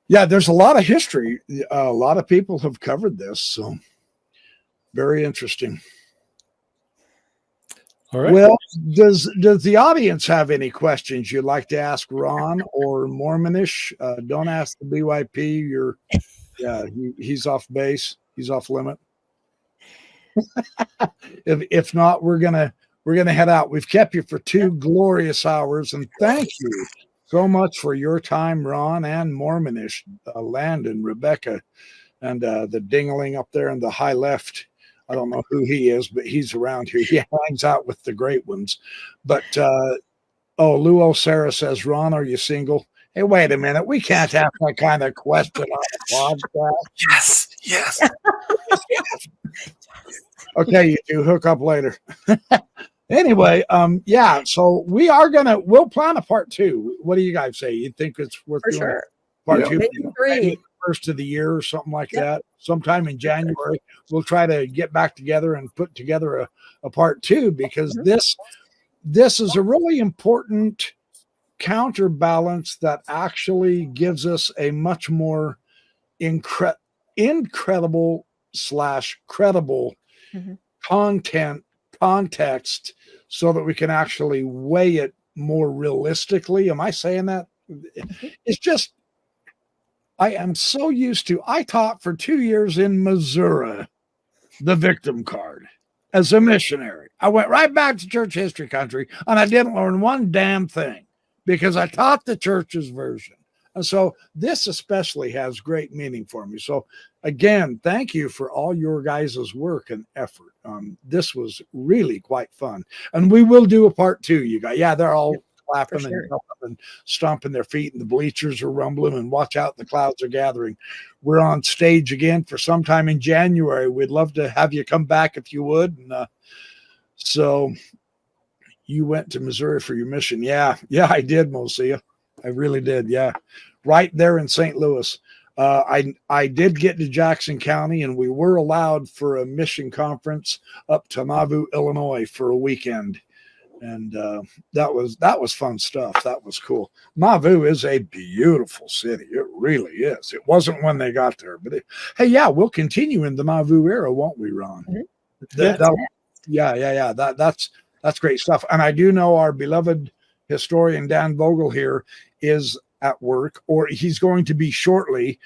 yeah, there's a lot of history. A lot of people have covered this. So, very interesting. All right. Well, does the audience have any questions you'd like to ask Ron or Mormonish? Don't ask the BYP. He's off base. He's off limit. If not, we're gonna head out. We've kept you for 2 glorious hours, and thank you so much for your time, Ron and Mormonish, Landon, Rebecca, and the dingling up there in the high left. I don't know who he is, but he's around here. He hangs out with the great ones. But, Luo Sarah says, Ron, are you single? Hey, wait a minute. We can't have that kind of question on the podcast. Yes. Okay, you two, hook up later. Anyway, so we'll plan a part 2. What do you guys say? You think it's worth doing? Sure. Part 2? Maybe 3. First of the year or something like that. Sometime in January, we'll try to get back together and put together a part 2, because this is a really important counterbalance that actually gives us a much more incredible / credible context, so that we can actually weigh it more realistically. Am I saying that? It's just, I am so used to, I taught for 2 years in Missouri, the victim card, as a missionary. I went right back to church history country, and I didn't learn one damn thing, because I taught the church's version. And so this especially has great meaning for me. So again, thank you for all your guys' work and effort. This was really quite fun. And we will do a part 2, you guys. Yeah, they're all clapping and stomping their feet, and the bleachers are rumbling, and watch out, the clouds are gathering. We're on stage again for sometime in January. We'd love to have you come back if you would. And so you went to Missouri for your mission. Yeah, I did, Mosia. I really did. Yeah. Right there in St. Louis. I did get to Jackson County, and we were allowed for a mission conference up to Nauvoo, Illinois for a weekend. And that was fun stuff. That was cool. Nauvoo is a beautiful city. It really is. It wasn't when they got there, but hey, yeah, we'll continue in the Nauvoo era, won't we, Ron? Mm-hmm. That's great stuff. And I do know our beloved historian Dan Vogel here is at work, or he's going to be shortly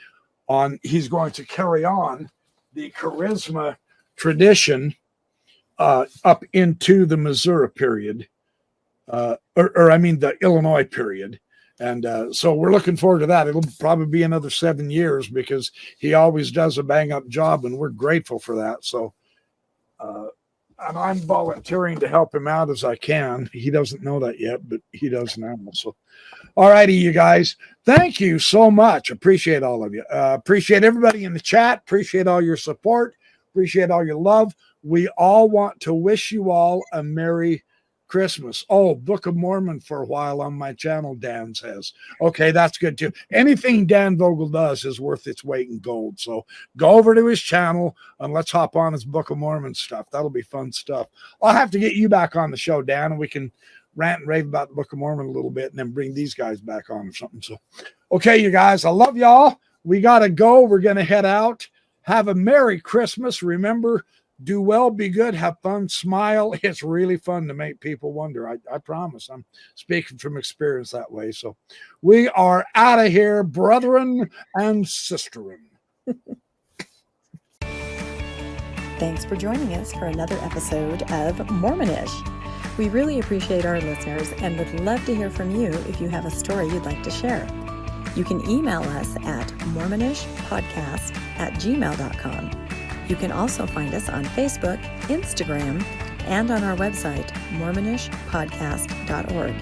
he's going to carry on the charisma tradition up into the Missouri period, the Illinois period. And so we're looking forward to that. It'll probably be another 7 years, because he always does a bang up job, and we're grateful for that. So, and I'm volunteering to help him out as I can. He doesn't know that yet, but he does now. So, all righty, you guys. Thank you so much. Appreciate all of you. Appreciate everybody in the chat. Appreciate all your support. Appreciate all your love. We all want to wish you all a Merry Christmas. Oh, Book of Mormon for a while on my channel, Dan says. Okay, that's good too. Anything Dan Vogel does is worth its weight in gold. So go over to his channel and let's hop on his Book of Mormon stuff. That'll be fun stuff. I'll have to get you back on the show, Dan, and we can rant and rave about the Book of Mormon a little bit and then bring these guys back on or something. So, okay, you guys, I love y'all. We got to go. We're going to head out. Have a Merry Christmas. Remember, do well, be good, have fun, smile. It's really fun to make people wonder. I promise. I'm speaking from experience that way. So we are out of here, brethren and sisterin. Thanks for joining us for another episode of Mormonish. We really appreciate our listeners and would love to hear from you if you have a story you'd like to share. You can email us at mormonishpodcast@gmail.com. You can also find us on Facebook, Instagram, and on our website, mormonishpodcast.org.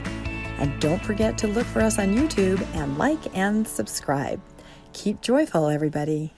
And don't forget to look for us on YouTube and like and subscribe. Keep joyful, everybody.